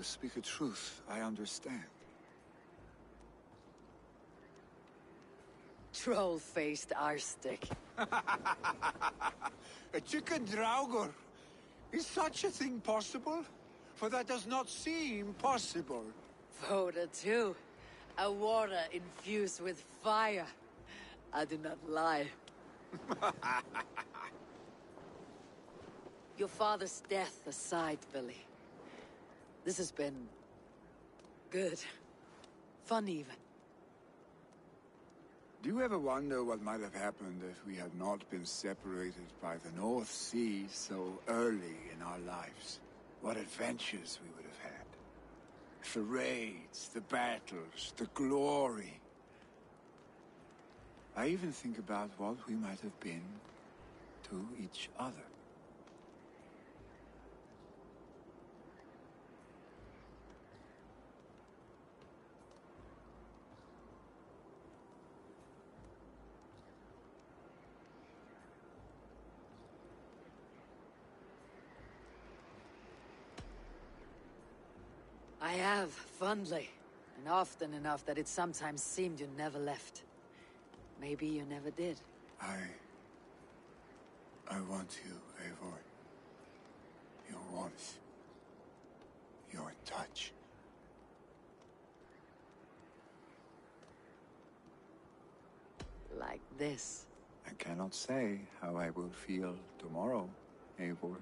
speak a truth I understand. Troll-faced Arstig. A chicken draugr. Is such a thing possible? For that does not seem possible. Voda too. A water infused with fire. I do not lie. Your father's death aside, Billy. This has been... good. Fun even. Do you ever wonder what might have happened if we had not been separated by the North Sea so early in our lives? What adventures we would have had. The raids, the battles, the glory. I even think about what we might have been to each other. I have, fondly. And often enough that it sometimes seemed you never left. Maybe you never did. I want you, Eivor. Your warmth. Your touch. Like this. I cannot say how I will feel tomorrow, Eivor.